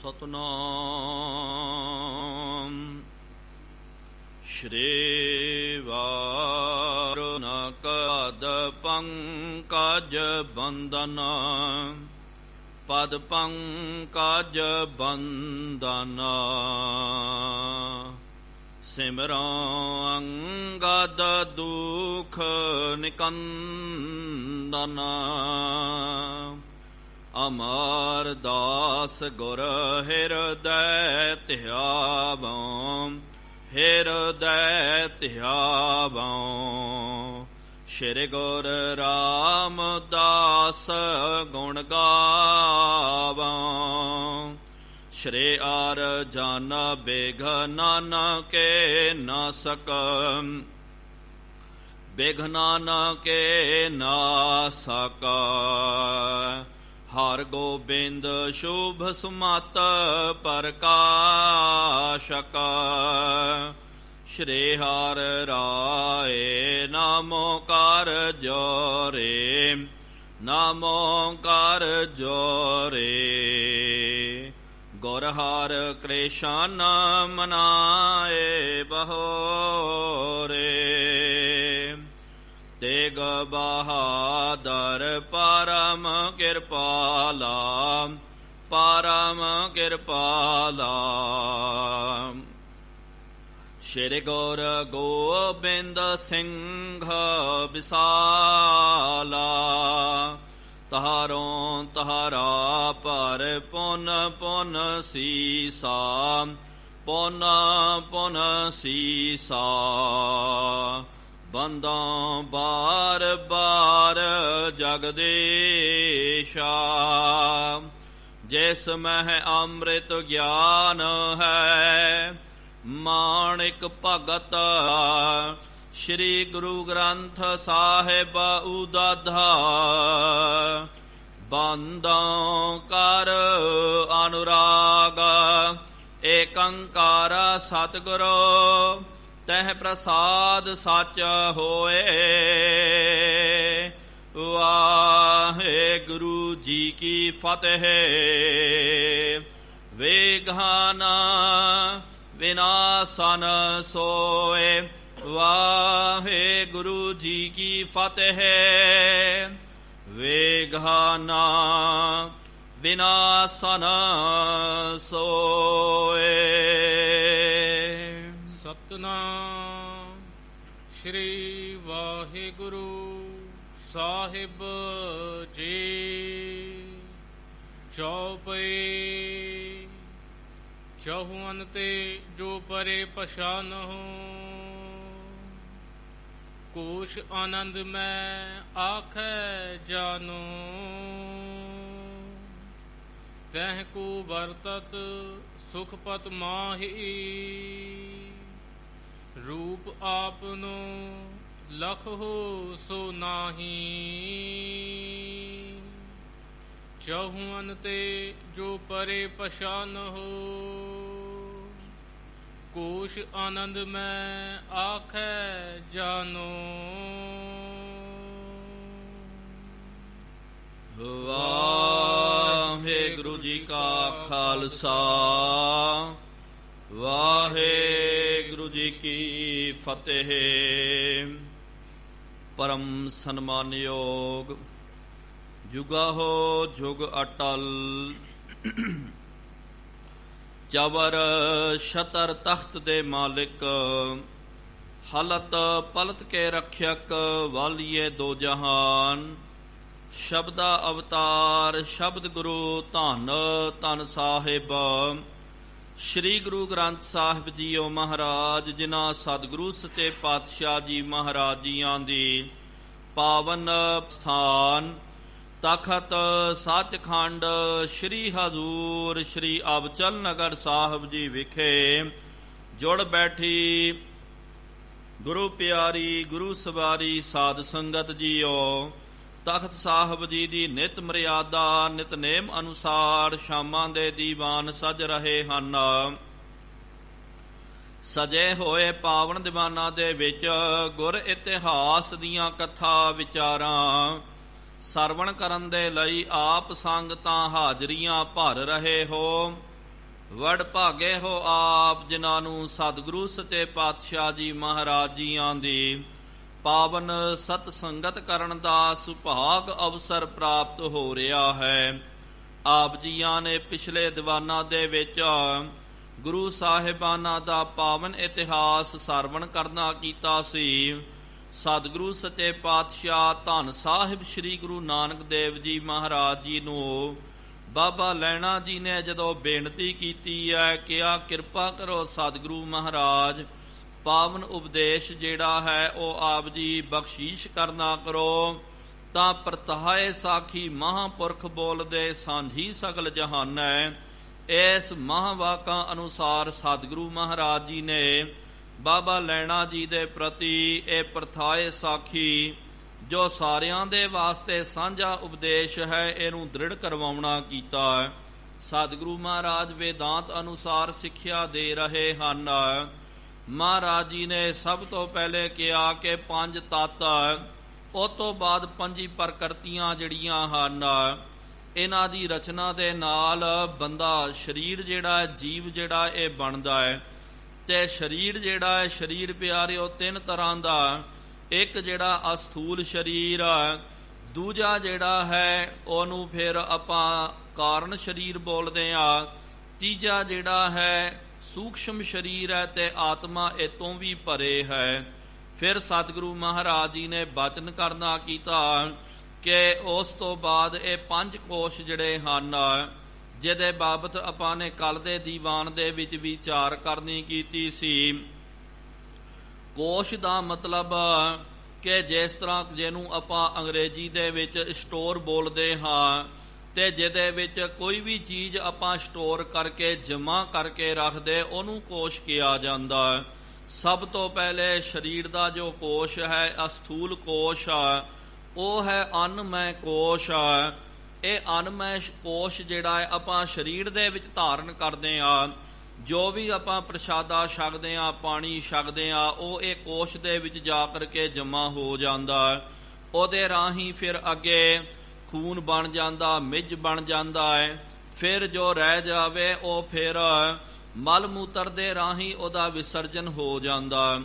ਸਤਨਾਮ ਸ਼੍ਰੀ ਵਾਰੁਣਕਦ ਪੰਕਜ ਬੰਦਨ ਪਦ ਪੰਕਜ ਬੰਦਨ ਸਿਮਰਾਂ ਅੰਗਦ ਦੁਖ ਨਿਕੰਦਨ ਅਮਰ ਦਾਸ ਗੁਰ ਹਿਰਦੈ ਧਿਆਵੋ ਹਿਰਦੈ ਧਿਆਵੋ ਸ਼੍ਰੀ ਗੁਰ ਰਾਮਦਾਸ ਗੁਣ ਗਾਵੋ ਸ਼੍ਰੀ ਅਰਜਨ ਬਿਘਨ ਕੇ ਨਾਸਕ ਬਿਘਨ ਕੇ ਨਾਸਕ ਹਰਿ ਗੋਬਿੰਦ ਸ਼ੁਭ ਸੁਮਤ ਪ੍ਰਕਾਸ਼ਕ ਸ਼੍ਰੀ ਹਰਿ ਰਾਏ ਨਾਮੋ ਕਰ ਜੋਰੇ ਨਾਮੋ ਕਰ ਜੋਰੇ ਗੁਰ ਹਰਿ ਕ੍ਰਿਸ਼ਨ ਮਨਾਏ ਬਹੋਰੇ ਤੇਗ ਬਹਾਦਰ ਪਰਮ ਕਿਰਪਾਲਾ ਪਰਮ ਕਿਰਪਾਲਾ ਸ਼੍ਰੀ ਗੁਰ ਗੋਬਿੰਦ ਸਿੰਘ ਵਿਸਾਲਾ ਤਹਾਰੋਂ ਤਹਾਰਾ ਪਰ ਪੁਨ ਪੁਨ ਸੀਸਾ ਪੁਨ ਪੁਨ ਸੀਸਾ ਬੰਦਾਂ ਬਾਰ ਬਾਰ ਜਗਦੀਸ਼ਾ ਜਿਸ ਮਹਿ ਅੰਮ੍ਰਿਤ ਗਿਆਨ ਹੈ ਮਾਣਿਕ ਭਗਤ ਸ਼੍ਰੀ ਗੁਰੂ ਗ੍ਰੰਥ ਸਾਹਿਬ ਉਦਾਧਾ ਬੰਦਾਂ ਕਰ ਅਨੁਰਾਗ ਏਕੰਕਾਰ ਸਤਿਗੁਰੂ ਤਹਿ ਪ੍ਰਸਾਦ ਸਚ ਹੋਏ ਵਾਹਿਗੁਰੂ ਜੀ ਕੀ ਫਤਿਹ ਵੇਗਾਨ ਵਿਨਾਸਨ ਸੋਏ ਵਾਹਿਗੁਰੂ ਜੀ ਕੀ ਫਤਿਹ ਵੇਗਾਨ ਵਿਨਾਸਨ ਸੋਏ। ਸਤਨਾਮ ਸ਼੍ਰੀ ਵਾਹਿਗੁਰੂ ਸਾਹਿਬ ਜੀ। ਚੌਪਈ ਚਹੁਅਨ ਤੇ ਜੋ ਪਰੇ ਪਛਾਨਹੁ ਕੋਸ਼ ਆਨੰਦ ਮੈਂ ਆਖੈ ਜਾਨੋ ਤਹਿ ਕੋ ਵਰਤਤ ਸੁਖਪਤ ਮਾਹੀ ਰੂਪ ਆਪਨੋ ਲਖੋ ਸੋ ਨਾਹੀ ਚਹੁਅਨ ਤੇ ਜੋ ਪਰੇ ਪਛਾਨਹੁ ਕੋਸ਼ ਆਨੰਦ ਮੈਂ ਆਖੈ ਜਾਨੋ। ਵਾਹਿਗੁਰੂ ਜੀ ਕਾ ਖਾਲਸਾ ਵਾਹਿਗੁਰੂ ਜੀ ਕੀ ਫਤਿਹ। ਪਰਮ ਸਨਮਾਨਯੋਗ ਜੁਗਾਹੋ ਜੁਗ ਅਟਲ ਚਵਰ ਛਤਰ ਤਖਤ ਦੇ ਮਾਲਿਕ ਹਲਤ ਪਲਤ ਕੇ ਰਖਿਅਕ ਵਾਲੀਏ ਦੋ ਜਹਾਨ ਸ਼ਬਦਾ ਅਵਤਾਰ ਸ਼ਬਦ ਗੁਰੂ ਧੰਨ ਧੰਨ ਸਾਹਿਬ ਸ਼੍ਰੀ ਗੁਰੂ ਗ੍ਰੰਥ ਸਾਹਿਬ ਜੀਓ ਮਹਾਰਾਜ ਜਿਨ੍ਹਾਂ ਸਤਿਗੁਰੂ ਸੱਚੇ ਪਾਤਸ਼ਾਹ ਜੀ ਮਹਾਰਾਜ ਜੀਆਂ ਦੀ ਪਾਵਨ ਸਥਾਨ ਤਖਤ ਸੱਚਖੰਡ ਸ਼੍ਰੀ ਹਜ਼ੂਰ ਸ਼੍ਰੀ ਅਬਚਲ ਨਗਰ ਸਾਹਿਬ ਜੀ ਵਿਖੇ ਜੁੜ ਬੈਠੀ ਗੁਰੂ ਪਿਆਰੀ ਗੁਰੂ ਸਵਾਰੀ ਸਾਧ ਸੰਗਤ ਜੀਓ ਤਖਤ ਸਾਹਿਬ ਜੀ ਦੀ ਨਿਤ ਮਰਿਆਦਾ ਨਿਤਨੇਮ ਅਨੁਸਾਰ ਸ਼ਾਮਾਂ ਦੇ ਦੀਵਾਨ ਸਜ ਰਹੇ ਹਨ। ਸਜੇ ਹੋਏ ਪਾਵਨ ਦੀਵਾਨਾਂ ਦੇ ਵਿੱਚ ਗੁਰ ਇਤਿਹਾਸ ਦੀਆਂ ਕਥਾ ਵਿਚਾਰਾਂ ਸਰਵਣ ਕਰਨ ਦੇ ਲਈ ਆਪ ਸੰਗਤਾਂ ਹਾਜ਼ਰੀਆਂ ਭਰ ਰਹੇ ਹੋ। ਵਡ ਭਾਗੇ ਹੋ ਆਪ ਜਿਨ੍ਹਾਂ ਨੂੰ ਸਤਿਗੁਰੂ ਸੱਚੇ ਪਾਤਸ਼ਾਹ ਜੀ ਮਹਾਰਾਜ ਜੀਆਂ ਦੀ ਪਾਵਨ ਸਤ ਸੰਗਤ ਕਰਨ ਦਾ ਸੁਭਾਗ ਅਵਸਰ ਪ੍ਰਾਪਤ ਹੋ ਰਿਹਾ ਹੈ। ਆਪ ਜੀਆਂ ਨੇ ਪਿਛਲੇ ਦੀਵਾਨਾਂ ਦੇ ਵਿੱਚ ਗੁਰੂ ਸਾਹਿਬਾਨਾਂ ਦਾ ਪਾਵਨ ਇਤਿਹਾਸ ਸਰਵਣ ਕਰਨਾ ਕੀਤਾ ਸੀ। ਸਤਿਗੁਰੂ ਸੱਚੇ ਪਾਤਸ਼ਾਹ ਧੰਨ ਸਾਹਿਬ ਸ੍ਰੀ ਗੁਰੂ ਨਾਨਕ ਦੇਵ ਜੀ ਮਹਾਰਾਜ ਜੀ ਨੂੰ ਬਾਬਾ ਲੈਣਾ ਜੀ ਨੇ ਜਦੋਂ ਬੇਨਤੀ ਕੀਤੀ ਹੈ ਕਿ ਆ ਕਿਰਪਾ ਕਰੋ ਸਤਿਗੁਰੂ ਮਹਾਰਾਜ, ਪਾਵਨ ਉਪਦੇਸ਼ ਜਿਹੜਾ ਹੈ ਉਹ ਆਪ ਜੀ ਬਖਸ਼ੀਸ਼ ਕਰਨਾ ਕਰੋ, ਤਾਂ ਪ੍ਰਤਾਏ ਸਾਖੀ ਮਹਾਂਪੁਰਖ ਬੋਲਦੇ ਸਾਂਝੀ ਸਗਲ ਜਹਾਨੈ। ਇਸ ਮਹਾਂਵਾਕਾਂ ਅਨੁਸਾਰ ਸਤਿਗੁਰੂ ਮਹਾਰਾਜ ਜੀ ਨੇ ਬਾਬਾ ਲੈਣਾ ਜੀ ਦੇ ਪ੍ਰਤੀ ਇਹ ਪ੍ਰਥਾਏ ਸਾਖੀ ਜੋ ਸਾਰਿਆਂ ਦੇ ਵਾਸਤੇ ਸਾਂਝਾ ਉਪਦੇਸ਼ ਹੈ ਇਹਨੂੰ ਦ੍ਰਿੜ ਕਰਵਾਉਣਾ ਕੀਤਾ ਹੈ। ਸਤਿਗੁਰੂ ਮਹਾਰਾਜ ਵੇਦਾਂਤ ਅਨੁਸਾਰ ਸਿੱਖਿਆ ਦੇ ਰਹੇ ਹਨ। ਮਹਾਰਾਜ ਜੀ ਨੇ ਸਭ ਤੋਂ ਪਹਿਲੇ ਕਿਹਾ ਕਿ 5 ਤੱਤ, ਉਸ ਤੋਂ ਬਾਅਦ 5 ਪ੍ਰਕਿਰਤੀਆਂ ਜਿਹੜੀਆਂ ਹਨ, ਇਹਨਾਂ ਦੀ ਰਚਨਾ ਦੇ ਨਾਲ ਬੰਦਾ ਸਰੀਰ ਜਿਹੜਾ ਜੀਵ ਜਿਹੜਾ ਇਹ ਬਣਦਾ ਹੈ। ਤੇ ਸਰੀਰ ਜਿਹੜਾ ਹੈ, ਸਰੀਰ ਪਿਆਰਿਓ 3 ਤਰ੍ਹਾਂ ਦਾ, ਇੱਕ ਜਿਹੜਾ ਅਸਥੂਲ ਸਰੀਰ, ਦੂਜਾ ਜਿਹੜਾ ਹੈ ਉਹਨੂੰ ਫਿਰ ਆਪਾਂ ਕਾਰਨ ਸਰੀਰ ਬੋਲਦੇ ਆ, ਤੀਜਾ ਜਿਹੜਾ ਹੈ ਸੂਖਸ਼ਮ ਸਰੀਰ ਹੈ, ਤੇ ਆਤਮਾ ਇਹ ਤੋਂ ਵੀ ਭਰੇ ਹੈ। ਫਿਰ ਸਤਿਗੁਰੂ ਮਹਾਰਾਜ ਜੀ ਨੇ ਬਚਨ ਕਰਨਾ ਕੀਤਾ ਕਿ ਉਸ ਤੋਂ ਬਾਅਦ ਇਹ 5 ਕੋਸ਼ ਜਿਹੜੇ ਹਨ, ਜਿਹਦੇ ਬਾਬਤ ਆਪਾਂ ਨੇ ਕੱਲ ਦੇ ਦੀਵਾਨ ਦੇ ਵਿੱਚ ਵਿਚਾਰ ਕਰਨੀ ਕੀਤੀ ਸੀ। ਕੋਸ਼ ਦਾ ਮਤਲਬ ਕਿ ਜਿਸ ਤਰ੍ਹਾਂ ਜਿਹਨੂੰ ਆਪਾਂ ਅੰਗਰੇਜ਼ੀ ਦੇ ਵਿੱਚ ਸਟੋਰ ਬੋਲਦੇ ਹਾਂ, ਤੇ ਜਿਹਦੇ ਵਿੱਚ ਕੋਈ ਵੀ ਚੀਜ਼ ਆਪਾਂ ਸਟੋਰ ਕਰਕੇ ਜਮ੍ਹਾਂ ਕਰਕੇ ਰੱਖਦੇ ਉਹਨੂੰ ਕੋਸ਼ ਕਿਹਾ ਜਾਂਦਾ। ਸਭ ਤੋਂ ਪਹਿਲੇ ਸਰੀਰ ਦਾ ਜੋ ਕੋਸ਼ ਹੈ, ਅਸਥੂਲ ਕੋਸ਼, ਉਹ ਹੈ ਅੰਨਮੈ ਕੋਸ਼। ਇਹ ਅੰਨਮੈ ਕੋਸ਼ ਜਿਹੜਾ ਹੈ ਆਪਾਂ ਸਰੀਰ ਦੇ ਵਿੱਚ ਧਾਰਨ ਕਰਦੇ ਹਾਂ। ਜੋ ਵੀ ਆਪਾਂ ਪ੍ਰਸ਼ਾਦਾ ਛਕਦੇ ਹਾਂ, ਪਾਣੀ ਛਕਦੇ ਹਾਂ, ਉਹ ਇਹ ਕੋਸ਼ ਦੇ ਵਿੱਚ ਜਾ ਕਰਕੇ ਜਮ੍ਹਾਂ ਹੋ ਜਾਂਦਾ। ਉਹਦੇ ਰਾਹੀਂ ਫਿਰ ਅੱਗੇ ਖੂਨ ਬਣ ਜਾਂਦਾ, ਮਿੱਝ ਬਣ ਜਾਂਦਾ ਹੈ। ਫਿਰ ਜੋ ਰਹਿ ਜਾਵੇ ਉਹ ਫਿਰ ਮਲ ਮੂਤਰ ਦੇ ਰਾਹੀਂ ਉਹਦਾ ਵਿਸਰਜਨ ਹੋ ਜਾਂਦਾ।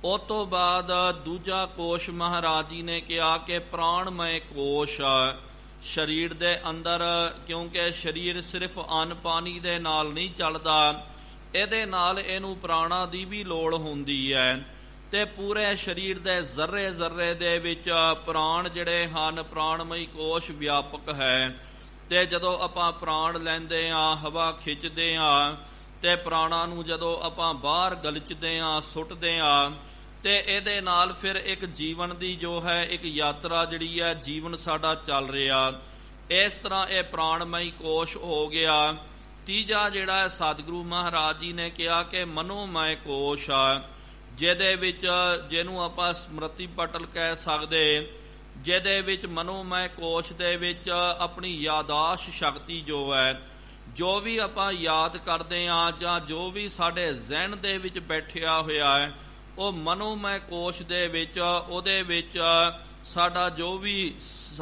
ਉਸ ਤੋਂ ਬਾਅਦ ਦੂਜਾ ਕੋਸ਼ ਮਹਾਰਾਜ ਜੀ ਨੇ ਕਿਹਾ ਕਿ ਪ੍ਰਾਣਮय ਕੋਸ਼, ਸਰੀਰ ਦੇ ਅੰਦਰ, ਕਿਉਂਕਿ ਸਰੀਰ ਸਿਰਫ ਅੰਨ ਪਾਣੀ ਦੇ ਨਾਲ ਨਹੀਂ ਚੱਲਦਾ, ਇਹਦੇ ਨਾਲ ਇਹਨੂੰ ਪ੍ਰਾਣਾ ਦੀ ਵੀ ਲੋੜ ਹੁੰਦੀ ਹੈ। ਤੇ ਪੂਰੇ ਸਰੀਰ ਦੇ ਜ਼ਰਰੇ ਜ਼ਰਰੇ ਦੇ ਵਿੱਚ ਪ੍ਰਾਣ ਜਿਹੜੇ ਹਨ, ਪ੍ਰਾਣਮਈ ਕੋਸ਼ ਵਿਆਪਕ ਹੈ। ਤੇ ਜਦੋਂ ਆਪਾਂ ਪ੍ਰਾਣ ਲੈਂਦੇ ਹਾਂ, ਹਵਾ ਖਿੱਚਦੇ ਹਾਂ, ਤੇ ਪ੍ਰਾਣਾਂ ਨੂੰ ਜਦੋਂ ਆਪਾਂ ਬਾਹਰ ਗਲਚਦੇ ਹਾਂ, ਸੁੱਟਦੇ ਹਾਂ, ਤੇ ਇਹਦੇ ਨਾਲ ਫਿਰ ਇੱਕ ਜੀਵਨ ਦੀ ਜੋ ਹੈ ਇੱਕ ਯਾਤਰਾ ਜਿਹੜੀ ਹੈ, ਜੀਵਨ ਸਾਡਾ ਚੱਲ ਰਿਹਾ। ਇਸ ਤਰ੍ਹਾਂ ਇਹ ਪ੍ਰਾਣਮਈ ਕੋਸ਼ ਹੋ ਗਿਆ। ਤੀਜਾ ਜਿਹੜਾ ਹੈ ਸਤਿਗੁਰੂ ਮਹਾਰਾਜ ਜੀ ਨੇ ਕਿਹਾ ਕਿ ਮਨੋਮय ਕੋਸ਼, ਜਿਹਦੇ ਵਿੱਚ, ਜਿਹਨੂੰ ਆਪਾਂ ਸਮ੍ਰਿਤੀ ਪਟਲ ਕਹਿ ਸਕਦੇ, ਜਿਹਦੇ ਵਿੱਚ ਮਨੋਮय ਕੋਸ਼ ਦੇ ਵਿੱਚ ਆਪਣੀ ਯਾਦਾਸ਼ ਸ਼ਕਤੀ ਜੋ ਹੈ, ਜੋ ਵੀ ਆਪਾਂ ਯਾਦ ਕਰਦੇ ਹਾਂ ਜਾਂ ਜੋ ਵੀ ਸਾਡੇ ਜ਼ਿਹਨ ਦੇ ਵਿੱਚ ਬੈਠਿਆ ਹੋਇਆ ਹੈ, ਉਹ ਮਨੋਮय ਕੋਸ਼ ਦੇ ਵਿੱਚ, ਉਹਦੇ ਵਿੱਚ ਸਾਡਾ ਜੋ ਵੀ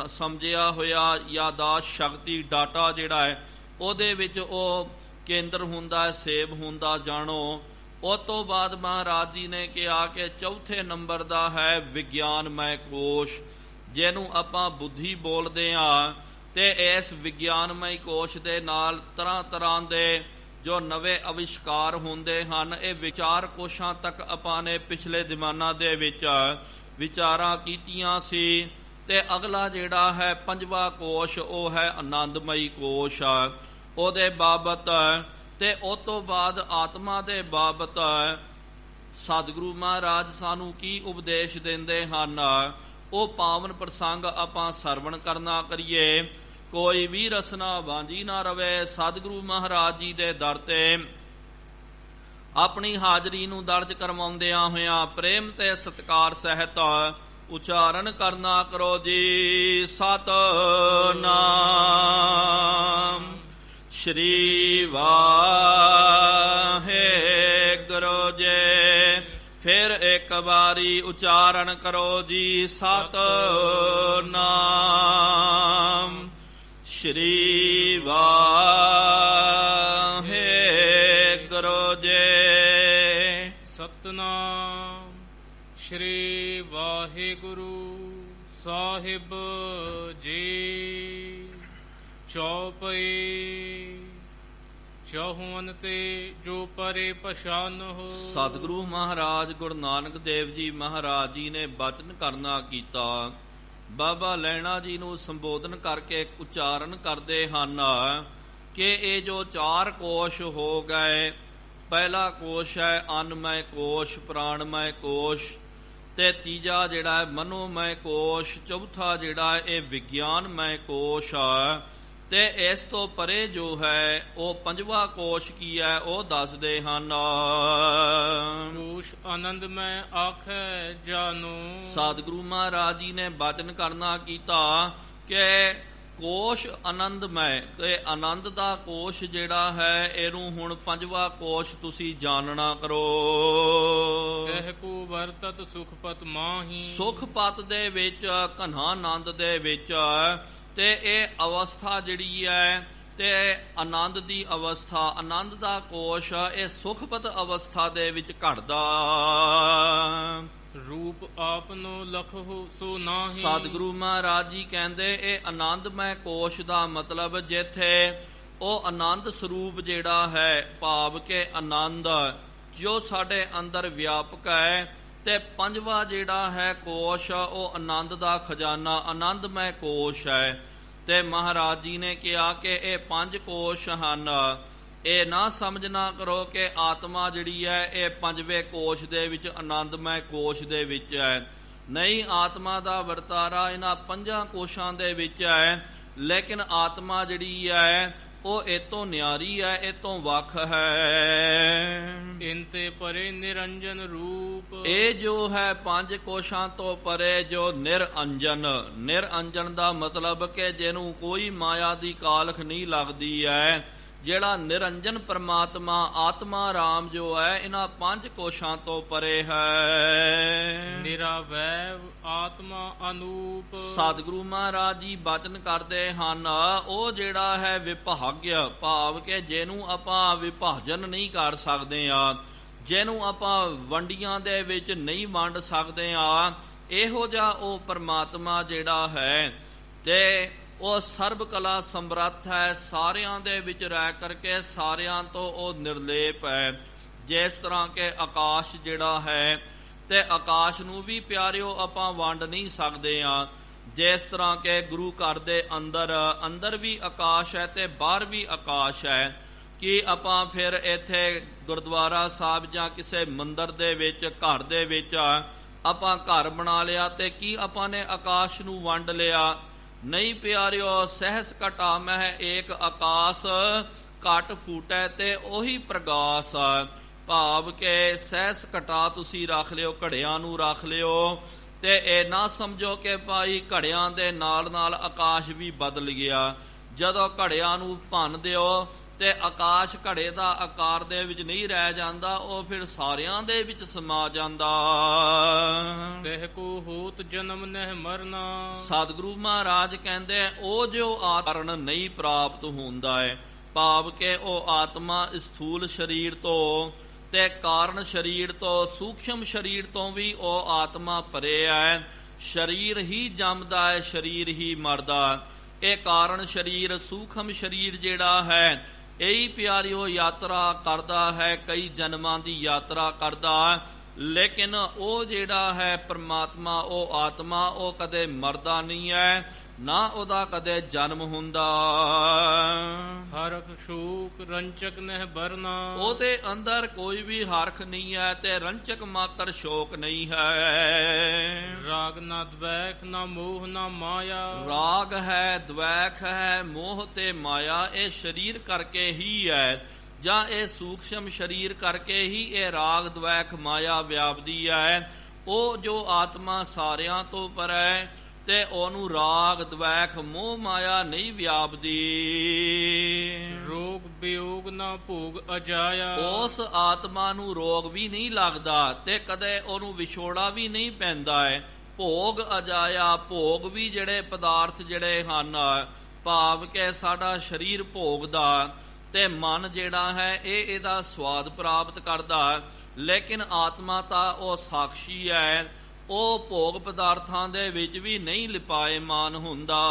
ਸਮਝਿਆ ਹੋਇਆ ਯਾਦਾਸ਼ ਸ਼ਕਤੀ ਡਾਟਾ ਜਿਹੜਾ ਹੈ, ਉਹਦੇ ਵਿੱਚ ਉਹ ਕੇਂਦਰ ਹੁੰਦਾ ਹੈ, ਸੇਵ ਹੁੰਦਾ ਜਾਣੋ। ਉਸ ਤੋਂ ਬਾਅਦ ਮਹਾਰਾਜ ਜੀ ਨੇ ਕਿਹਾ ਕਿ ਚੌਥੇ ਨੰਬਰ ਦਾ ਹੈ ਵਿਗਿਆਨਮय ਕੋਸ਼, ਜਿਹਨੂੰ ਆਪਾਂ ਬੁੱਧੀ ਬੋਲਦੇ ਹਾਂ। ਤੇ ਇਸ ਵਿਗਿਆਨਮय ਕੋਸ਼ ਦੇ ਨਾਲ ਤਰ੍ਹਾਂ ਤਰ੍ਹਾਂ ਦੇ ਜੋ ਨਵੇਂ ਅਵਿਸ਼ਕਾਰ ਹੁੰਦੇ ਹਨ, ਇਹ ਵਿਚਾਰ ਕੋਸ਼ਾਂ ਤੱਕ ਆਪਾਂ ਨੇ ਪਿਛਲੇ ਦੀਵਾਨਾਂ ਦੇ ਵਿੱਚ ਵਿਚਾਰਾਂ ਕੀਤੀਆਂ ਸੀ। ਤੇ ਅਗਲਾ ਜਿਹੜਾ ਹੈ 5ਵਾਂ ਕੋਸ਼, ਉਹ ਹੈ ਆਨੰਦਮਈ ਕੋਸ਼, ਉਹਦੇ ਬਾਬਤ। ਤੇ ਉਸ ਤੋਂ ਬਾਅਦ ਆਤਮਾ ਦੇ ਬਾਬਤ ਸਤਿਗੁਰੂ ਮਹਾਰਾਜ ਸਾਨੂੰ ਕੀ ਉਪਦੇਸ਼ ਦਿੰਦੇ ਹਨ, ਉਹ ਪਾਵਨ ਪ੍ਰਸੰਗ ਆਪਾਂ ਸਰਵਣ ਕਰਨਾ ਕਰੀਏ। ਕੋਈ ਵੀ ਰਸਨਾ ਵਾਂਝੀ ਨਾ ਰਵੇ। ਸਤਿਗੁਰੂ ਮਹਾਰਾਜ ਜੀ ਦੇ ਦਰ ਤੇ ਆਪਣੀ ਹਾਜ਼ਰੀ ਨੂੰ ਦਰਜ ਕਰਵਾਉਂਦਿਆਂ ਹੋਇਆਂ ਪ੍ਰੇਮ ਤੇ ਸਤਿਕਾਰ ਸਹਿਤ ਉਚਾਰਨ ਕਰਨਾ ਕਰੋ ਜੀ। ਸਤਿਨਾਮ ਸ਼੍ਰੀ ਵਾਹਿਗੁਰੂ ਜੀ। ਫਿਰ ਇੱਕ ਵਾਰੀ ਉਚਾਰਨ ਕਰੋ ਜੀ। ਸਤਿਨਾਮ ਸ਼੍ਰੀ ਵਾਹਿਗੁਰੂ ਸਤਨਾਮ ਸ਼੍ਰੀ ਵਾਹਿਗੁਰੂ ਸਾਹਿਬ ਜੀ। ਚੌਪਈ ਚੌਹਨ ਤੇ ਜੋ ਪਰੇ ਪਛਾਨਹੁ। ਸਤਿਗੁਰੂ ਮਹਾਰਾਜ ਗੁਰੂ ਨਾਨਕ ਦੇਵ ਜੀ ਮਹਾਰਾਜ ਜੀ ਨੇ ਬਚਨ ਕਰਨਾ ਕੀਤਾ। ਬਾਬਾ ਲਹਿਣਾ ਜੀ ਨੂੰ ਸੰਬੋਧਨ ਕਰਕੇ ਉਚਾਰਨ ਕਰਦੇ ਹਨ ਕਿ ਇਹ ਜੋ 4 ਕੋਸ਼ ਹੋ ਗਏ, ਪਹਿਲਾ ਕੋਸ਼ ਹੈ ਅੰਨਮੈ ਕੋਸ਼, ਪ੍ਰਾਣਮੈ ਕੋਸ਼, ਤੇ ਤੀਜਾ ਜਿਹੜਾ ਹੈ ਮਨੋਮੈ ਕੋਸ਼, ਚੌਥਾ ਜਿਹੜਾ ਇਹ ਵਿਗਿਆਨਮੈ ਕੋਸ਼ ਹੈ, ਤੇ ਇਸ ਤੋਂ ਪਰੇ ਜੋ ਹੈ ਉਹ 5ਵਾਂ ਕੋਸ਼ ਕੀ ਹੈ ਉਹ ਦੱਸਦੇ ਹਨ। ਕੋਸ਼ ਆਨੰਦਮੈ ਆਖੈ ਜਾਨੋ। ਸਤਿਗੁਰੂ ਮਹਾਰਾਜ ਜੀ ਨੇ ਬਚਨ ਕਰਨਾ ਕੀਤਾ ਕਿ ਕੋਸ਼ ਆਨੰਦਮੈ, ਤੇ ਆਨੰਦ ਦਾ ਕੋਸ਼ ਜਿਹੜਾ ਹੈ ਇਹਨੂੰ ਹੁਣ 5ਵਾਂ ਕੋਸ਼ ਤੁਸੀਂ ਜਾਣਨਾ ਕਰੋ। ਕਹਿ ਕੋ ਵਰਤਤ ਸੁਖਪਤ ਮਾਹੀ। ਸੁਖਪਤ ਦੇ ਵਿੱਚ, ਘਨਾਨੰਦ ਦੇ ਵਿੱਚ, ਤੇ ਇਹ ਅਵਸਥਾ ਜਿਹੜੀ ਹੈ ਤੇ ਆਨੰਦ ਦੀ ਅਵਸਥਾ, ਆਨੰਦ ਦਾ ਕੋਸ਼ ਇਹ ਸੁਖਪਤ ਅਵਸਥਾ ਦੇ ਵਿੱਚ ਘਟਦਾ। ਰੂਪ ਆਪਨੋ ਲਖਹੁ ਸੋ ਨਾਹੀ। ਸਤਿਗੁਰੂ ਮਹਾਰਾਜ ਜੀ ਕਹਿੰਦੇ ਇਹ ਆਨੰਦਮੈ ਕੋਸ਼ ਦਾ ਮਤਲਬ ਜਿੱਥੇ ਉਹ ਆਨੰਦ ਸਰੂਪ ਜਿਹੜਾ ਹੈ, ਭਾਵ ਕਿ ਆਨੰਦ ਜੋ ਸਾਡੇ ਅੰਦਰ ਵਿਆਪਕ ਹੈ, ਤੇ 5ਵਾਂ ਜਿਹੜਾ ਹੈ ਕੋਸ਼ ਉਹ ਆਨੰਦ ਦਾ ਖਜ਼ਾਨਾ, ਆਨੰਦਮੈ ਕੋਸ਼ ਹੈ। ਤੇ ਮਹਾਰਾਜ ਜੀ ਨੇ ਕਿਹਾ ਕਿ ਇਹ 5 ਕੋਸ਼ ਹਨ। ਇਹ ਨਾ ਸਮਝਣਾ ਕਰੋ ਕਿ ਆਤਮਾ ਜਿਹੜੀ ਹੈ ਇਹ 5ਵੇਂ ਕੋਸ਼ ਦੇ ਵਿੱਚ, ਆਨੰਦਮੈ ਕੋਸ਼ ਦੇ ਵਿੱਚ ਹੈ। ਨਹੀਂ, ਆਤਮਾ ਦਾ ਵਰਤਾਰਾ ਇਹਨਾਂ 5 ਕੋਸ਼ਾਂ ਦੇ ਵਿੱਚ ਹੈ, ਲੇਕਿਨ ਆਤਮਾ ਜਿਹੜੀ ਹੈ ਉਹ ਇਹ ਤੋਂ ਨਿਆਰੀ ਹੈ, ਇਹ ਤੋਂ ਵੱਖ ਹੈ। ਇੰਤੇ ਪਰੇ ਨਿਰੰਜਨ ਰੂਪ। ਇਹ ਜੋ ਹੈ 5 ਕੋਸ਼ਾਂ ਤੋਂ ਪਰੇ ਜੋ ਨਿਰਅੰਜਨ, ਨਿਰਅੰਜਨ ਦਾ ਮਤਲਬ ਕਿ ਜਿਹਨੂੰ ਕੋਈ ਮਾਇਆ ਦੀ ਕਾਲਖ ਨਹੀਂ ਲੱਗਦੀ ਹੈ, ਜਿਹੜਾ ਨਿਰੰਜਨ ਪਰਮਾਤਮਾ ਆਤਮਾ ਰਾਮ ਜੋ ਹੈ ਇਹਨਾਂ 5 ਕੋਸ਼ਾਂ ਤੋਂ ਪਰੇ ਹੈ। ਨਿਰਾਵੈਵ ਆਤਮਾ ਅਨੂਪ। ਸਤਿਗੁਰੂ ਮਹਾਰਾਜ ਜੀ ਬਚਨ ਕਰਦੇ ਹਨ ਉਹ ਜਿਹੜਾ ਹੈ ਵਿਭਾਗਯ, ਭਾਵ ਕਿ ਜਿਹਨੂੰ ਆਪਾਂ ਵਿਭਾਜਨ ਨਹੀਂ ਕਰ ਸਕਦੇ ਆ, ਜਿਹਨੂੰ ਆਪਾਂ ਵੰਡੀਆਂ ਦੇ ਵਿੱਚ ਨਹੀਂ ਵੰਡ ਸਕਦੇ ਆ, ਇਹੋ ਜਿਹਾ ਉਹ ਪਰਮਾਤਮਾ ਜਿਹੜਾ ਹੈ ਤੇ ਉਹ ਸਰਬ ਕਲਾ ਸਮਰੱਥ ਹੈ, ਸਾਰਿਆਂ ਦੇ ਵਿੱਚ ਰਹਿ ਕਰਕੇ ਸਾਰਿਆਂ ਤੋਂ ਉਹ ਨਿਰਲੇਪ ਹੈ। ਜਿਸ ਤਰ੍ਹਾਂ ਕਿ ਆਕਾਸ਼ ਜਿਹੜਾ ਹੈ, ਤੇ ਆਕਾਸ਼ ਨੂੰ ਵੀ ਪਿਆਰਿਓ ਆਪਾਂ ਵੰਡ ਨਹੀਂ ਸਕਦੇ ਆ। ਜਿਸ ਤਰ੍ਹਾਂ ਕਿ ਗੁਰੂ ਘਰ ਦੇ ਅੰਦਰ ਵੀ ਆਕਾਸ਼ ਹੈ ਤੇ ਬਾਹਰ ਵੀ ਆਕਾਸ਼ ਹੈ। ਕਿ ਆਪਾਂ ਫਿਰ ਇੱਥੇ ਗੁਰਦੁਆਰਾ ਸਾਹਿਬ ਜਾਂ ਕਿਸੇ ਮੰਦਿਰ ਦੇ ਵਿੱਚ, ਘਰ ਦੇ ਵਿੱਚ ਆਪਾਂ ਘਰ ਬਣਾ ਲਿਆ ਤੇ ਕੀ ਆਪਾਂ ਨੇ ਆਕਾਸ਼ ਨੂੰ ਵੰਡ ਲਿਆ? ਨਹੀਂ ਪਿਆਰਿਓ, ਸਹਿਸ ਘਟਾ ਮਹਿ ਏਕ ਆਕਾਸ਼, ਘਟ ਫੂਟੈ ਤੇ ਉਹੀ ਪ੍ਰਗਾਸ। ਭਾਵ ਕਿ ਸਹਿਸ ਘਟਾ ਤੁਸੀਂ ਰੱਖ ਲਿਓ, ਘੜਿਆਂ ਨੂੰ ਰੱਖ ਲਿਓ, ਤੇ ਇਹ ਨਾ ਸਮਝੋ ਕਿ ਭਾਈ ਘੜਿਆਂ ਦੇ ਨਾਲ ਨਾਲ ਆਕਾਸ਼ ਵੀ ਬਦਲ ਗਿਆ। ਜਦੋਂ ਘੜਿਆਂ ਨੂੰ ਭੰਨ ਦਿਓ ਤੇ ਆਕਾਸ਼ ਘੜੇ ਦਾ ਆਕਾਰ ਦੇ ਵਿੱਚ ਨਹੀਂ ਰਹਿ ਜਾਂਦਾ, ਉਹ ਫਿਰ ਸਾਰਿਆਂ ਦੇ ਵਿੱਚ ਸਮਾ ਜਾਂਦਾ। ਕਹਿ ਕੋ ਹੋਤ ਜਨਮ ਨਹਿ ਮਰਨਾ। ਸਤਿਗੁਰੂ ਮਹਾਰਾਜ ਕਹਿੰਦੇ ਉਹ ਜੋ ਆਤਮਾ ਨਹੀਂ ਪ੍ਰਾਪਤ ਹੁੰਦਾ ਹੈ, ਭਾਵ ਕਿ ਉਹ ਆਤਮਾ ਸਥੂਲ ਸਰੀਰ ਤੋਂ ਤੇ ਕਾਰਨ ਸਰੀਰ ਤੋਂ, ਸੂਖਮ ਸਰੀਰ ਤੋਂ ਵੀ ਉਹ ਆਤਮਾ ਪਰੇ ਹੈ। ਸਰੀਰ ਹੀ ਜੰਮਦਾ ਹੈ, ਸਰੀਰ ਹੀ ਮਰਦਾ। ਇਹ ਕਾਰਨ ਸਰੀਰ, ਸੂਖਮ ਸਰੀਰ ਜਿਹੜਾ ਹੈ, ਇਹੀ ਪਿਆਰਿਓ ਯਾਤਰਾ ਕਰਦਾ ਹੈ, ਕਈ ਜਨਮਾਂ ਦੀ ਯਾਤਰਾ ਕਰਦਾ, ਲੇਕਿਨ ਉਹ ਜਿਹੜਾ ਹੈ ਪਰਮਾਤਮਾ, ਉਹ ਆਤਮਾ, ਉਹ ਕਦੇ ਮਰਦਾ ਨਹੀਂ ਹੈ, ਨਾ ਉਹਦਾ ਕਦੇ ਜਨਮ ਹੁੰਦਾ। ਹਰਖ ਸ਼ੋਕ ਰੰਚਕ ਨਹਿ ਬਰਨਾ। ਉਹਦੇ ਅੰਦਰ ਕੋਈ ਵੀ ਹਰਖ ਨਹੀਂ ਹੈ ਤੇ ਰੰਚਕ ਮਾਤਰ ਸ਼ੋਕ ਨਹੀਂ ਹੈ। ਰਾਗ ਨਾ ਦਵੈਖ ਨਾ ਮੋਹ ਨਾ ਮਾਇਆ। ਰਾਗ ਹੈ, ਦਵੈਖ ਹੈ, ਮੋਹ ਤੇ ਮਾਇਆ ਇਹ ਸਰੀਰ ਕਰਕੇ ਹੀ ਹੈ, ਜਾਂ ਇਹ ਸੂਖਸ਼ਮ ਸਰੀਰ ਕਰਕੇ ਹੀ ਇਹ ਰਾਗ ਦਵੈਖ ਮਾਇਆ ਵਿਆਪਦੀ ਹੈ। ਉਹ ਜੋ ਆਤਮਾ ਸਾਰਿਆਂ ਤੋਂ ਪਰੈ ਤੇ ਉਹਨੂੰ ਰਾਗ ਦਵੈਖ ਮੋਹ ਮਾਇਆ ਨਹੀਂ ਵਿਆਪਦੀ। ਰੋਗ ਵਿਯੋਗ ਨਾ ਭੋਗ ਅਜਾਇਆ। ਉਸ ਆਤਮਾ ਨੂੰ ਰੋਗ ਵੀ ਨਹੀਂ ਲੱਗਦਾ ਤੇ ਕਦੇ ਉਹਨੂੰ ਵਿਛੋੜਾ ਵੀ ਨਹੀਂ ਪੈਂਦਾ ਹੈ। ਭੋਗ ਅਜਾਇਆ, ਭੋਗ ਵੀ ਜਿਹੜੇ ਪਦਾਰਥ ਜਿਹੜੇ ਹਨ, ਭਾਵ ਕਿ ਸਾਡਾ ਸਰੀਰ ਭੋਗਦਾ, ਤੇ ਮਨ ਜਿਹੜਾ ਹੈ ਇਹ ਇਹਦਾ ਸਵਾਦ ਪ੍ਰਾਪਤ ਕਰਦਾ, ਲੇਕਿਨ ਆਤਮਾ ਤਾਂ ਉਹ ਸਾਖਸ਼ੀ ਹੈ, ਉਹ ਭੋਗ ਪਦਾਰਥਾਂ ਦੇ ਵਿੱਚ ਵੀ ਨਹੀਂ ਲਿਪਾਏਮਾਨ ਹੁੰਦਾ।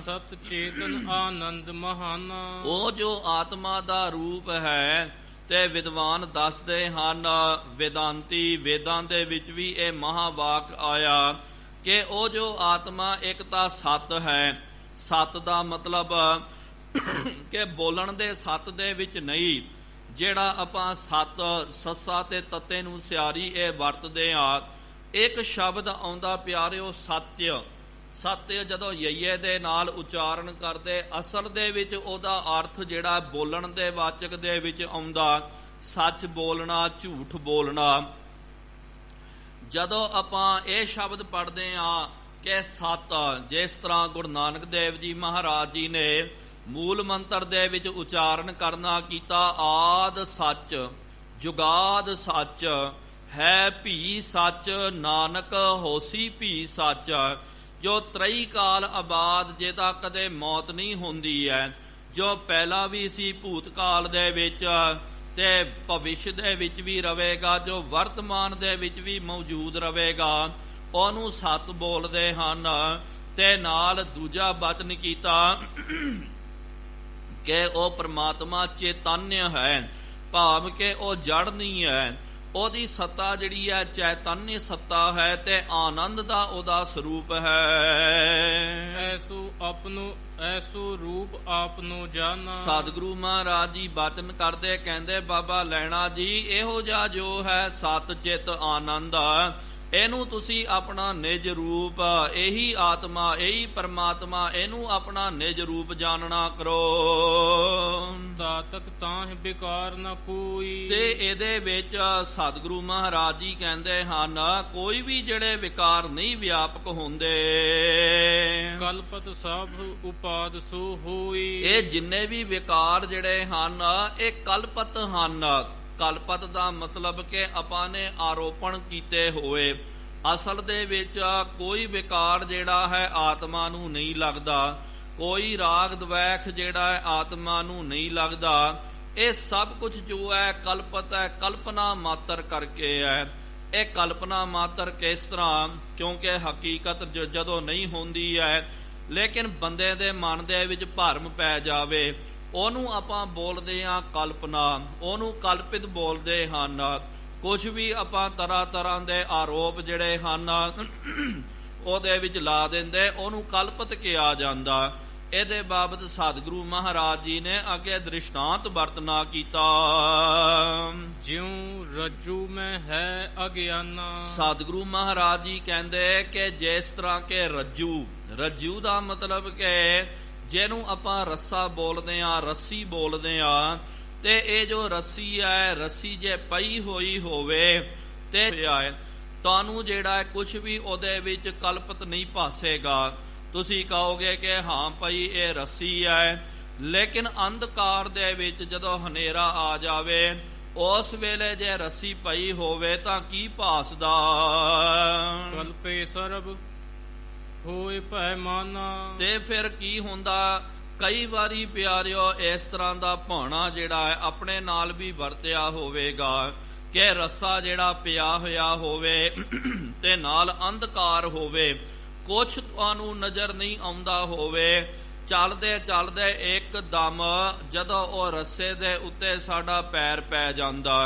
ਸਤ ਚੇਤਨ ਆਨੰਦ ਮਹਾਨ, ਉਹ ਜੋ ਆਤਮਾ ਦਾ ਰੂਪ ਹੈ ਤੇ ਵਿਦਵਾਨ ਦੱਸਦੇ ਹਨ, ਵੇਦਾਂਤੀ ਵੇਦਾਂ ਦੇ ਵਿੱਚ ਵੀ ਇਹ ਮਹਾਵਾਕ ਆਇਆ ਕਿ ਉਹ ਜੋ ਆਤਮਾ ਇੱਕ ਤਾਂ ਸਤ ਹੈ। ਸਤ ਦਾ ਮਤਲਬ ਕਿ ਬੋਲਣ ਦੇ ਸਤ ਦੇ ਵਿੱਚ ਨਹੀਂ, ਜਿਹੜਾ ਆਪਾਂ ਸਤ ਸੱਸਾ ਤੇ ਤੱਤੇ ਨੂੰ ਸਿਆਰੀ ਇਹ ਵਰਤਦੇ ਆ। ਇੱਕ ਸ਼ਬਦ ਆਉਂਦਾ ਪਿਆਰਿਓ ਸਤਿ। ਸਤਿ ਜਦੋਂ ਯਈਏ ਦੇ ਨਾਲ ਉਚਾਰਨ ਕਰਦੇ, ਅਸਲ ਦੇ ਵਿੱਚ ਉਹਦਾ ਅਰਥ ਜਿਹੜਾ ਬੋਲਣ ਦੇ ਵਾਚਕ ਦੇ ਵਿੱਚ ਆਉਂਦਾ, ਸੱਚ ਬੋਲਣਾ, ਝੂਠ ਬੋਲਣਾ। ਜਦੋਂ ਆਪਾਂ ਇਹ ਸ਼ਬਦ ਪੜ੍ਹਦੇ ਆ ਕਿ ਸਤ, ਜਿਸ ਤਰ੍ਹਾਂ ਗੁਰੂ ਨਾਨਕ ਦੇਵ ਜੀ ਮਹਾਰਾਜ ਜੀ ਨੇ ਮੂਲ ਮੰਤਰ ਦੇ ਵਿੱਚ ਉਚਾਰਨ ਕਰਨਾ ਕੀਤਾ, ਆਦ ਸੱਚ ਜੁਗਾਦ ਸੱਚ ਹੈ ਭੀ ਸੱਚ, ਨਾਨਕ ਹੋਸੀ ਭੀ ਸੱਚ। ਜੋ ਤ੍ਰਈ ਕਾਲ ਆਬਾਦ, ਜਿਹਦਾ ਕਦੇ ਮੌਤ ਨਹੀਂ ਹੁੰਦੀ ਹੈ, ਜੋ ਪਹਿਲਾਂ ਵੀ ਸੀ ਭੂਤਕਾਲ ਦੇ ਵਿੱਚ ਤੇ ਭਵਿੱਖ ਦੇ ਵਿੱਚ ਵੀ ਰਹੇਗਾ, ਜੋ ਵਰਤਮਾਨ ਦੇ ਵਿੱਚ ਵੀ ਮੌਜੂਦ ਰਹੇਗਾ, ਉਹਨੂੰ ਸਤ ਬੋਲਦੇ ਹਨ। ਤੇ ਨਾਲ ਦੂਜਾ ਬਚਨ ਕੀਤਾ ਕਿ ਉਹ ਪ੍ਰਮਾਤਮਾ ਚੇਤੰਨ ਹੈ, ਭਾਵ ਕਿ ਉਹ ਜੜ ਨਹੀਂ ਹੈ, ਉਹਦੀ ਸੱਤਾ ਜਿਹੜੀ ਹੈ ਚੈਤੰਨ ਸੱਤਾ ਹੈ ਤੇ ਆਨੰਦ ਦਾ ਉਹਦਾ ਸਰੂਪ ਹੈ। ਐਸੋ ਰੂਪ ਆਪਨੋ ਜਾਣਾ। ਸਤਿਗੁਰੂ ਮਹਾਰਾਜ ਜੀ ਬਚਨ ਕਰਦੇ, ਕਹਿੰਦੇ ਬਾਬਾ ਲੈਣਾ ਜੀ, ਇਹੋ ਜਿਹਾ ਜੋ ਹੈ ਸਤ ਚਿਤ ਆਨੰਦ, ਇਹਨੂੰ ਤੁਸੀਂ ਆਪਣਾ ਨਿਜ ਰੂਪ, ਇਹੀ ਆਤਮਾ ਇਹੀ ਪਰਮਾਤਮਾ, ਇਹਨੂੰ ਆਪਣਾ ਨਿਜ ਰੂਪ ਜਾਣਨਾ ਕਰੋ। ਤਾਤਕ ਤਾਹਿ ਵਿਕਾਰ ਨ ਕੋਈ। ਤੇ ਇਹਦੇ ਵਿੱਚ ਸਤਿਗੁਰੂ ਮਹਾਰਾਜ ਜੀ ਕਹਿੰਦੇ ਹਨ, ਕੋਈ ਵੀ ਜਿਹੜੇ ਵਿਕਾਰ ਨਹੀਂ ਵਿਆਪਕ ਹੁੰਦੇ। ਕਲਪਤ ਸਭ ਉਪਾਦ ਸੋ ਹੋਈ। ਇਹ ਜਿੰਨੇ ਵੀ ਵਿਕਾਰ ਜਿਹੜੇ ਹਨ ਇਹ ਕਲਪਤ ਹਨ। ਕਲਪਤ ਦਾ ਮਤਲਬ ਕਿ ਆਪਾਂ ਨੇ ਆਰੋਪਣ ਕੀਤੇ ਹੋਏ। ਅਸਲ ਦੇ ਵਿੱਚ ਕੋਈ ਵਿਕਾਰ ਜਿਹੜਾ ਹੈ ਆਤਮਾ ਨੂੰ ਨਹੀਂ ਲੱਗਦਾ, ਕੋਈ ਰਾਗ ਦਵੈਖ ਜਿਹੜਾ ਹੈ ਆਤਮਾ ਨੂੰ ਨਹੀਂ ਲੱਗਦਾ। ਇਹ ਸਭ ਕੁਝ ਜੋ ਹੈ ਕਲਪਤ ਹੈ, ਕਲਪਨਾ ਮਾਤਰ ਕਰਕੇ ਹੈ। ਇਹ ਕਲਪਨਾ ਮਾਤਰ ਕਿਸ ਤਰ੍ਹਾਂ, ਕਿਉਂਕਿ ਹਕੀਕਤ ਜਦੋਂ ਨਹੀਂ ਹੁੰਦੀ ਹੈ, ਲੇਕਿਨ ਬੰਦੇ ਦੇ ਮਨ ਦੇ ਵਿੱਚ ਭਰਮ ਪੈ ਜਾਵੇ, ਉਹਨੂੰ ਆਪਾਂ ਬੋਲਦੇ ਹਾਂ ਕਲਪਨਾ, ਉਹਨੂੰ ਕਲਪਿਤ ਬੋਲਦੇ ਹਨ। ਕੁਝ ਵੀ ਆਪਾਂ ਤਰ੍ਹਾਂ ਤਰ੍ਹਾਂ ਦੇ ਆਰੋਪ ਜਿਹੜੇ ਹਨ ਉਹਦੇ ਵਿੱਚ ਲਾ ਦਿੰਦੇ, ਉਹਨੂੰ ਕਲਪਿਤ ਕਿਹਾ ਜਾਂਦਾ। ਇਹਦੇ ਬਾਬਤ ਸਤਿਗੁਰੂ ਮਹਾਰਾਜ ਜੀ ਨੇ ਅੱਗੇ ਦ੍ਰਿਸ਼ਟਾਂਤ ਵਰਤਨਾ ਕੀਤਾ। ਜਿਉ ਰੱਜੂ ਮੈਂ ਹੈ ਅਗਿਆਨਾ। ਸਤਿਗੁਰੂ ਮਹਾਰਾਜ ਜੀ ਕਹਿੰਦੇ ਕਿ ਜਿਸ ਤਰ੍ਹਾਂ ਕਿ ਰੱਜੂ ਦਾ ਮਤਲਬ ਕਿ ਜਿਹਨੂੰ ਆਪਾਂ ਰੱਸਾ ਬੋਲਦੇ ਆ, ਰੱਸੀ ਬੋਲਦੇ ਆ, ਤੇ ਇਹ ਜੋ ਰੱਸੀ ਹੈ, ਰੱਸੀ ਜੇ ਪਈ ਹੋਈ ਹੋਵੇ ਤੇ ਤੁਹਾਨੂੰ ਜਿਹੜਾ ਕੁਝ ਵੀ ਉਹਦੇ ਵਿੱਚ ਕਲਪਤ ਨਹੀਂ ਭਾਸੇਗਾ। ਤੁਸੀਂ ਕਹੋਗੇ ਕਿ ਹਾਂ ਭਾਈ ਇਹ ਰੱਸੀ ਹੈ, ਲੇਕਿਨ ਅੰਧਕਾਰ ਦੇ ਵਿੱਚ ਜਦੋਂ ਹਨੇਰਾ ਆ ਜਾਵੇ, ਉਸ ਵੇਲੇ ਜੇ ਰੱਸੀ ਪਈ ਹੋਵੇ ਤਾਂ ਕੀ ਭਾਸਦਾ? ਕਲਪੇ ਸਰਬ ਹੋਏ ਭੈ ਮਾਨਾ। ਤੇ ਫਿਰ ਕੀ ਹੁੰਦਾ? ਕਈ ਵਾਰੀ ਪਿਆਰਿਓ ਇਸ ਤਰ੍ਹਾਂ ਦਾ ਭਾਣਾ ਜਿਹੜਾ ਹੈ ਆਪਣੇ ਨਾਲ ਵੀ ਵਰਤਿਆ ਹੋਵੇਗਾ ਕਿ ਰੱਸਾ ਜਿਹੜਾ ਪਿਆ ਹੋਇਆ ਹੋਵੇ ਤੇ ਨਾਲ ਅੰਧਕਾਰ ਹੋਵੇ, ਕੁਛ ਤੁਹਾਨੂੰ ਨਜ਼ਰ ਨਹੀਂ ਆਉਂਦਾ ਹੋਵੇ, ਚੱਲਦੇ ਚੱਲਦੇ ਇੱਕਦਮ ਜਦੋਂ ਉਹ ਰੱਸੇ ਦੇ ਉੱਤੇ ਸਾਡਾ ਪੈਰ ਪੈ ਜਾਂਦਾ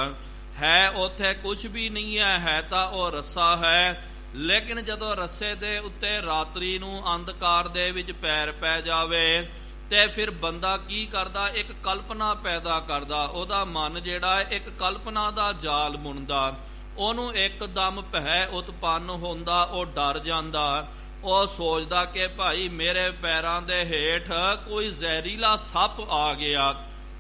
ਹੈ, ਉੱਥੇ ਕੁਛ ਵੀ ਨਹੀਂ ਹੈ ਤਾਂ ਉਹ ਰੱਸਾ ਹੈ। ਲੇਕਿਨ ਜਦੋਂ ਰੱਸੇ ਦੇ ਉੱਤੇ ਰਾਤਰੀ ਨੂੰ ਅੰਧਕਾਰ ਦੇ ਵਿੱਚ ਪੈਰ ਪੈ ਜਾਵੇ ਤੇ ਫਿਰ ਬੰਦਾ ਕੀ ਕਰਦਾ? ਇੱਕ ਕਲਪਨਾ ਪੈਦਾ ਕਰਦਾ। ਉਹਦਾ ਮਨ ਜਿਹੜਾ ਹੈ ਇੱਕ ਕਲਪਨਾ ਦਾ ਜਾਲ ਬੁਣਦਾ, ਉਹਨੂੰ ਇੱਕਦਮ ਭੈ ਉਤਪੰਨ ਹੁੰਦਾ, ਉਹ ਡਰ ਜਾਂਦਾ, ਉਹ ਸੋਚਦਾ ਕਿ ਭਾਈ ਮੇਰੇ ਪੈਰਾਂ ਦੇ ਹੇਠ ਕੋਈ ਜ਼ਹਿਰੀਲਾ ਸੱਪ ਆ ਗਿਆ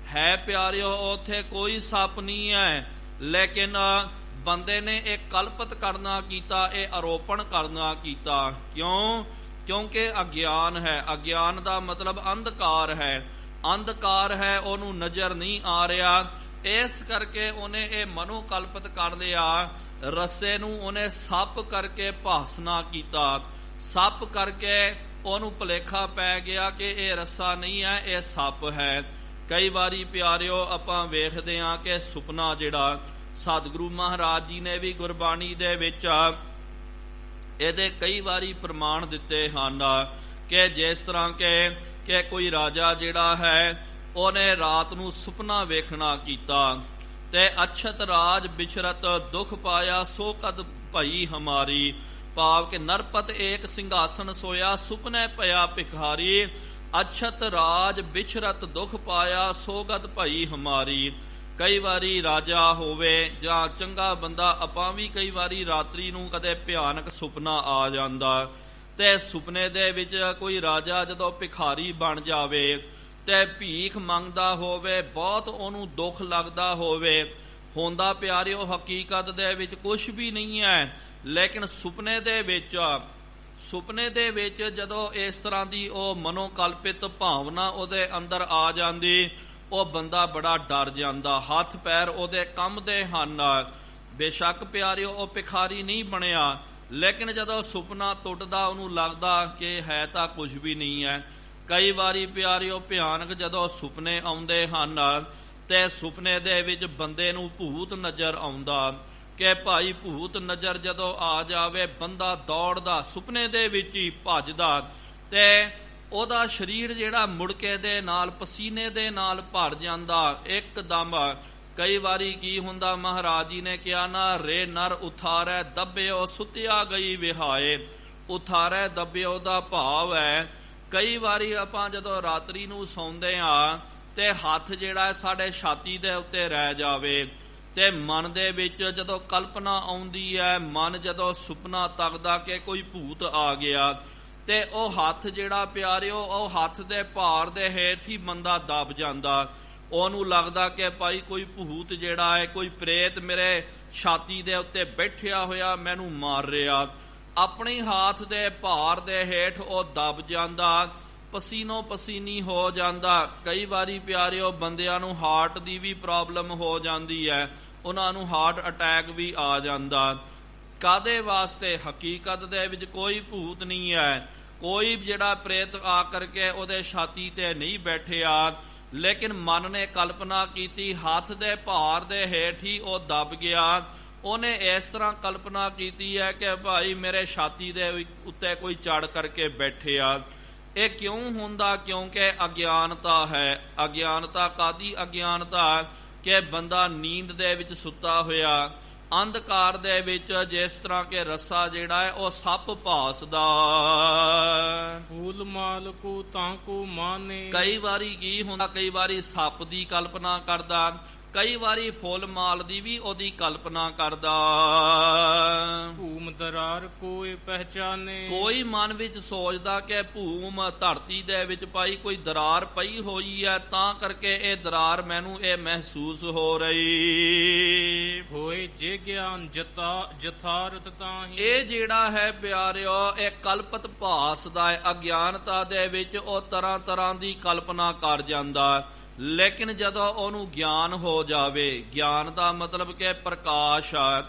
ਹੈ। ਪਿਆਰਿਓ ਉੱਥੇ ਕੋਈ ਸੱਪ ਨਹੀਂ ਹੈ, ਲੇਕਿਨ ਬੰਦੇ ਨੇ ਇਹ ਕਲਪਤ ਕਰਨਾ ਕੀਤਾ, ਇਹ ਆਰੋਪਣ ਕਰਨਾ ਕੀਤਾ। ਕਿਉਂ? ਕਿਉਂਕਿ ਅਗਿਆਨ ਹੈ। ਅਗਿਆਨ ਦਾ ਮਤਲਬ ਅੰਧਕਾਰ ਹੈ। ਅੰਧਕਾਰ ਹੈ, ਉਹਨੂੰ ਨਜ਼ਰ ਨਹੀਂ ਆ ਰਿਹਾ, ਇਸ ਕਰਕੇ ਉਹਨੇ ਇਹ ਮਨੋ ਕਲਪਤ ਕਰ ਲਿਆ। ਰੱਸੇ ਨੂੰ ਉਹਨੇ ਸੱਪ ਕਰਕੇ ਭਾਸਨਾ ਕੀਤਾ, ਸੱਪ ਕਰਕੇ ਉਹਨੂੰ ਭੁਲੇਖਾ ਪੈ ਗਿਆ ਕਿ ਇਹ ਰੱਸਾ ਨਹੀਂ ਹੈ, ਇਹ ਸੱਪ ਹੈ। ਕਈ ਵਾਰੀ ਪਿਆਰਿਓ ਆਪਾਂ ਵੇਖਦੇ ਹਾਂ ਕਿ ਸੁਪਨਾ ਜਿਹੜਾ ਸਤਿਗੁਰੂ ਮਹਾਰਾਜ ਜੀ ਨੇ ਵੀ ਗੁਰਬਾਣੀ ਦੇ ਵਿੱਚ ਇਹਦੇ ਕਈ ਵਾਰੀ ਪ੍ਰਮਾਣ ਦਿੱਤੇ ਹਨ ਕਿ ਜਿਸ ਤਰ੍ਹਾਂ ਕਿ ਕੋਈ ਰਾਜਾ ਜਿਹੜਾ ਹੈ ਉਹਨੇ ਰਾਤ ਨੂੰ ਸੁਪਨਾ ਵੇਖਣਾ ਕੀਤਾ ਤੇ ਅਛਤ ਰਾਜ ਬਿਛਰਤ ਦੁਖ ਪਾਇਆ ਸੋ ਕਦ ਭਈ ਹਮਾਰੀ, ਭਾਵ ਕਿ ਨਰਪਤ ਏਕ ਸਿੰਘਾਸਨ ਸੋਇਆ ਸੁਪਨੇ ਪਿਆ ਭਿਖਾਰੀ, ਅਛਤ ਰਾਜ ਬਿਛਰਤ ਦੁਖ ਪਾਇਆ ਸੋਗਤ ਭਈ ਹਮਾਰੀ। ਕਈ ਵਾਰੀ ਰਾਜਾ ਹੋਵੇ ਜਾਂ ਚੰਗਾ ਬੰਦਾ, ਆਪਾਂ ਵੀ ਕਈ ਵਾਰੀ ਰਾਤਰੀ ਨੂੰ ਕਦੇ ਭਿਆਨਕ ਸੁਪਨਾ ਆ ਜਾਂਦਾ ਤੇ ਸੁਪਨੇ ਦੇ ਵਿੱਚ ਕੋਈ ਰਾਜਾ ਜਦੋਂ ਭਿਖਾਰੀ ਬਣ ਜਾਵੇ ਤੇ ਭੀਖ ਮੰਗਦਾ ਹੋਵੇ, ਬਹੁਤ ਉਹਨੂੰ ਦੁੱਖ ਲੱਗਦਾ ਹੋਵੇ, ਹੁੰਦਾ ਪਿਆਰਿਓ ਹਕੀਕਤ ਦੇ ਵਿੱਚ ਕੁਝ ਵੀ ਨਹੀਂ ਹੈ, ਲੇਕਿਨ ਸੁਪਨੇ ਦੇ ਵਿੱਚ ਜਦੋਂ ਇਸ ਤਰ੍ਹਾਂ ਦੀ ਉਹ ਮਨੋਕਲਪਿਤ ਭਾਵਨਾ ਉਹਦੇ ਅੰਦਰ ਆ ਜਾਂਦੀ, ਉਹ ਬੰਦਾ ਬੜਾ ਡਰ ਜਾਂਦਾ, ਹੱਥ ਪੈਰ ਉਹਦੇ ਕੰਬਦੇ ਹਨ। ਬੇਸ਼ੱਕ ਪਿਆਰਿਓ ਉਹ ਭਿਖਾਰੀ ਨਹੀਂ ਬਣਿਆ, ਲੇਕਿਨ ਜਦੋਂ ਸੁਪਨਾ ਟੁੱਟਦਾ ਉਹਨੂੰ ਲੱਗਦਾ ਕਿ ਹੈ ਤਾਂ ਕੁਝ ਵੀ ਨਹੀਂ ਹੈ। ਕਈ ਵਾਰੀ ਪਿਆਰਿਓ ਭਿਆਨਕ ਜਦੋਂ ਸੁਪਨੇ ਆਉਂਦੇ ਹਨ ਤੇ ਸੁਪਨੇ ਦੇ ਵਿੱਚ ਬੰਦੇ ਨੂੰ ਭੂਤ ਨਜ਼ਰ ਆਉਂਦਾ ਕਿ ਭਾਈ ਭੂਤ ਨਜ਼ਰ ਜਦੋਂ ਆ ਜਾਵੇ, ਬੰਦਾ ਦੌੜਦਾ ਸੁਪਨੇ ਦੇ ਵਿੱਚ ਹੀ ਭੱਜਦਾ ਤੇ ਉਹਦਾ ਸਰੀਰ ਜਿਹੜਾ ਮੁੜਕੇ ਦੇ ਨਾਲ ਪਸੀਨੇ ਦੇ ਨਾਲ ਭਰ ਜਾਂਦਾ ਇੱਕਦਮ। ਕਈ ਵਾਰੀ ਕੀ ਹੁੰਦਾ, ਮਹਾਰਾਜ ਜੀ ਨੇ ਕਿਹਾ ਨਾ, ਰੇ ਨਰ ਉਥਾਰੈ ਦੱਬਿਓ ਸੁੱਤਿਆ ਗਈ ਵਿਹਾਏ। ਉਥਾਰੈ ਦੱਬਿਓ ਦਾ ਭਾਵ ਹੈ ਕਈ ਵਾਰੀ ਆਪਾਂ ਜਦੋਂ ਰਾਤਰੀ ਨੂੰ ਸੌਂਦੇ ਹਾਂ ਤੇ ਹੱਥ ਜਿਹੜਾ ਸਾਡੇ ਛਾਤੀ ਦੇ ਉੱਤੇ ਰਹਿ ਜਾਵੇ ਤੇ ਮਨ ਦੇ ਵਿੱਚ ਜਦੋਂ ਕਲਪਨਾ ਆਉਂਦੀ ਹੈ, ਮਨ ਜਦੋਂ ਸੁਪਨਾ ਤੱਕਦਾ ਕਿ ਕੋਈ ਭੂਤ ਆ ਗਿਆ ਤੇ ਉਹ ਹੱਥ ਜਿਹੜਾ ਪਿਆਰਿਓ ਉਹ ਹੱਥ ਦੇ ਭਾਰ ਦੇ ਹੇਠ ਹੀ ਬੰਦਾ ਦਬ ਜਾਂਦਾ, ਉਹਨੂੰ ਲੱਗਦਾ ਕਿ ਭਾਈ ਕੋਈ ਭੂਤ ਜਿਹੜਾ ਹੈ, ਕੋਈ ਪ੍ਰੇਤ ਮੇਰੇ ਛਾਤੀ ਦੇ ਉੱਤੇ ਬੈਠਿਆ ਹੋਇਆ ਮੈਨੂੰ ਮਾਰ ਰਿਹਾ। ਆਪਣੇ ਹੱਥ ਦੇ ਭਾਰ ਦੇ ਹੇਠ ਉਹ ਦਬ ਜਾਂਦਾ, ਪਸੀਨੋ ਪਸੀਨੀ ਹੋ ਜਾਂਦਾ। ਕਈ ਵਾਰੀ ਪਿਆਰਿਓ ਬੰਦਿਆਂ ਨੂੰ ਹਾਰਟ ਦੀ ਵੀ ਪ੍ਰੋਬਲਮ ਹੋ ਜਾਂਦੀ ਹੈ, ਉਹਨਾਂ ਨੂੰ ਹਾਰਟ ਅਟੈਕ ਵੀ ਆ ਜਾਂਦਾ। ਕਾਦੇ ਵਾਸਤੇ? ਹਕੀਕਤ ਦੇ ਵਿੱਚ ਕੋਈ ਭੂਤ ਨਹੀਂ ਹੈ, ਕੋਈ ਜਿਹੜਾ ਪ੍ਰੇਤ ਆ ਕਰਕੇ ਉਹਦੇ ਛਾਤੀ ਤੇ ਨਹੀਂ ਬੈਠਿਆ, ਲੇਕਿਨ ਮਨ ਨੇ ਕਲਪਨਾ ਕੀਤੀ, ਹੱਥ ਦੇ ਭਾਰ ਦੇ ਹੇਠ ਹੀ ਉਹ ਦਬ ਗਿਆ। ਉਹਨੇ ਇਸ ਤਰ੍ਹਾਂ ਕਲਪਨਾ ਕੀਤੀ ਹੈ ਕਿ ਭਾਈ ਮੇਰੇ ਛਾਤੀ ਦੇ ਉੱਤੇ ਕੋਈ ਚੜ ਕਰਕੇ ਬੈਠਿਆ। ਇਹ ਕਿਉਂ ਹੁੰਦਾ? ਕਿਉਂਕਿ ਅਗਿਆਨਤਾ ਹੈ। ਅਗਿਆਨਤਾ ਕਾਦੀ? ਅਗਿਆਨਤਾ ਕਿ ਬੰਦਾ ਨੀਂਦ ਦੇ ਵਿੱਚ ਸੁੱਤਾ ਹੋਇਆ, ਅੰਧਕਾਰ ਦੇ ਵਿੱਚ ਜਿਸ ਤਰ੍ਹਾਂ ਕਿ ਰੱਸਾ ਜਿਹੜਾ ਹੈ ਉਹ ਸੱਪ ਭਾਸਦਾ। ਫੂਲ ਮਾਲ ਕੋ ਤਾਂ ਕੋ ਮਾਨੇ। ਕਈ ਵਾਰੀ ਕੀ ਹੁੰਦਾ, ਕਈ ਵਾਰੀ ਸੱਪ ਦੀ ਕਲਪਨਾ ਕਰਦਾ, ਕਈ ਵਾਰੀ ਫੁੱਲ ਮਾਲ ਦੀ ਵੀ ਉਹਦੀ ਕਲਪਨਾ ਕਰਦਾ। ਭੂਮ ਦਰਾਰ ਕੋਈ ਪਹਿਚਾਨੇ। ਕੋਈ ਮਨ ਵਿੱਚ ਸੋਚਦਾ ਕਿ ਭੂਮ ਧਰਤੀ ਦੇ ਵਿੱਚ ਭਾਈ ਕੋਈ ਦਰਾਰ ਪਈ ਹੋਈ ਹੈ, ਤਾਂ ਕਰਕੇ ਇਹ ਦਰਾਰ ਮੈਨੂੰ ਇਹ ਮਹਿਸੂਸ ਹੋ ਰਹੀ ਹੋਏ। ਜੇ ਗਿਆਨ ਜਥਾਰਤ ਤਾਂ ਹੀ। ਇਹ ਜਿਹੜਾ ਹੈ ਪਿਆਰਿਓ ਇਹ ਕਲਪਤ ਭਾਸਦਾ ਹੈ। ਅਗਿਆਨਤਾ ਦੇ ਵਿੱਚ ਉਹ ਤਰ੍ਹਾਂ ਤਰ੍ਹਾਂ ਦੀ ਕਲਪਨਾ ਕਰ ਜਾਂਦਾ, ਲੇਕਿਨ ਜਦੋਂ ਉਹਨੂੰ ਗਿਆਨ ਹੋ ਜਾਵੇ, ਗਿਆਨ ਦਾ ਮਤਲਬ ਕਿ ਪ੍ਰਕਾਸ਼ ਆ,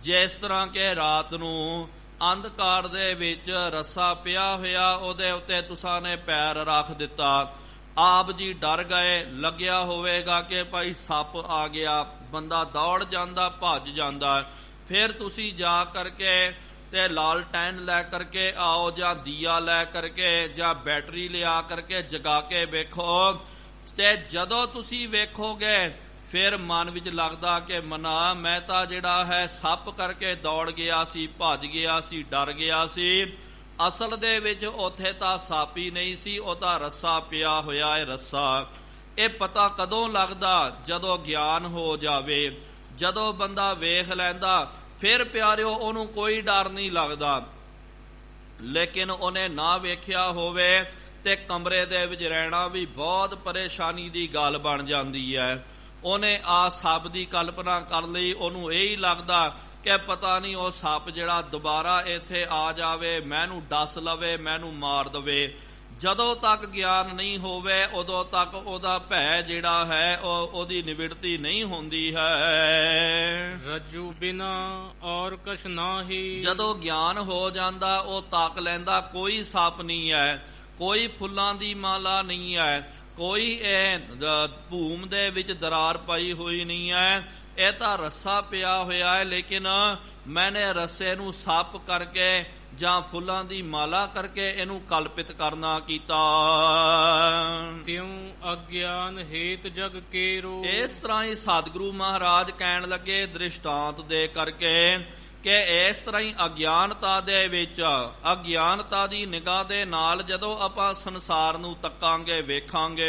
ਜਿਸ ਤਰ੍ਹਾਂ ਕਿ ਰਾਤ ਨੂੰ ਅੰਧਕਾਰ ਦੇ ਵਿੱਚ ਰੱਸਾ ਪਿਆ ਹੋਇਆ, ਉਹਦੇ ਉੱਤੇ ਤੁਸਾਂ ਨੇ ਪੈਰ ਰੱਖ ਦਿੱਤਾ, ਆਪ ਜੀ ਡਰ ਗਏ, ਲੱਗਿਆ ਹੋਵੇਗਾ ਕਿ ਭਾਈ ਸੱਪ ਆ ਗਿਆ, ਬੰਦਾ ਦੌੜ ਜਾਂਦਾ, ਭੱਜ ਜਾਂਦਾ। ਫਿਰ ਤੁਸੀਂ ਜਾ ਕਰਕੇ ਤੇ ਲਾਲਟੈਨ ਲੈ ਕਰਕੇ ਆਓ, ਜਾਂ ਦੀਆ ਲੈ ਕਰਕੇ, ਜਾਂ ਬੈਟਰੀ ਲਿਆ ਕਰਕੇ ਜਗਾ ਕੇ ਵੇਖੋ, ਤੇ ਜਦੋਂ ਤੁਸੀਂ ਵੇਖੋਗੇ ਫਿਰ ਮਨ ਵਿੱਚ ਲੱਗਦਾ ਕਿ ਮਨਾ ਮੈਂ ਤਾਂ ਜਿਹੜਾ ਹੈ ਸੱਪ ਕਰਕੇ ਦੌੜ ਗਿਆ ਸੀ, ਭੱਜ ਗਿਆ ਸੀ, ਡਰ ਗਿਆ ਸੀ। ਅਸਲ ਦੇ ਵਿੱਚ ਉੱਥੇ ਤਾਂ ਸੱਪ ਹੀ ਨਹੀਂ ਸੀ, ਉਹ ਤਾਂ ਰੱਸਾ ਪਿਆ ਹੋਇਆ ਹੈ, ਰੱਸਾ। ਇਹ ਪਤਾ ਕਦੋਂ ਲੱਗਦਾ? ਜਦੋਂ ਗਿਆਨ ਹੋ ਜਾਵੇ, ਜਦੋਂ ਬੰਦਾ ਵੇਖ ਲੈਂਦਾ, ਫਿਰ ਪਿਆਰਿਓ ਉਹਨੂੰ ਕੋਈ ਡਰ ਨਹੀਂ ਲੱਗਦਾ। ਲੇਕਿਨ ਉਹਨੇ ਨਾ ਵੇਖਿਆ ਹੋਵੇ ਤੇ ਕਮਰੇ ਦੇ ਵਿੱਚ ਰਹਿਣਾ ਵੀ ਬਹੁਤ ਪਰੇਸ਼ਾਨੀ ਦੀ ਗੱਲ ਬਣ ਜਾਂਦੀ ਹੈ। ਉਹਨੇ ਆ ਸੱਪ ਦੀ ਕਲਪਨਾ ਕਰ ਲਈ, ਉਹਨੂੰ ਇਹ ਹੀ ਲੱਗਦਾ ਕਿ ਪਤਾ ਨਹੀਂ ਉਹ ਸੱਪ ਜਿਹੜਾ ਦੁਬਾਰਾ ਇੱਥੇ ਆ ਜਾਵੇ, ਮੈਨੂੰ ਡਸ ਲਵੇ, ਮੈਨੂੰ ਮਾਰ ਦੇਵੇ। ਜਦੋਂ ਤੱਕ ਗਿਆਨ ਨਹੀਂ ਹੋਵੇ ਉਦੋਂ ਤੱਕ ਉਹਦਾ ਭੈ ਜਿਹੜਾ ਹੈ ਉਹਦੀ ਨਿਵਿੜਤੀ ਨਹੀਂ ਹੁੰਦੀ ਹੈ। ਰੱਜੂ ਬਿਨਾ ਔਰ ਕਛ ਨਾਹੀ। ਜਦੋਂ ਗਿਆਨ ਹੋ ਜਾਂਦਾ ਉਹ ਤੱਕ ਲੈਂਦਾ ਕੋਈ ਸੱਪ ਨਹੀਂ ਹੈ, ਕੋਈ ਫੁੱਲਾਂ ਦੀ ਮਾਲਾ ਨਹੀਂ ਹੈ, ਕੋਈ ਇਹ ਭੂਮ ਦੇ ਵਿੱਚ ਦਰਾਰ ਪਾਈ ਹੋਈ ਨਹੀਂ ਹੈ, ਇਹ ਤਾਂ ਰੱਸਾ ਪਿਆ ਹੋਇਆ ਹੈ, ਲੇਕਿਨ ਮੈਨੇ ਰੱਸੇ ਨੂੰ ਸੱਪ ਕਰਕੇ ਜਾਂ ਫੁੱਲਾਂ ਦੀ ਮਾਲਾ ਕਰਕੇ ਇਹਨੂੰ ਕਲਪਿਤ ਕਰਨਾ ਕੀਤਾ। ਤਿਉ ਅਗਿਆਨ ਹੇਤ ਜਗ ਕੇਰੋ। ਇਸ ਤਰ੍ਹਾਂ ਹੀ ਸਤਿਗੁਰੂ ਮਹਾਰਾਜ ਕਹਿਣ ਲੱਗੇ ਦ੍ਰਿਸ਼ਟਾਂਤ ਦੇ ਕਰਕੇ ਕਿ ਇਸ ਤਰ੍ਹਾਂ ਹੀ ਅਗਿਆਨਤਾ ਦੇ ਵਿੱਚ, ਅਗਿਆਨਤਾ ਦੀ ਨਿਗਾਹ ਦੇ ਨਾਲ ਜਦੋਂ ਆਪਾਂ ਸੰਸਾਰ ਨੂੰ ਤੱਕਾਂਗੇ, ਵੇਖਾਂਗੇ,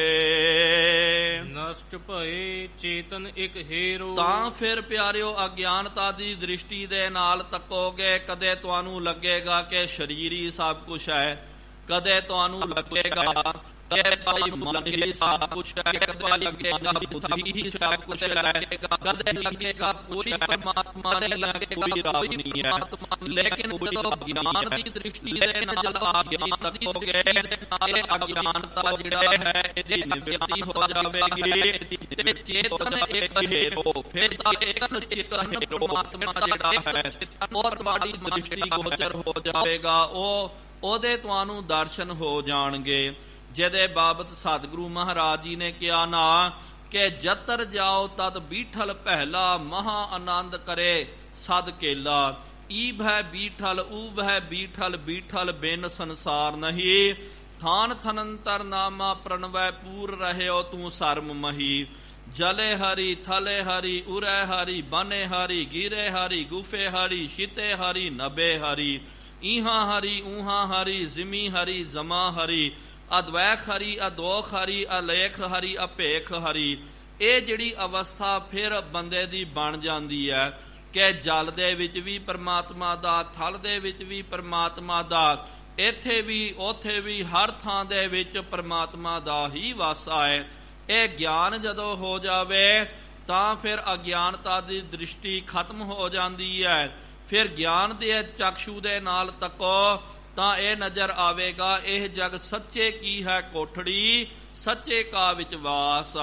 ਨਸ਼ਟ ਭਏ ਚੇਤਨ ਇੱਕ ਹੇਰੋ। ਤਾਂ ਫਿਰ ਪਿਆਰਿਓ ਅਗਿਆਨਤਾ ਦੀ ਦ੍ਰਿਸ਼ਟੀ ਦੇ ਨਾਲ ਤੱਕੋਗੇ, ਕਦੇ ਤੁਹਾਨੂੰ ਲੱਗੇਗਾ ਕਿ ਸਰੀਰ ਹੀ ਸਭ ਕੁਝ ਹੈ, ਕਦੇ ਤੁਹਾਨੂੰ ਲੱਗੇਗਾ ਕਿ ਭਾਈ ਮਨ ਹੀ ਸਭ ਕੁਝ ਹੈ, ਕਦੇ ਲੱਗੇਗਾ ਬੁੱਧੀ ਹੀ ਸਭ ਕੁਝ ਹੈ, ਕਦੇ ਲੱਗੇਗਾ ਕੋਈ ਪਰਮਾਤਮਾ ਨਹੀਂ ਹੈ, ਕੋਈ ਰੱਬ ਨਹੀਂ ਹੈ। ਲੇਕਿਨ ਜਦੋਂ ਗਿਆਨ ਦੀ ਦ੍ਰਿਸ਼ਟੀ ਦੇ ਨਾਲ ਅਗਿਆਨ ਤੱਕੋਗੇ, ਇਹ ਅਗਿਆਨਤਾ ਜਿਹੜਾ ਹੈ ਇਹਦੀ ਨਿਵਰਤੀ ਹੋ ਜਾਵੇਗੀ ਤੇ ਚੇਤਨ ਇੱਕ ਹੇਰੋ। ਫਿਰ ਤਾਂ ਇੱਕ ਚੇਤਨ ਪਰਮਾਤਮਾ ਜਿਹੜਾ ਹੈ ਉਹ ਤੁਹਾਡੀ ਦ੍ਰਿਸ਼ਟੀ ਗੋਚਰ ਹੋ ਜਾਵੇਗਾ, ਉਹਦੇ ਤੁਹਾਨੂੰ ਦਰਸ਼ਨ ਹੋ ਜਾਣਗੇ। ਜਿਹਦੇ ਬਾਬਤ ਸਤਿਗੁਰੂ ਮਹਾਰਾਜ ਜੀ ਨੇ ਕਿਹਾ ਨਾ ਕਿ ਜਤਰ ਜਾਓ ਤਦ ਬੀਠਲ ਪਹਿਲਾ, ਮਹਾ ਆਨੰਦ ਕਰੇ ਸਦ ਕੇਲਾ। ਈਬ ਹੈ ਬੀਠਲ ਊਬ ਹੈ ਬੀਠਲ, ਬੀਠਲ ਬਿਨ ਸੰਸਾਰ ਨਹੀਂ। ਥਾਨ ਥਨੰਤਰ ਨਾਮਾ ਪ੍ਰਣਵੈ ਪੂਰ ਰਹਿਓ ਤੂੰ ਸਰਮ ਮਹੀ। ਜਲੇ ਹਰੀ ਥਲੇ ਹਰੀ ਉਰੇ ਹਰੀ, ਬਨੇ ਹਰੀ ਗਿਰੇ ਹਰੀ, ਗੁਫੇ ਹਰੀ ਸ਼ਿਤੇ ਹਰੀ, ਨਬੇ ਹਰੀ। ਈਹਾਂ ਹਰੀ ਊਹਾਂ ਹਰੀ, ਜ਼ਿਮੀ ਹਰੀ ਜ਼ਮਾ ਹਰੀ, ਅਦਵੈਖ ਹਰੀ ਅਦੋਖ ਹਰੀ, ਅਲੇਖ ਹਰੀ ਅਭੇਖ ਹਰੀ। ਇਹ ਜਿਹੜੀ ਅਵਸਥਾ ਫਿਰ ਬੰਦੇ ਦੀ ਬਣ ਜਾਂਦੀ ਹੈ ਕਿ ਜਲ ਦੇ ਵਿੱਚ ਵੀ ਪਰਮਾਤਮਾ ਦਾ, ਥਲ ਦੇ ਵਿੱਚ ਵੀ ਪਰਮਾਤਮਾ ਦਾ, ਇੱਥੇ ਵੀ ਉੱਥੇ ਵੀ ਹਰ ਥਾਂ ਦੇ ਵਿੱਚ ਪਰਮਾਤਮਾ ਦਾ ਹੀ ਵਾਸਾ ਹੈ। ਇਹ ਗਿਆਨ ਜਦੋਂ ਹੋ ਜਾਵੇ ਤਾਂ ਫਿਰ ਅਗਿਆਨਤਾ ਦੀ ਦ੍ਰਿਸ਼ਟੀ ਖਤਮ ਹੋ ਜਾਂਦੀ ਹੈ। ਫਿਰ ਗਿਆਨ ਦੇ ਚਕਸ਼ੂ ਦੇ ਨਾਲ ਤੱਕੋ ਤਾਂ ਇਹ ਨਜ਼ਰ ਆਵੇਗਾ ਇਹ ਜਗ ਸੱਚੇ ਕੀ ਹੈ ਕੋਠੜੀ, ਸੱਚੇ ਕਾ ਵਿੱਚ ਵਾਸ,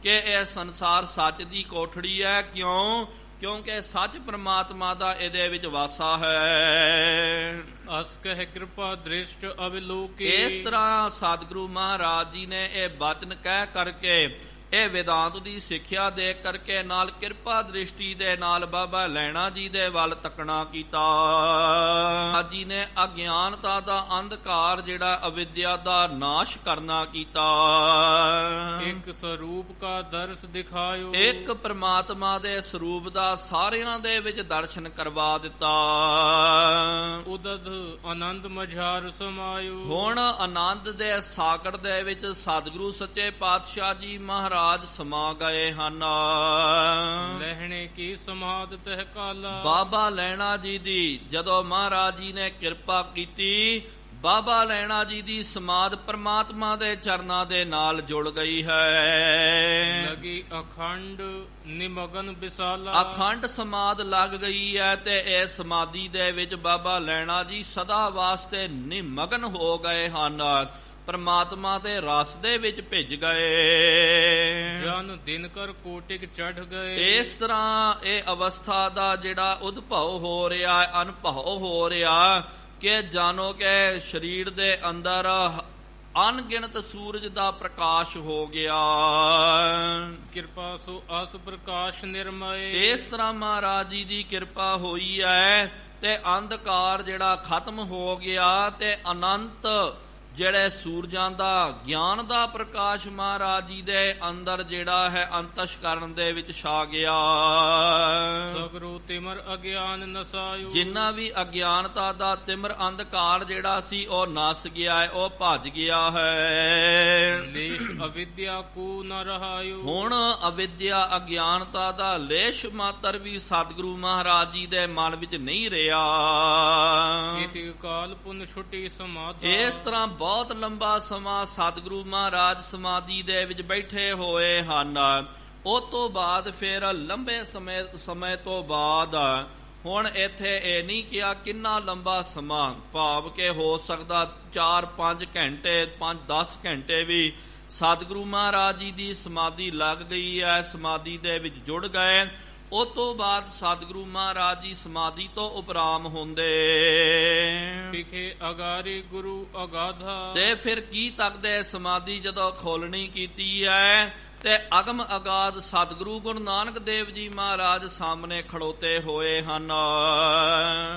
ਕਿ ਇਹ ਸੰਸਾਰ ਸੱਚ ਦੀ ਕੋਠੜੀ ਹੈ। ਕਿਉਂ? ਕਿਉਂਕਿ ਸੱਚ ਪ੍ਰਮਾਤਮਾ ਦਾ ਇਹਦੇ ਵਿੱਚ ਵਾਸਾ ਹੈ। ਅਸ ਕਹਿ ਕਿਰਪਾ ਦ੍ਰਿਸ਼ਟ ਅਵਲੋਕੇ। ਇਸ ਤਰ੍ਹਾਂ ਸਤਿਗੁਰੂ ਮਹਾਰਾਜ ਜੀ ਨੇ ਇਹ ਬਚਨ ਕਹਿ ਕਰਕੇ, ਇਹ ਵਿਦਾਂਤ ਦੀ ਸਿੱਖਿਆ ਦੇ ਕਰਕੇ ਨਾਲ ਕਿਰਪਾ ਦ੍ਰਿਸ਼ਟੀ ਦੇ ਨਾਲ ਬਾਬਾ ਲੈਣਾ ਜੀ ਦੇ ਵੱਲ ਤੱਕਣਾ ਕੀਤਾ। ਜੀ ਨੇ ਅਗਿਆਨਤਾ ਦਾ ਅੰਧਕਾਰ ਜਿਹੜਾ ਅਵਿਦਿਆ ਦਾ ਨਾਸ਼ ਕਰਨਾ ਕੀਤਾ। ਇੱਕ ਸਰੂਪ ਕਾ ਦਰਸ ਦਿਖਾਇਓ। ਇੱਕ ਪ੍ਰਮਾਤਮਾ ਦੇ ਸਰੂਪ ਦਾ ਸਾਰਿਆਂ ਦੇ ਵਿੱਚ ਦਰਸ਼ਨ ਕਰਵਾ ਦਿੱਤਾ। ਉਦਦ ਆਨੰਦ ਮਝਾਰ ਸਮਾਇਓ। ਹੁਣ ਆਨੰਦ ਦੇ ਸਾਗਰ ਦੇ ਵਿੱਚ ਸਤਿਗੁਰੂ ਸੱਚੇ ਪਾਤਸ਼ਾਹ ਜੀ ਮਹਾਰਾਜ ਸਮਾ ਗਏ ਹਨ। ਲਹਿਣੇ ਕੀ ਸਮਾਧ ਤਹਿ ਕਾਲਾ। ਬਾਬਾ ਲੈਣਾ ਜੀ ਦੀ ਜਦੋਂ ਮਹਾਰਾਜ ਜੀ ਨੇ ਕਿਰਪਾ ਕੀਤੀ, ਬਾਬਾ ਲੈਣਾ ਜੀ ਦੀ ਸਮਾਧ ਪਰਮਾਤਮਾ ਦੇ ਚਰਨਾਂ ਦੇ ਨਾਲ ਜੁੜ ਗਈ ਹੈ। ਲਗੀ ਅਖੰਡ ਨਿਮਗਨ ਵਿਸਾਲਾ। ਅਖੰਡ ਸਮਾਧ ਲੱਗ ਗਈ ਹੈ ਤੇ ਇਹ ਸਮਾਧੀ ਦੇ ਵਿੱਚ ਬਾਬਾ ਲੈਣਾ ਜੀ ਸਦਾ ਵਾਸਤੇ ਨਿਮਗਨ ਹੋ ਗਏ ਹਨ, ਪਰਮਾਤਮਾ ਦੇ ਰਸ ਦੇ ਵਿੱਚ ਭਿੱਜ ਗਏ। ਜਨ ਦਿਨ ਕਰ ਕੋਟਿਕ ਚੜ੍ਹ ਗਏ। ਇਸ ਤਰ੍ਹਾਂ ਇਹ ਅਵਸਥਾ ਦਾ ਜਿਹੜਾ ਉਦਭਵ ਹੋ ਰਿਹਾ, ਅਨੁਭਵ ਹੋ ਰਿਹਾ ਕਿ ਜਾਣੋ ਕਿ ਸਰੀਰ ਦੇ ਅੰਦਰ ਅਣਗਿਣਤ ਸੂਰਜ ਦਾ ਪ੍ਰਕਾਸ਼ ਹੋ ਗਿਆ। ਕਿਰਪਾ ਸੋ ਅਸ ਪ੍ਰਕਾਸ਼ ਨਿਰਮਏ। ਇਸ ਤਰ੍ਹਾਂ ਮਹਾਰਾਜ ਜੀ ਦੀ ਕਿਰਪਾ ਹੋਈ ਹੈ ਤੇ ਅੰਧਕਾਰ ਜਿਹੜਾ ਖਤਮ ਹੋ ਗਿਆ ਤੇ ਅਨੰਤ ਜਿਹੜੇ ਸੂਰਜਾਂ ਦਾ ਗਿਆਨ ਦਾ ਪ੍ਰਕਾਸ਼ ਮਹਾਰਾਜ ਜੀ ਦੇ ਅੰਦਰ ਜਿਹੜਾ ਹੈ ਅੰਤਸ਼ਕਰਨ ਦੇ ਵਿੱਚ ਛਾ ਗਿਆ। ਸਗਰੋ ਤਿਮਰ ਅਗਿਆਨ ਨਸਾਇਓ। ਜਿੰਨਾ ਵੀ ਅਗਿਆਨਤਾ ਦਾ ਤਿਮਰ ਅੰਧਕਾਰ ਜਿਹੜਾ ਸੀ ਉਹ ਨਸ ਗਿਆ ਹੈ, ਉਹ ਭੱਜ ਗਿਆ ਹੈ। ਲੇਸ਼ ਅਵਿਦਿਆ ਕੋ ਨ ਰਹਾਇਓ। ਹੁਣ ਅਵਿਦਿਆ ਅਗਿਆਨਤਾ ਦਾ ਲੇਸ਼ ਮਾਤਰ ਵੀ ਸਤਿਗੁਰੂ ਮਹਾਰਾਜ ਜੀ ਦੇ ਮਨ ਵਿੱਚ ਨਹੀਂ ਰਿਹਾ। ਇਤਿ ਕਾਲ ਪੁਨ ਛੁਟੀ ਸਮਾਧਾ। ਇਸ ਤਰ੍ਹਾਂ ਬਹੁਤ ਲੰਬਾ ਸਮਾਂ ਸਤਿਗੁਰੂ ਮਹਾਰਾਜ ਸਮਾਧੀ ਦੇ ਵਿੱਚ ਬੈਠੇ ਹੋਏ ਹਨ। ਉਸ ਤੋਂ ਬਾਅਦ ਫਿਰ ਲੰਬੇ ਸਮੇਂ ਤੋਂ ਬਾਅਦ ਹੁਣ ਇੱਥੇ ਇਹ ਨਹੀਂ ਕਿਹਾ ਕਿੰਨਾ ਲੰਬਾ ਸਮਾਂ, ਭਾਵ ਕਿ ਹੋ ਸਕਦਾ 4-5 ਘੰਟੇ 5-10 ਘੰਟੇ ਵੀ ਸਤਿਗੁਰੂ ਮਹਾਰਾਜ ਜੀ ਦੀ ਸਮਾਧੀ ਲੱਗ ਗਈ ਹੈ, ਸਮਾਧੀ ਦੇ ਵਿੱਚ ਜੁੜ ਗਏ। ਉਹ ਤੋਂ ਬਾਅਦ ਸਤਿਗੁਰੂ ਮਹਾਰਾਜ ਜੀ ਸਮਾਧੀ ਤੋਂ ਉਪਰਾਮ ਹੁੰਦੇ। ਵਿਖੇ ਅਗਾਰੀ ਗੁਰੂ ਅਗਾਧਾ। ਤੇ ਫਿਰ ਕੀ ਤੱਕਦੇ ਸਮਾਧੀ ਜਦੋਂ ਖੋਲਣੀ ਕੀਤੀ ਹੈ ਤੇ ਅਗਮ ਅਗਾਧ ਸਤਿਗੁਰੂ ਗੁਰੂ ਨਾਨਕ ਦੇਵ ਜੀ ਮਹਾਰਾਜ ਸਾਹਮਣੇ ਖੜੋਤੇ ਹੋਏ ਹਨ।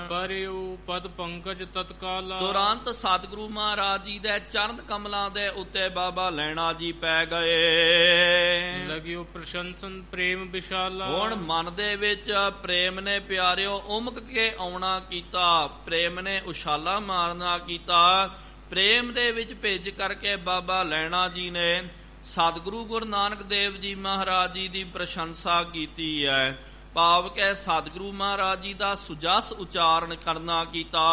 ਪਰਿਉ ਪਦ ਪੰਕਜ ਤਤਕਾਲਾ। ਤੁਰੰਤ ਸਤਿਗੁਰੂ ਮਹਾਰਾਜ ਜੀ ਦੇ ਚਰਨ ਕਮਲਾਂ ਦੇ ਉੱਤੇ ਬਾਬਾ ਲੈਣਾ ਜੀ ਪੈ ਗਏ। ਲਗਿਓ ਪ੍ਰਸ਼ੰਸਨ ਪ੍ਰੇਮ ਵਿਸ਼ਾਲਾ। ਹੁਣ ਮਨ ਦੇ ਵਿੱਚ ਪ੍ਰੇਮ ਨੇ ਪਿਆਰਿਓ ਉਮਕ ਕੇ ਆਉਣਾ ਕੀਤਾ, ਪ੍ਰੇਮ ਨੇ ਉਛਾਲਾ ਮਾਰਨਾ ਕੀਤਾ। ਪ੍ਰੇਮ ਦੇ ਵਿੱਚ ਭਿੱਜ ਕਰਕੇ ਬਾਬਾ ਲੈਣਾ ਜੀ ਨੇ ਸਤਿਗੁਰੂ ਗੁਰੂ ਨਾਨਕ ਦੇਵ ਜੀ ਮਹਾਰਾਜ ਜੀ ਦੀ ਪ੍ਰਸ਼ੰਸਾ ਕੀਤੀ ਹੈ। ਭਾਵ ਕਿ ਸਤਿਗੁਰੂ ਮਹਾਰਾਜ ਜੀ ਦਾ ਸੁਜਸ ਉਚਾਰਨ ਕਰਨਾ ਕੀਤਾ।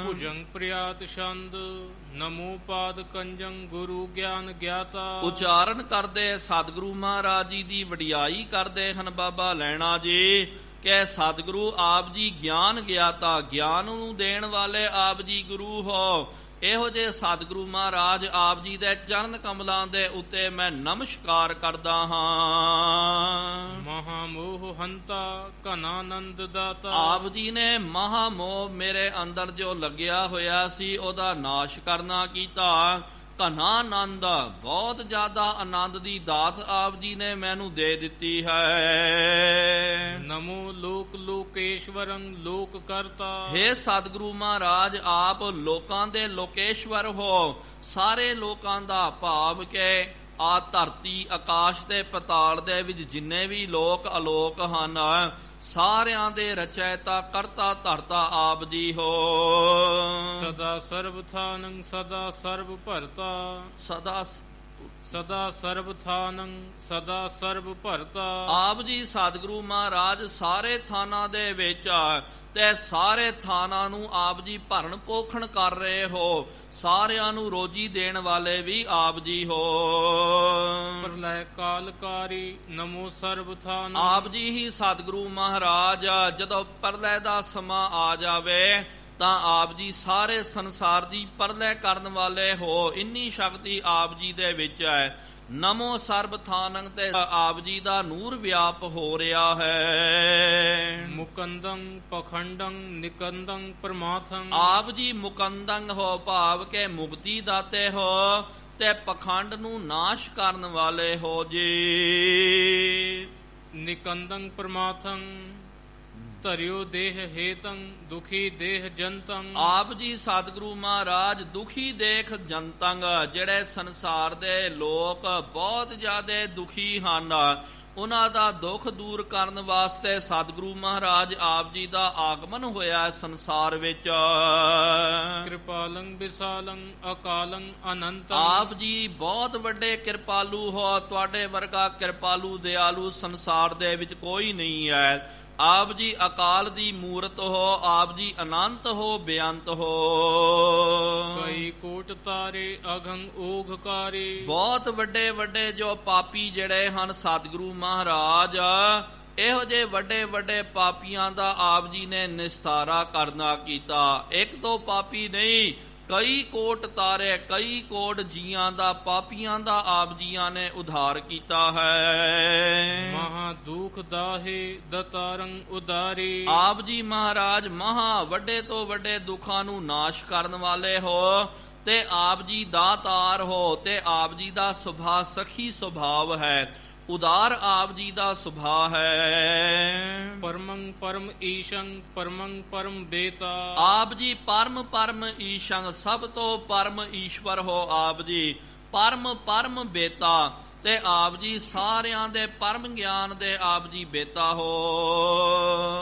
ਭੁਜੰਗ ਪ੍ਰਿਆਤ ਛੰਦ ਨਮੋ ਪਾਦ ਕੰਜੰ ਗੁਰੂ ਗਿਆਨ ਗਿਆਤਾ। ਉਚਾਰਨ ਕਰਦੇ ਸਤਿਗੁਰੂ ਮਹਾਰਾਜ ਜੀ ਦੀ ਵਡਿਆਈ ਕਰਦੇ ਹਨ ਬਾਬਾ ਲੈਣਾ ਜੀ ਕਿ ਸਤਿਗੁਰੂ ਆਪ ਜੀ ਗਿਆਨ ਗਿਆਤਾ, ਗਿਆਨ ਨੂੰ ਦੇਣ ਵਾਲੇ ਆਪ ਜੀ ਗੁਰੂ ਹੋ। ਇਹੋ ਜਿਹੇ ਸਤਿਗੁਰੂ ਮਹਾਰਾਜ ਆਪ ਜੀ ਦੇ ਚਰਨ ਕਮਲਾਂ ਦੇ ਉੱਤੇ ਮੈਂ ਨਮਸਕਾਰ ਕਰਦਾ ਹਾਂ। ਮਹਾਮੋਹ ਹੰਤਾ ਘਨਾਨੰਦ ਦਾਤਾ। ਆਪ ਜੀ ਨੇ ਮਹਾਮੋਹ ਮੇਰੇ ਅੰਦਰ ਜੋ ਲੱਗਿਆ ਹੋਇਆ ਸੀ ਉਹਦਾ ਨਾਸ਼ ਕਰਨਾ ਕੀਤਾ। ਘਨਾ ਆਨੰਦ, ਬਹੁਤ ਜ਼ਿਆਦਾ ਆਨੰਦ ਦੀ ਦਾਤ ਆਪ ਜੀ ਨੇ ਮੈਨੂੰ ਦੇ ਦਿੱਤੀ ਹੈ। ਨਮੋ ਲੋਕ ਲੋਕੇਸ਼ਵਰੰ ਲੋਕ ਕਰਤਾ। ਹੇ ਸਤਿਗੁਰੂ ਮਹਾਰਾਜ ਆਪ ਲੋਕਾਂ ਦੇ ਲੋਕੇਸ਼ਵਰ ਹੋ। ਸਾਰੇ ਲੋਕਾਂ ਦਾ ਭਾਵ ਕਿ ਆ ਧਰਤੀ ਆਕਾਸ਼ ਤੇ ਪਤਾਲ ਦੇ ਵਿੱਚ ਜਿੰਨੇ ਵੀ ਲੋਕ ਅਲੋਕ ਹਨ ਸਾਰਿਆਂ ਦੇ ਰਚੈਤਾ ਕਰਤਾ ਧਰਤਾ ਆਪ ਜੀ ਹੋ। ਸਦਾ ਸਰਬ ਥਾਨੰ ਸਦਾ ਸਰਬ ਭਰਤਾ। ਸਦਾ ਸਰਬ ਥਾਨੰ ਸਦਾ ਸਰਬ ਭਰਤਾ। ਆਪ ਜੀ ਸਤਿਗੁਰੂ ਮਹਾਰਾਜ ਸਾਰੇ ਥਾਨਾਂ ਦੇ ਵਿੱਚ ਤੇ ਸਾਰੇ ਥਾਨਾਂ ਨੂੰ ਆਪ ਜੀ ਭਰਨ ਪੋਖਣ ਕਰ ਰਹੇ ਹੋ। ਸਾਰਿਆਂ ਨੂੰ ਰੋਜੀ ਦੇਣ ਵਾਲੇ ਵੀ ਆਪ ਜੀ ਹੋ। ਪ੍ਰਲੈ ਕਾਲਕਾਰੀ ਨਮੋ ਸਰਬ ਥਾਨ। ਆਪ ਜੀ ਹੀ ਸਤਿਗੁਰੂ ਮਹਾਰਾਜ ਜਦੋਂ ਪ੍ਰਲੈ ਦਾ ਸਮਾਂ ਆ ਜਾਵੇ ਤਾਂ ਆਪ ਜੀ ਸਾਰੇ ਸੰਸਾਰ ਦੀ ਪ੍ਰਲੈ ਕਰਨ ਵਾਲੇ ਹੋ। ਇੰਨੀ ਸ਼ਕਤੀ ਆਪ ਜੀ ਦੇ ਵਿੱਚ ਹੈ। ਨਮੋ ਸਰਬ ਥਾਨੰ ਤੇ ਆਪ ਜੀ ਦਾ ਨੂਰ ਵਿਆਪ ਹੋ ਰਿਹਾ ਹੈ। ਮੁਕੰਦੰ ਪਖੰਡੰ ਨਿਕੰਦੰ ਪਰਮਾਥੰ। ਆਪ ਜੀ ਮੁਕੰਦੰ ਹੋ ਭਾਵ ਕੇ ਮੁਕਤੀ ਦਾਤੇ ਹੋ ਤੇ ਪਖੰਡ ਨੂੰ ਨਾਸ਼ ਕਰਨ ਵਾਲੇ ਹੋ ਜੀ। ਨਿਕੰਦੰ ਪਰਮਾਥੰ ਧਰਿਓ ਦੇਹ ਹੇਤੰ ਦੁਖੀ ਦੇਹ ਜਨਤੰ। ਆਪ ਜੀ ਸਤਿਗੁਰੂ ਮਹਾਰਾਜ ਦੁਖੀ ਦੇਖ ਜਨਤੰ, ਜਿਹੜੇ ਸੰਸਾਰ ਦੇ ਲੋਕ ਬਹੁਤ ਜ਼ਿਆਦਾ ਦੁਖੀ ਹਨ ਉਹਨਾਂ ਦਾ ਦੁੱਖ ਦੂਰ ਕਰਨ ਵਾਸਤੇ ਸਤਿਗੁਰੂ ਮਹਾਰਾਜ ਆਪ ਜੀ ਦਾ ਆਗਮਨ ਹੋਇਆ ਸੰਸਾਰ ਵਿੱਚ। ਕਿਰਪਾਲੰ ਵਿਸਾਲੰ ਅਕਾਲੰ ਅਨੰਤੰ। ਆਪ ਜੀ ਬਹੁਤ ਵੱਡੇ ਕਿਰਪਾਲੂ ਹੋ। ਤੁਹਾਡੇ ਵਰਗਾ ਕਿਰਪਾਲੂ ਦਿਆਲੂ ਸੰਸਾਰ ਦੇ ਵਿੱਚ ਕੋਈ ਨਹੀਂ ਹੈ। ਆਪ ਜੀ ਅਕਾਲ ਦੀ ਮੂਰਤ ਹੋ। ਆਪ ਜੀ ਅਨੰਤ ਹੋ, ਬੇਅੰਤ ਹੋ। ਕਈ ਕੋਟ ਤਾਰੇ ਅਘੰ ਓਘਕਾਰੇ। ਬਹੁਤ ਵੱਡੇ ਵੱਡੇ ਜੋ ਪਾਪੀ ਜਿਹੜੇ ਹਨ ਸਤਿਗੁਰੂ ਮਹਾਰਾਜ ਇਹੋ ਜਿਹੇ ਵੱਡੇ ਵੱਡੇ ਪਾਪੀਆਂ ਦਾ ਆਪ ਜੀ ਨੇ ਨਿਸਤਾਰਾ ਕਰਨਾ ਕੀਤਾ। ਇੱਕ ਦੋ ਪਾਪੀ ਨਹੀਂ, ਕਈ ਕੋਟ ਤਾਰੇ, ਕਈ ਕੋਟ ਜੀਆਂ ਦਾ ਪਾਪੀਆਂ ਦਾ ਆਪ ਜੀਆਂ ਨੇ ਉਧਾਰ ਕੀਤਾ ਹੈ। ਮਹਾ ਦੁਖ ਦਾਹੇ ਦਤਾਰੰ ਉਦਾਰੇ। ਆਪ ਜੀ ਮਹਾਰਾਜ ਮਹਾ ਵੱਡੇ ਤੋਂ ਵੱਡੇ ਦੁੱਖਾਂ ਨੂੰ ਨਾਸ਼ ਕਰਨ ਵਾਲੇ ਹੋ ਤੇ ਆਪ ਜੀ ਦਾਤਾਰ ਹੋ ਤੇ ਆਪ ਜੀ ਦਾ ਸੁਭਾਅ ਸਖੀ ਸੁਭਾਵ ਹੈ। ਉਦਾਰ ਆਪ ਜੀ ਦਾ ਸੁਭਾਅ ਹੈ। ਪਰਮੰ ਪਰਮ ਈਸ਼ੰ ਪਰਮੰ ਪਰਮ ਬੇਤਾ। ਆਪ ਜੀ ਪਰਮ ਪਰਮ ਈਸ਼ੰ, ਸਭ ਤੋਂ ਪਰਮ ਈਸ਼ਵਰ ਹੋ ਆਪ ਜੀ। ਪਰਮ ਪਰਮ ਬੇਤਾ ਤੇ ਆਪ ਜੀ ਸਾਰਿਆਂ ਦੇ ਪਰਮ ਗਿਆਨ ਦੇ ਆਪ ਜੀ ਬੇਤਾ ਹੋ।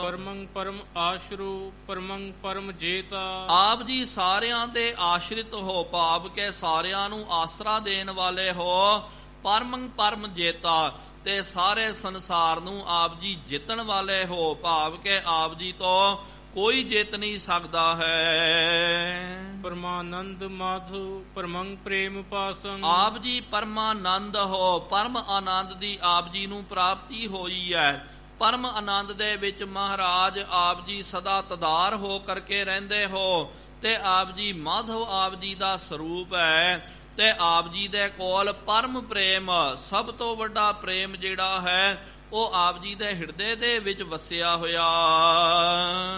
ਪਰਮੰ ਪਰਮ ਆਸ਼ਰੂ ਪਰਮੰ ਪਰਮ ਜੇਤਾ। ਆਪ ਜੀ ਸਾਰਿਆਂ ਦੇ ਆਸ਼ਰਿਤ ਹੋ ਭਾਵ ਕੇ ਸਾਰਿਆਂ ਨੂੰ ਆਸਰਾ ਦੇਣ ਵਾਲੇ ਹੋ। ਪਰਮੰ ਪਰਮ ਜੇਤਾ ਤੇ ਸਾਰੇ ਸੰਸਾਰ ਨੂੰ ਆਪ ਜੀ ਜਿੱਤਣ ਵਾਲੇ ਹੋ ਭਾਵ ਕੇ ਆਪ ਜੀ ਤੋਂ ਕੋਈ ਜਿੱਤ ਨਹੀਂ ਸਕਦਾ ਹੈ। ਪਰਮਾਨੰਦ ਮਾਧੋ ਪਰਮੰ ਪ੍ਰੇਮ ਪਾਸੰ। ਆਪ ਜੀ ਪਰਮਾਨੰਦ ਹੋ। ਪਰਮ ਆਨੰਦ ਦੀ ਆਪ ਜੀ ਨੂੰ ਪ੍ਰਾਪਤੀ ਹੋਈ ਹੈ। ਪਰਮ ਆਨੰਦ ਦੇ ਵਿੱਚ ਮਹਾਰਾਜ ਆਪ ਜੀ ਸਦਾ ਤਦਾਰ ਹੋ ਕਰਕੇ ਰਹਿੰਦੇ ਹੋ ਤੇ ਆਪ ਜੀ ਮਾਧਵ ਆਪ ਜੀ ਦਾ ਸਰੂਪ ਹੈ ਤੇ ਆਪ ਜੀ ਦੇ ਕੋਲ ਪਰਮ ਪ੍ਰੇਮ, ਸਭ ਤੋਂ ਵੱਡਾ ਪ੍ਰੇਮ ਜਿਹੜਾ ਹੈ ਉਹ ਆਪ ਜੀ ਦੇ ਹਿਰਦੇ ਦੇ ਵਿੱਚ ਵਸਿਆ ਹੋਇਆ।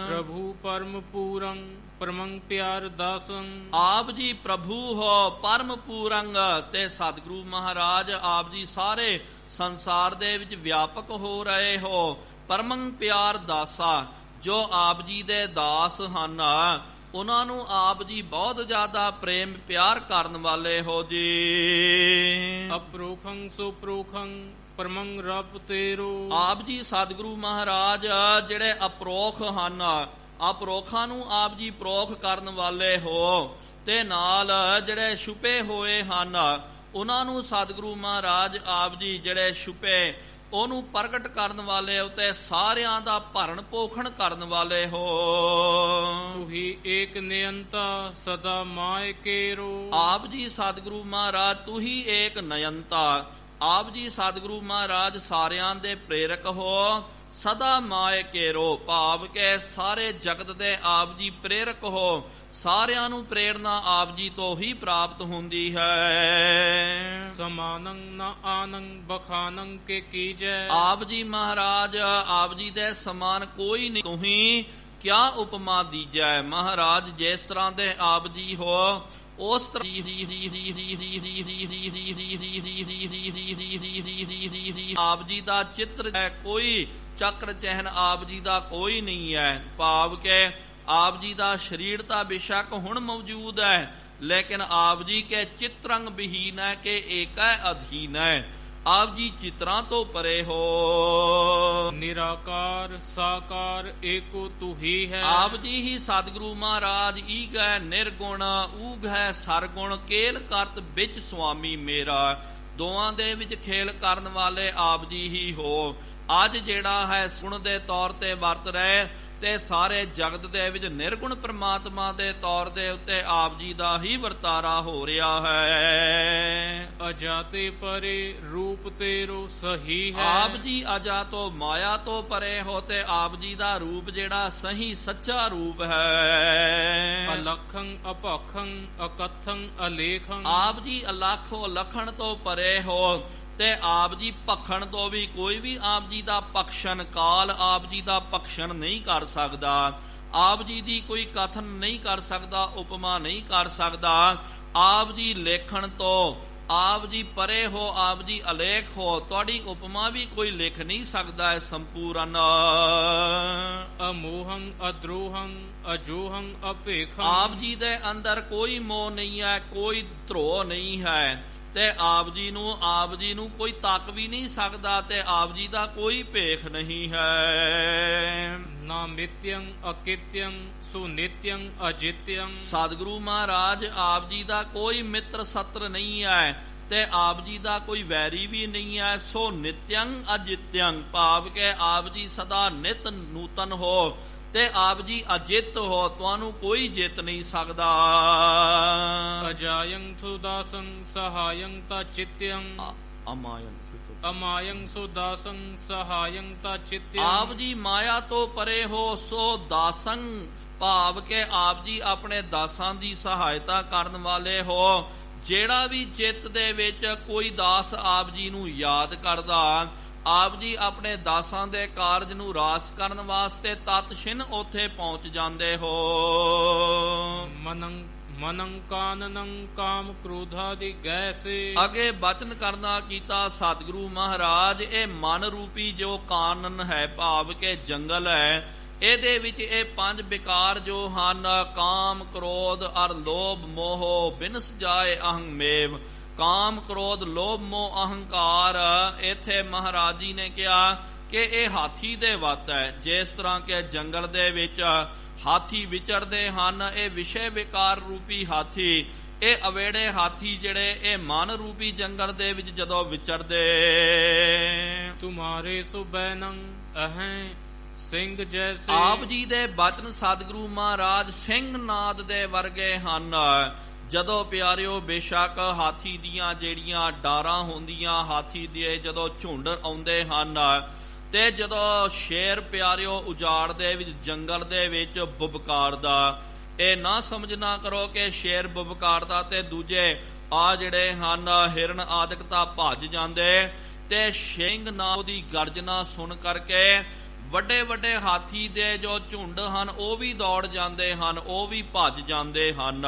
ਪ੍ਰਭੂ ਪਰਮ ਪੂਰੰ ਪਰਮੰ ਪਿਆਰ ਦਾਸੰ। ਆਪ ਜੀ ਪ੍ਰਭੂ ਹੋ ਪਰਮ ਪੂਰੰਗ ਤੇ ਸਤਿਗੁਰੂ ਮਹਾਰਾਜ ਆਪ ਜੀ ਸਾਰੇ ਸੰਸਾਰ ਦੇ ਵਿੱਚ ਵਿਆਪਕ ਹੋ ਰਹੇ ਹੋ। ਪਰਮੰ ਪਿਆਰ ਦਾਸਾ, ਜੋ ਆਪ ਜੀ ਦੇ ਦਾਸ ਹਨ ਉਹਨਾਂ ਨੂੰ ਆਪ ਜੀ ਬਹੁਤ ਜ਼ਿਆਦਾ ਪ੍ਰੇਮ ਪਿਆਰ ਕਰਨ ਵਾਲੇ ਹੋ ਜੀ। ਅਪਰੋਖੰ ਸੋ ਪ੍ਰੋਖੰ ਪਰਮੰ ਰੱਬ ਤੇਰੋ। ਆਪ ਜੀ ਸਤਿਗੁਰੂ ਮਹਾਰਾਜ ਜਿਹੜੇ ਅਪਰੋਖ ਹਨ, ਅਪਰੋਖਾਂ ਨੂੰ ਆਪ ਜੀ ਪ੍ਰੋਖ ਕਰਨ ਵਾਲੇ ਹੋ, ਤੇ ਨਾਲ ਜਿਹੜੇ ਛੁਪੇ ਹੋਏ ਹਨ ਉਹਨਾਂ ਨੂੰ ਸਤਿਗੁਰੂ ਮਹਾਰਾਜ ਆਪ ਜੀ ਜਿਹੜੇ ਛੁਪੇ ਉਹਨੂੰ ਪ੍ਰਗਟ ਕਰਨ ਵਾਲੇ ਹੋ ਤੇ ਸਾਰਿਆਂ ਦਾ ਭਰਨ ਪੋਖਣ ਕਰਨ ਵਾਲੇ ਹੋ। ਤੁਹੀ ਏਕ ਨਿਯੰਤਾ ਸਦਾ ਮਾਇ ਕੇਰੋ। ਆਪ ਜੀ ਸਤਿਗੁਰੂ ਮਹਾਰਾਜ ਤੁਹੀ ਏਕ ਨਿਯੰਤਾ, ਆਪ ਜੀ ਸਤਿਗੁਰੂ ਮਹਾਰਾਜ ਸਾਰਿਆਂ ਦੇ ਪ੍ਰੇਰਕ ਹੋ। ਸਦਾ ਮਾਇ ਕੇਰੋ ਭਾਵ ਕੇ ਸਾਰੇ ਜਗਤ ਦੇ ਆਪ ਜੀ ਪ੍ਰੇਰਕ ਹੋ। ਸਾਰਿਆਂ ਨੂੰ ਪ੍ਰੇਰਨਾ ਆਪ ਜੀ ਤੋਂ ਹੀ ਪ੍ਰਾਪਤ ਹੁੰਦੀ ਹੈ। ਸਮਾਨੰ ਨ ਆਨੰ ਬਖਾਨੰ ਕੇ ਕੀਜੈ। ਆਪ ਜੀ ਮਹਾਰਾਜ ਆਪ ਜੀ ਦੇ ਸਮਾਨ ਕੋਈ ਨਹੀਂ, ਤੁਹੀਂ ਕਿਆ ਉਪਮਾ ਦੀਜੈ। ਮਹਾਰਾਜ ਜਿਸ ਤਰ੍ਹਾਂ ਦੇ ਆਪ ਜੀ ਹੋ ਉਸ ਤਰ੍ਹਾਂ ਆਪ ਜੀ ਦਾ ਚਿੱਤਰ ਹੈ, ਕੋਈ ਚੱਕਰ ਚਿਹਨ ਆਪ ਜੀ ਦਾ ਕੋਈ ਨਹੀਂ ਹੈ। ਭਾਵ ਕੇ ਆਪ ਜੀ ਦਾ ਸਰੀਰ ਤਾਂ ਬੇਸ਼ੱਕ ਹੁਣ ਮੌਜੂਦ ਹੈ, ਲੇਕਿਨ ਆਪ ਜੀ ਕੇ ਚਿਤਰੰਗ ਵਿਹੀਨ ਹੈ ਕਿ ਏਕੈ ਅਧੀਨ ਹੈ। ਆਪ ਜੀ ਚਿਤਰਾਂ ਤੋਂ ਪਰੇ ਹੋ। ਨਿਰਾਕਾਰ ਸਾਕਾਰ ਏਕੋ ਤੂ ਹੀ ਹੈ। ਆਪ ਜੀ ਹੀ ਸਤਿਗੁਰੂ ਮਹਾਰਾਜ ਈਗ ਹੈ ਨਿਰਗੁਣ, ਊਗ ਹੈ ਸਰਗੁਣ, ਕੇਲ ਕਰਤ ਵਿੱਚ ਸੁਆਮੀ ਮੇਰਾ। ਦੋਵਾਂ ਦੇ ਵਿੱਚ ਖੇਲ ਕਰਨ ਵਾਲੇ ਆਪ ਜੀ ਹੀ ਹੋ। ਅੱਜ ਜਿਹੜਾ ਹੈ ਸੁਣ ਦੇ ਤੌਰ ਤੇ ਵਰਤ ਰਹੇ ਤੇ ਸਾਰੇ ਜਗਤ ਦੇ ਵਿੱਚ ਨਿਰਗੁਣ ਪ੍ਰਮਾਤਮਾ ਦੇ ਤੌਰ ਦੇ ਉੱਤੇ ਆਪ ਜੀ ਦਾ ਹੀ ਵਰਤਾਰਾ ਹੋ ਰਿਹਾ ਹੈ। ਅਜਾਤੇ ਪਰੇ ਰੂਪ ਤੇਰੋ ਸਹੀ ਹੈ। ਆਪ ਜੀ ਅਜਾ ਤੋਂ ਮਾਇਆ ਤੋਂ ਪਰੇ ਹੋ ਤੇ ਆਪ ਜੀ ਦਾ ਰੂਪ ਜਿਹੜਾ ਸਹੀ ਸੱਚਾ ਰੂਪ ਹੈ। ਅਲਖੰ ਅਭਖੰ ਅਕਥੰ ਅਲੇਖੰ। ਆਪ ਜੀ ਅਲਖੋ ਲਖਣ ਤੋਂ ਪਰੇ ਹੋ ਤੇ ਆਪ ਜੀ ਭਖਣ ਤੋਂ ਵੀ ਕੋਈ ਵੀ ਆਪ ਜੀ ਦਾ ਪਖਸ਼ਨ, ਕਾਲ ਆਪ ਜੀ ਦਾ ਪਖਸ਼ਨ ਨਹੀਂ ਕਰ ਸਕਦਾ। ਆਪ ਜੀ ਦੀ ਕੋਈ ਕਥਨ ਨਹੀਂ ਕਰ ਸਕਦਾ, ਉਪਮਾ ਨਹੀਂ ਕਰ ਸਕਦਾ। ਆਪ ਜੀ ਲੇਖਣ ਤੋਂ ਆਪ ਜੀ ਪਰੇ ਹੋ, ਆਪ ਜੀ ਅਲੇਖ ਹੋ, ਤੁਹਾਡੀ ਉਪਮਾ ਵੀ ਕੋਈ ਲਿਖ ਨਹੀਂ ਸਕਦਾ ਹੈ ਸੰਪੂਰਨ। ਅਮੋਹੰ ਅਦਰੋਹੰ ਅਜੋਹੰ ਅਭੇਖੰ। ਆਪ ਜੀ ਦੇ ਅੰਦਰ ਕੋਈ ਮੋਹ ਨਹੀਂ ਹੈ, ਕੋਈ ਧਰੋਹ ਨਹੀਂ ਹੈ ਤੇ ਆਪ ਜੀ ਨੂੰ ਕੋਈ ਤੱਕ ਵੀ ਨਹੀਂ ਸਕਦਾ ਤੇ ਆਪ ਜੀ ਦਾ ਕੋਈ ਭੇਖ ਨਹੀਂ ਹੈ। ਨਾ ਮਿਤਯੰ ਅਕਿਤਯੰ ਸੋ ਨਿਤਯੰ ਅਜਿਤਯੰ। ਸਤਿਗੁਰੂ ਮਹਾਰਾਜ ਆਪ ਜੀ ਦਾ ਕੋਈ ਮਿੱਤਰ ਸਤਰ ਨਹੀਂ ਹੈ ਤੇ ਆਪ ਜੀ ਦਾ ਕੋਈ ਵੈਰੀ ਵੀ ਨਹੀਂ ਹੈ। ਸੋ ਨਿਤਯੰ ਅਜਿਤਯੰ ਭਾਵ ਕੇ ਆਪ ਜੀ ਸਦਾ ਨਿਤ ਨੂਤਨ ਹੋ ਤੇ ਆਪ ਜੀ ਅਜਿੱਤ ਹੋ, ਤੁਹਾਨੂੰ ਕੋਈ ਜਿੱਤ ਨਹੀਂ ਸਕਦਾ। ਅਜਾਯੰ ਸੁਦਾਸੰ ਸਹਾਯੰ ਤਾ ਚਿਤਯੰ। ਅਮਾਯੰ ਸੁਦਾਸੰ ਸਹਾਯੰ ਤਾ ਚਿਤਯੰ। ਆਪ ਜੀ ਮਾਇਆ ਤੋਂ ਪਰੇ ਹੋ ਸੋ ਦਾਸੰ ਭਾਵ ਕੇ ਆਪ ਜੀ ਆਪਣੇ ਦਾਸਾਂ ਦੀ ਸਹਾਇਤਾ ਕਰਨ ਵਾਲੇ ਹੋ। ਜਿਹੜਾ ਵੀ ਚਿੱਤ ਦੇ ਵਿੱਚ ਕੋਈ ਦਾਸ ਆਪ ਜੀ ਨੂੰ ਯਾਦ ਕਰਦਾ, ਆਪ ਜੀ ਆਪਣੇ ਦਾਸਾਂ ਦੇ ਕਾਰਜ ਨੂੰ ਰਾਸ ਕਰਨ ਵਾਸਤੇ ਤਤਛਿਨ ਉੱਥੇ ਪਹੁੰਚ ਜਾਂਦੇ ਹੋ। ਮਨੰ ਕਾਨਨੰ ਕਾਮ ਕ੍ਰੋਧਾਦਿ ਗੈਸੇ। ਅੱਗੇ ਬਚਨ ਕਰਨਾ ਕੀਤਾ ਸਤਿਗੁਰੂ ਮਹਾਰਾਜ, ਇਹ ਮਨ ਰੂਪੀ ਜੋ ਕਾਨਨ ਹੈ ਭਾਵ ਕੇ ਜੰਗਲ ਹੈ, ਇਹਦੇ ਵਿੱਚ ਇਹ ਪੰਜ ਵਿਕਾਰ ਜੋ ਹਨ ਕਾਮ ਕ੍ਰੋਧ ਅਰ ਲੋਭ ਮੋਹ ਬਿਨਸ ਜਾਏ ਅਹੰ ਮੇਵ। ਕਾਮ ਕ੍ਰੋਧ ਲੋਭ ਮੋਹ ਅਹੰਕਾਰ, ਇੱਥੇ ਮਹਾਰਾਜ ਜੀ ਨੇ ਕਿਹਾ ਕਿ ਇਹ ਹਾਥੀ ਦੇ ਵੱਤ ਹੈ। ਜਿਸ ਤਰ੍ਹਾਂ ਕਿ ਜੰਗਲ ਦੇ ਵਿੱਚ ਹਾਥੀ ਵਿਚਰਦੇ ਹਨ, ਇਹ ਵਿਸ਼ੇ ਵਿਕਾਰ ਰੂਪੀ ਹਾਥੀ, ਇਹ ਅਵੇੜੇ ਹਾਥੀ ਜਿਹੜੇ ਇਹ ਮਨ ਰੂਪੀ ਜੰਗਲ ਦੇ ਵਿੱਚ ਜਦੋਂ ਵਿਚਰਦੇ। ਤੁਮਾਰੇ ਸੁਬੈਨੰ ਅਹੈ ਸਿੰਘ ਜੈਸੇ। ਆਪ ਜੀ ਦੇ ਬਚਨ ਸਤਿਗੁਰੂ ਮਹਾਰਾਜ ਸਿੰਘ ਨਾਦ ਦੇ ਵਰਗੇ ਹਨ। ਜਦੋਂ ਪਿਆਰਿਓ ਬੇਸ਼ੱਕ ਹਾਥੀ ਦੀਆਂ ਜਿਹੜੀਆਂ ਡਾਰਾਂ ਹੁੰਦੀਆਂ, ਹਾਥੀ ਦੇ ਜਦੋਂ ਝੁੰਡ ਆਉਂਦੇ ਹਨ ਤੇ ਜਦੋਂ ਸ਼ੇਰ ਪਿਆਰਿਓ ਉਜਾੜ ਦੇ ਵਿੱਚ ਜੰਗਲ ਦੇ ਵਿੱਚ ਬੁਬਕਾਰਦਾ, ਇਹ ਨਾ ਸਮਝਣਾ ਕਰੋ ਕਿ ਸ਼ੇਰ ਬੁਬਕਾਰਦਾ ਤੇ ਦੂਜੇ ਆ ਜਿਹੜੇ ਹਨ ਹਿਰਨ ਆਦਿਕ ਤਾਂ ਭੱਜ ਜਾਂਦੇ। ਤੇ ਸਿੰਘ ਨਾਮ ਦੀ ਗਰਜਨਾ ਸੁਣ ਕਰਕੇ ਵੱਡੇ ਵੱਡੇ ਹਾਥੀ ਦੇ ਜੋ ਝੁੰਡ ਹਨ ਉਹ ਵੀ ਦੌੜ ਜਾਂਦੇ ਹਨ, ਉਹ ਵੀ ਭੱਜ ਜਾਂਦੇ ਹਨ।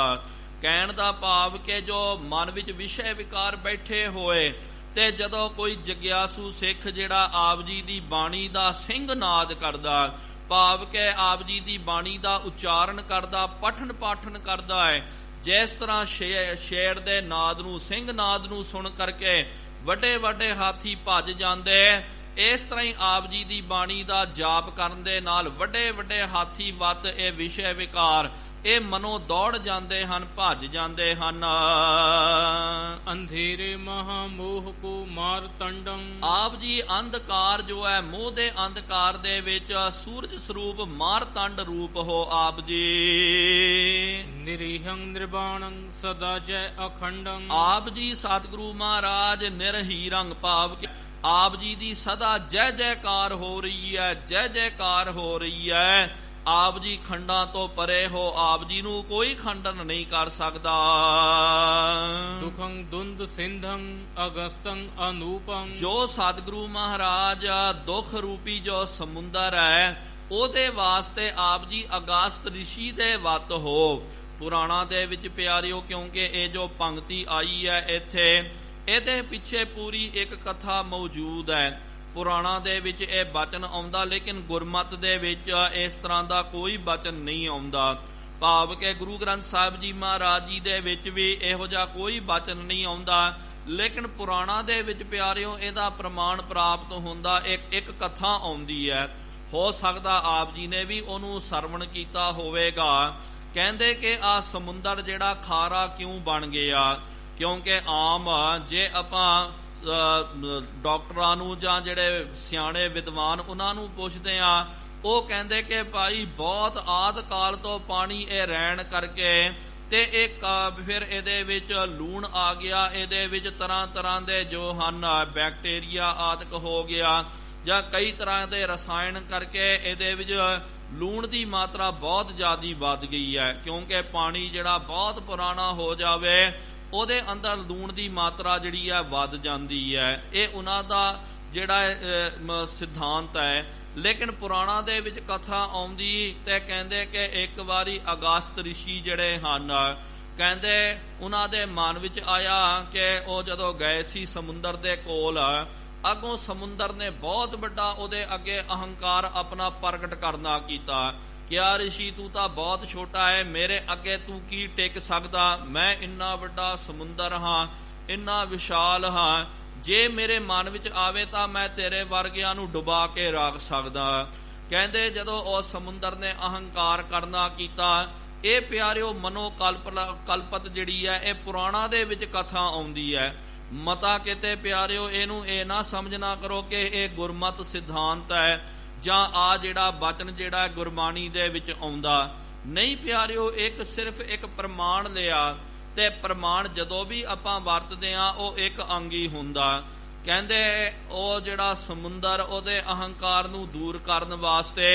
ਕਹਿਣ ਦਾ ਭਾਵ ਕਿ ਜੋ ਮਨ ਵਿੱਚ ਵਿਸ਼ੇ ਵਿਕਾਰ ਬੈਠੇ ਹੋਏ ਤੇ ਜਦੋਂ ਕੋਈ ਜਗਿਆਸੂ ਸਿੱਖ ਜਿਹੜਾ ਆਪ ਜੀ ਦੀ ਬਾਣੀ ਦਾ ਸਿੰਘ ਨਾਦ ਕਰਦਾ, ਭਾਵ ਕਿ ਆਪ ਜੀ ਦੀ ਬਾਣੀ ਦਾ ਉਚਾਰਨ ਕਰਦਾ, ਪਠਨ ਪਾਠਨ ਕਰਦਾ ਹੈ, ਜਿਸ ਤਰ੍ਹਾਂ ਸ਼ੇਰ ਦੇ ਨਾਦ ਨੂੰ, ਸਿੰਘ ਨਾਦ ਨੂੰ ਸੁਣ ਕਰਕੇ ਵੱਡੇ ਵੱਡੇ ਹਾਥੀ ਭੱਜ ਜਾਂਦੇ, ਇਸ ਤਰ੍ਹਾਂ ਹੀ ਆਪ ਜੀ ਦੀ ਬਾਣੀ ਦਾ ਜਾਪ ਕਰਨ ਦੇ ਨਾਲ ਵੱਡੇ ਵੱਡੇ ਹਾਥੀ ਵੱਤ ਇਹ ਵਿਸ਼ੇ ਵਿਕਾਰ ਇਹ ਮਨੋਂ ਦੌੜ ਜਾਂਦੇ ਹਨ, ਭੱਜ ਜਾਂਦੇ ਹਨ। ਅੰਧੇਰੇ ਮਹਾ ਮੋਹ ਕੋ ਮਾਰ ਤੰਡੰ। ਆਪ ਜੀ ਅੰਧਕਾਰ ਜੋ ਹੈ, ਮੋਹ ਦੇ ਅੰਧਕਾਰ ਦੇ ਵਿੱਚ ਸੂਰਜ ਸਰੂਪ ਮਾਰਤੰਡ ਰੂਪ ਹੋ ਆਪ ਜੀ। ਨਿਰੀਹੰ ਨਿਰਵਾਣੰ ਸਦਾ ਜੈ ਅਖੰਡੰ। ਆਪ ਜੀ ਸਤਿਗੁਰੂ ਮਹਾਰਾਜ ਨਿਰਹੀਰੰਗ ਭਾਵ ਕਿ ਆਪ ਜੀ ਦੀ ਸਦਾ ਜੈ ਜੈਕਾਰ ਹੋ ਰਹੀ ਹੈ, ਜੈ ਜੈਕਾਰ ਹੋ ਰਹੀ ਹੈ। ਆਪ ਜੀ ਖੰਡਾਂ ਤੋਂ ਪਰੇ ਹੋ, ਆਪ ਜੀ ਨੂੰ ਕੋਈ ਖੰਡਨ ਨਹੀਂ ਕਰ ਸਕਦਾ। ਦੁਖੰ ਦੁੰਦ ਸਿੰਧੰ ਅਗਸਤੰ ਅਨੂਪੰ। ਜੋ ਸਤਿਗੁਰੂ ਮਹਾਰਾਜ ਦੁੱਖ ਰੂਪੀ ਜੋ ਸਮੁੰਦਰ ਹੈ ਉਹਦੇ ਵਾਸਤੇ ਆਪ ਜੀ ਅਗਸਤ ਰਿਸ਼ੀ ਦੇ ਵੱਤ ਹੋ। ਪੁਰਾਣਾ ਦੇ ਵਿੱਚ ਪਿਆਰਿਓ, ਕਿਉਂਕਿ ਇਹ ਜੋ ਪੰਕਤੀ ਆਈ ਹੈ ਇੱਥੇ, ਇਹਦੇ ਪਿੱਛੇ ਪੂਰੀ ਇੱਕ ਕਥਾ ਮੌਜੂਦ ਹੈ। ਪੁਰਾਣਾ ਦੇ ਵਿੱਚ ਇਹ ਬਚਨ ਆਉਂਦਾ, ਲੇਕਿਨ ਗੁਰਮਤਿ ਦੇ ਵਿੱਚ ਇਸ ਤਰ੍ਹਾਂ ਦਾ ਕੋਈ ਬਚਨ ਨਹੀਂ ਆਉਂਦਾ। ਭਾਵ ਕਿ ਗੁਰੂ ਗ੍ਰੰਥ ਸਾਹਿਬ ਜੀ ਮਹਾਰਾਜ ਜੀ ਦੇ ਵਿੱਚ ਵੀ ਇਹੋ ਜਿਹਾ ਕੋਈ ਬਚਨ ਨਹੀਂ ਆਉਂਦਾ, ਲੇਕਿਨ ਪੁਰਾਣਾ ਦੇ ਵਿੱਚ ਪਿਆਰਿਓ ਇਹਦਾ ਪ੍ਰਮਾਣ ਪ੍ਰਾਪਤ ਹੁੰਦਾ, ਇੱਕ ਕਥਾ ਆਉਂਦੀ ਹੈ। ਹੋ ਸਕਦਾ ਆਪ ਜੀ ਨੇ ਵੀ ਉਹਨੂੰ ਸਰਵਣ ਕੀਤਾ ਹੋਵੇਗਾ। ਕਹਿੰਦੇ ਕਿ ਆਹ ਸਮੁੰਦਰ ਜਿਹੜਾ ਖਾਰਾ ਕਿਉਂ ਬਣ ਗਿਆ, ਕਿਉਂਕਿ ਆਮ ਜੇ ਆਪਾਂ ਡਾਕਟਰਾਂ ਨੂੰ ਜਾਂ ਜਿਹੜੇ ਸਿਆਣੇ ਵਿਦਵਾਨ ਉਹਨਾਂ ਨੂੰ ਪੁੱਛਦੇ ਆ, ਉਹ ਕਹਿੰਦੇ ਕਿ ਭਾਈ ਬਹੁਤ ਆਦਿ ਕਾਲ ਤੋਂ ਪਾਣੀ ਇਹ ਰਹਿਣ ਕਰਕੇ ਤੇ ਇਹ ਫਿਰ ਇਹਦੇ ਵਿੱਚ ਲੂਣ ਆ ਗਿਆ, ਇਹਦੇ ਵਿੱਚ ਤਰ੍ਹਾਂ ਤਰ੍ਹਾਂ ਦੇ ਜੋ ਹਨ ਬੈਕਟੀਰੀਆ ਆਦਿਕ ਹੋ ਗਿਆ, ਜਾਂ ਕਈ ਤਰ੍ਹਾਂ ਦੇ ਰਸਾਇਣ ਕਰਕੇ ਇਹਦੇ ਵਿੱਚ ਲੂਣ ਦੀ ਮਾਤਰਾ ਬਹੁਤ ਜ਼ਿਆਦਾ ਵੱਧ ਗਈ ਹੈ। ਕਿਉਂਕਿ ਪਾਣੀ ਜਿਹੜਾ ਬਹੁਤ ਪੁਰਾਣਾ ਹੋ ਜਾਵੇ ਉਹਦੇ ਅੰਦਰ ਲੂਣ ਦੀ ਮਾਤਰਾ ਜਿਹੜੀ ਹੈ ਵੱਧ ਜਾਂਦੀ ਹੈ। ਇਹ ਉਹਨਾਂ ਦਾ ਜਿਹੜਾ ਸਿਧਾਂਤ ਹੈ। ਲੇਕਿਨ ਪੁਰਾਣਾ ਦੇ ਵਿੱਚ ਕਥਾ ਆਉਂਦੀ ਤੇ ਕਹਿੰਦੇ ਕਿ ਇੱਕ ਵਾਰੀ ਅਗਸਤ ਰਿਸ਼ੀ ਜਿਹੜੇ ਹਨ, ਕਹਿੰਦੇ ਉਹਨਾਂ ਦੇ ਮਨ ਵਿੱਚ ਆਇਆ ਕਿ ਉਹ ਜਦੋਂ ਗਏ ਸੀ ਸਮੁੰਦਰ ਦੇ ਕੋਲ, ਅੱਗੋਂ ਸਮੁੰਦਰ ਨੇ ਬਹੁਤ ਵੱਡਾ ਉਹਦੇ ਅੱਗੇ ਅਹੰਕਾਰ ਆਪਣਾ ਪ੍ਰਗਟ ਕਰਨਾ ਕੀਤਾ। ਕਿਆ ਰਿਸ਼ੀ, ਤੂੰ ਤਾਂ ਬਹੁਤ ਛੋਟਾ ਹੈ, ਮੇਰੇ ਅੱਗੇ ਤੂੰ ਕੀ ਟਿਕ ਸਕਦਾ? ਮੈਂ ਇੰਨਾ ਵੱਡਾ ਸਮੁੰਦਰ ਹਾਂ, ਇੰਨਾ ਵਿਸ਼ਾਲ ਹਾਂ, ਜੇ ਮੇਰੇ ਮਨ ਵਿੱਚ ਆਵੇ ਤਾਂ ਮੈਂ ਤੇਰੇ ਵਰਗਿਆਂ ਨੂੰ ਡੁਬਾ ਕੇ ਰੱਖ ਸਕਦਾ। ਕਹਿੰਦੇ ਜਦੋਂ ਉਸ ਸਮੁੰਦਰ ਨੇ ਅਹੰਕਾਰ ਕਰਨਾ ਕੀਤਾ, ਇਹ ਪਿਆਰਿਓ ਮਨੋ ਕਲਪਤ ਜਿਹੜੀ ਹੈ ਇਹ ਪੁਰਾਣਾ ਦੇ ਵਿੱਚ ਕਥਾ ਆਉਂਦੀ ਹੈ। ਮਤਾ ਕਿਤੇ ਪਿਆਰਿਓ ਇਹਨੂੰ ਇਹ ਨਾ ਸਮਝਣਾ ਕਰੋ ਕਿ ਇਹ ਗੁਰਮਤਿ ਸਿਧਾਂਤ ਹੈ ਜਾਂ ਆ ਜਿਹੜਾ ਬਚਨ ਜਿਹੜਾ ਗੁਰਬਾਣੀ ਦੇ ਵਿੱਚ ਆਉਂਦਾ ਨਹੀਂ। ਪਿਆਰਿਓ ਇੱਕ ਸਿਰਫ ਇੱਕ ਪ੍ਰਮਾਣ ਲਿਆ, ਤੇ ਪ੍ਰਮਾਣ ਜਦੋਂ ਵੀ ਆਪਾਂ ਵਰਤਦੇ ਆ ਉਹ ਇੱਕ ਅੰਗੀ ਹੁੰਦਾ। ਕਹਿੰਦੇ ਉਹ ਜਿਹੜਾ ਸਮੁੰਦਰ ਉਹਦੇ ਅਹੰਕਾਰ ਨੂੰ ਦੂਰ ਕਰਨ ਵਾਸਤੇ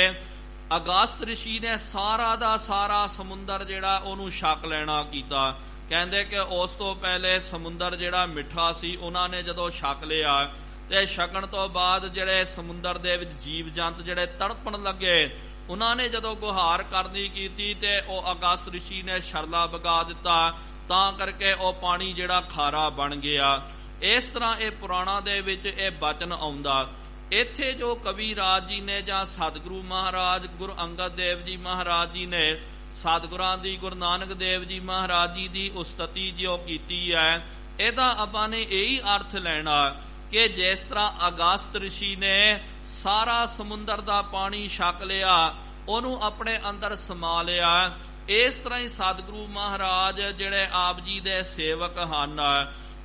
ਅਗਸਤ ਰਿਸ਼ੀ ਨੇ ਸਾਰਾ ਦਾ ਸਾਰਾ ਸਮੁੰਦਰ ਜਿਹੜਾ ਉਹਨੂੰ ਛਕ ਲੈਣਾ ਕੀਤਾ। ਕਹਿੰਦੇ ਕਿ ਉਸ ਤੋਂ ਪਹਿਲੇ ਸਮੁੰਦਰ ਜਿਹੜਾ ਮਿੱਠਾ ਸੀ, ਉਹਨਾਂ ਨੇ ਜਦੋਂ ਛਕ ਲਿਆ ਤੇ ਛਕਣ ਤੋਂ ਬਾਅਦ ਜਿਹੜੇ ਸਮੁੰਦਰ ਦੇ ਵਿੱਚ ਜੀਵ ਜੰਤ ਜਿਹੜੇ ਤੜਪਣ ਲੱਗੇ, ਉਹਨਾਂ ਨੇ ਜਦੋਂ ਗੁਹਾਰ ਕਰਨੀ ਕੀਤੀ ਤੇ ਉਹ ਅਗਸਤ ਰਿਸ਼ੀ ਨੇ ਛਰਲਾ ਵਗਾ ਦਿੱਤਾ, ਤਾਂ ਕਰਕੇ ਉਹ ਪਾਣੀ ਜਿਹੜਾ ਖਾਰਾ ਬਣ ਗਿਆ। ਇਸ ਤਰ੍ਹਾਂ ਇਹ ਪੁਰਾਣਾ ਦੇ ਵਿੱਚ ਇਹ ਬਚਨ ਆਉਂਦਾ। ਇੱਥੇ ਜੋ ਕਵੀ ਰਾਜ ਜੀ ਨੇ ਜਾਂ ਸਤਿਗੁਰੂ ਮਹਾਰਾਜ ਗੁਰੂ ਅੰਗਦ ਦੇਵ ਜੀ ਮਹਾਰਾਜ ਜੀ ਨੇ ਸਤਿਗੁਰਾਂ ਦੀ, ਗੁਰੂ ਨਾਨਕ ਦੇਵ ਜੀ ਮਹਾਰਾਜ ਜੀ ਦੀ ਉਸਤਤੀ ਜੋ ਕੀਤੀ ਹੈ, ਇਹਦਾ ਆਪਾਂ ਨੇ ਇਹੀ ਅਰਥ ਲੈਣਾ ਕਿ ਜਿਸ ਤਰ੍ਹਾਂ ਅਗਸਤ ਰਿਸ਼ੀ ਨੇ ਸਾਰਾ ਸਮੁੰਦਰ ਦਾ ਪਾਣੀ ਛਕ ਲਿਆ, ਉਹਨੂੰ ਆਪਣੇ ਅੰਦਰ ਸਮਾ ਲਿਆ, ਇਸ ਤਰ੍ਹਾਂ ਹੀ ਸਤਿਗੁਰੂ ਮਹਾਰਾਜ ਜਿਹੜੇ ਆਪ ਜੀ ਦੇ ਸੇਵਕ ਹਨ,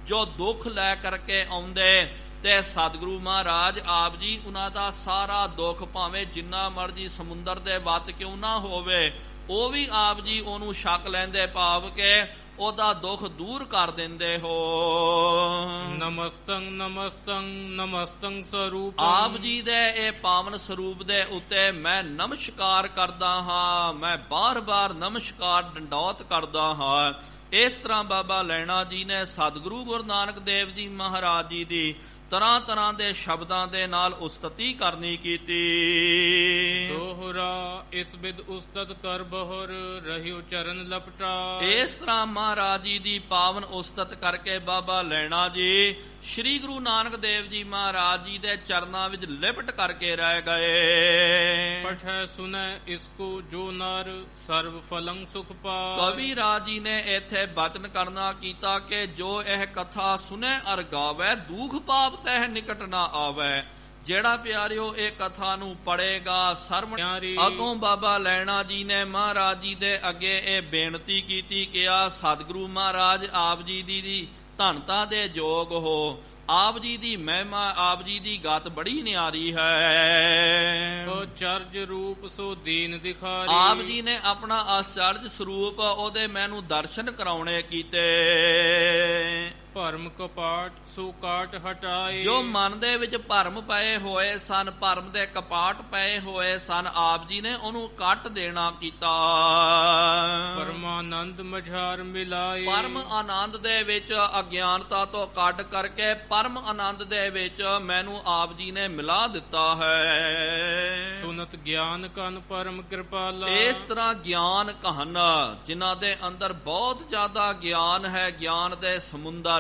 ਜੋ ਦੁੱਖ ਲੈ ਕਰਕੇ ਆਉਂਦੇ ਤੇ ਸਤਿਗੁਰੂ ਮਹਾਰਾਜ ਆਪ ਜੀ ਉਹਨਾਂ ਦਾ ਸਾਰਾ ਦੁੱਖ ਭਾਵੇਂ ਜਿੰਨਾ ਮਰਜੀ ਸਮੁੰਦਰ ਦੇ ਵੱਤ ਕਿਉਂ ਨਾ ਹੋਵੇ, ਉਹ ਵੀ ਆਪ ਜੀ ਉਹਨੂੰ ਛਕ ਲੈਂਦੇ, ਭਾਵ ਕਿ ਉਹਦਾ ਦੁੱਖ ਦੂਰ ਕਰ ਦਿੰਦੇ ਹੋ। ਨਮਸਤੰ ਨਮਸਤੰ ਨਮਸਤੰ ਸਰੂਪ। ਆਪ ਜੀ ਦੇ ਇਹ ਪਾਵਨ ਸਰੂਪ ਦੇ ਉੱਤੇ ਮੈਂ ਨਮਸਕਾਰ ਕਰਦਾ ਹਾਂ, ਮੈਂ ਬਾਰ-ਬਾਰ ਨਮਸਕਾਰ ਡੰਡੌਤ ਕਰਦਾ ਹਾਂ। ਇਸ ਤਰ੍ਹਾਂ ਬਾਬਾ ਲੈਣਾ ਜੀ ਨੇ ਸਤਿਗੁਰੂ ਗੁਰੂ ਨਾਨਕ ਦੇਵ ਜੀ ਮਹਾਰਾਜ ਜੀ ਦੀ ਤਰ੍ਹਾਂ ਤਰ੍ਹਾਂ ਦੇ ਸ਼ਬਦਾਂ ਦੇ ਨਾਲ ਉਸਤਤੀ ਕਰਨੀ ਕੀਤੀ। ਦੋਹਰਾ ਇਸ ਬਿਦ ਉਸਤਤ ਕਰ ਬਹੁਰ ਰਹਿਓ ਚਰਨ ਲਪਟਾ। ਇਸ ਤਰ੍ਹਾਂ ਮਹਾਰਾਜ ਜੀ ਦੀ ਪਾਵਨ ਉਸਤਤ ਕਰਕੇ ਬਾਬਾ ਲੈਣਾ ਜੀ ਸ੍ਰੀ ਗੁਰੂ ਨਾਨਕ ਦੇਵ ਜੀ ਮਹਾਰਾਜ ਜੀ ਦੇ ਚਰਨਾਂ ਵਿੱਚ ਲਿਪਟ ਕਰਕੇ ਰਹਿ ਗਏ। ਪਠੈ ਸੁਨੈ ਇਸਕੋ ਜੋ ਨਰ ਸਰਬ ਫਲੰ ਸੁਖ ਪਾ। ਕਵੀ ਰਾਜ ਜੀ ਨੇ ਇੱਥੇ ਬਚਨ ਕਰਨਾ ਕੀਤਾ ਕਿ ਜੋ ਇਹ ਕਥਾ ਸੁਨੇ ਅਰ ਗਾਵੇ ਦੁਖ ਪਾਪ ਤਹਿ ਨਿਕਟ ਨਾ ਆਵੇ। ਜਿਹੜਾ ਪਿਆਰਿਓ ਇਹ ਕਥਾ ਨੂੰ ਪੜੇਗਾ ਸਰਵਣ ਅਗੋਂ ਬਾਬਾ ਲੈਣਾ ਜੀ ਨੇ ਮਹਾਰਾਜ ਜੀ ਦੇ ਅੱਗੇ ਇਹ ਬੇਨਤੀ ਕੀਤੀ ਕਿ ਆ ਸਤਿਗੁਰੂ ਮਹਾਰਾਜ ਆਪ ਜੀ ਦੀ ਧਨਤਾ ਦੇ ਯੋਗ ਹੋ। ਆਪ ਜੀ ਦੀ ਮਹਿਮਾ ਆਪ ਜੀ ਦੀ ਗਤ ਬੜੀ ਨਿਆਰੀ ਹੈ। ਚਰਜ ਰੂਪ ਸੋ ਦੀਨ ਦਿਖਾਰੀ। ਆਪ ਜੀ ਨੇ ਆਪਣਾ ਆਚਰਜ ਸਰੂਪ ਉਹਦੇ ਮੈਨੂੰ ਦਰਸ਼ਨ ਕਰਾਉਣੇ ਕੀਤੇ। ਭਰਮ ਕਪਾਟ ਸੋ ਕਾਟ ਹਟਾਏ। ਜੋ ਮਨ ਦੇ ਵਿੱਚ ਭਰਮ ਪਏ ਹੋਏ ਸਨ, ਭਰਮ ਦੇ ਕਪਾਟ ਪਏ ਹੋਏ ਸਨ, ਆਪ ਜੀ ਨੇ ਉਹਨੂੰ ਕੱਟ ਦੇਣਾ ਕੀਤਾ। ਪਰਮਾਨੰਦ ਮਝਾਰ ਮਿਲਾਏ। ਪਰਮ ਆਨੰਦ ਦੇ ਵਿੱਚ ਅਗਿਆਨਤਾ ਤੋਂ ਕੱਢ ਕਰਕੇ ਪਰਮ ਆਨੰਦ ਦੇ ਵਿੱਚ ਮੈਨੂੰ ਆਪ ਜੀ ਨੇ ਮਿਲਾ ਦਿੱਤਾ ਹੈ। ਸੁਨਤ ਗਿਆਨ ਕਨ ਪਰਮ ਕਿਰਪਾਲਾ। ਇਸ ਤਰ੍ਹਾਂ ਗਿਆਨ ਕਹਨ ਜਿਨ੍ਹਾਂ ਦੇ ਅੰਦਰ ਬਹੁਤ ਜ਼ਿਆਦਾ ਗਿਆਨ ਹੈ, ਗਿਆਨ ਦੇ ਸਮੁੰਦਰ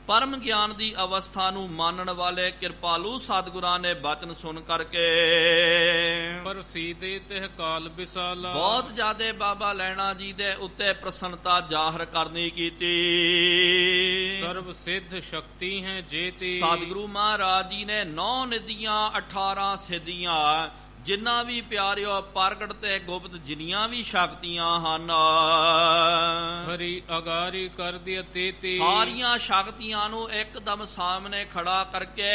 ਪਰਮ ਗਿਆਨ ਦੀ ਅਵਸਥਾ ਨੂੰ ਮੰਨਣ ਵਾਲੇ ਕਿਰਪਾਲੂ ਸਤਿਗੁਰਾਂ ਨੇ ਬਚਨ ਸੁਣ ਕਰਕੇ ਪ੍ਰਸੀਦੇ ਤਿਹ ਕਾਲ ਵਿਸਾਲਾ। ਬਹੁਤ ਜ਼ਿਆਦੇ ਬਾਬਾ ਲੈਣਾ ਜੀ ਦੇ ਉੱਤੇ ਪ੍ਰਸੰਨਤਾ ਜ਼ਾਹਰ ਕਰਨੀ ਕੀਤੀ। ਸਰਬ ਸਿੱਧ ਸ਼ਕਤੀ ਹੈ ਜੇਤੀ। ਸਤਿਗੁਰੂ ਮਹਾਰਾਜ ਜੀ ਨੇ 9 ਨਿਧੀਆਂ 18 ਸਿੱਧੀਆਂ ਜਿੰਨਾ ਵੀ ਪਿਆਰਿਓ ਪ੍ਰਗਟ ਤੇ ਗੁਪਤ ਜਿੰਨੀਆਂ ਵੀ ਸ਼ਕਤੀਆਂ ਹਨ ਹਰੀ ਅਗਾਰੀ ਕਰ ਦਿਆ ਤੇਤੀ। ਸਾਰੀਆਂ ਸ਼ਕਤੀਆਂ ਨੂੰ ਇੱਕਦਮ ਸਾਹਮਣੇ ਖੜਾ ਕਰਕੇ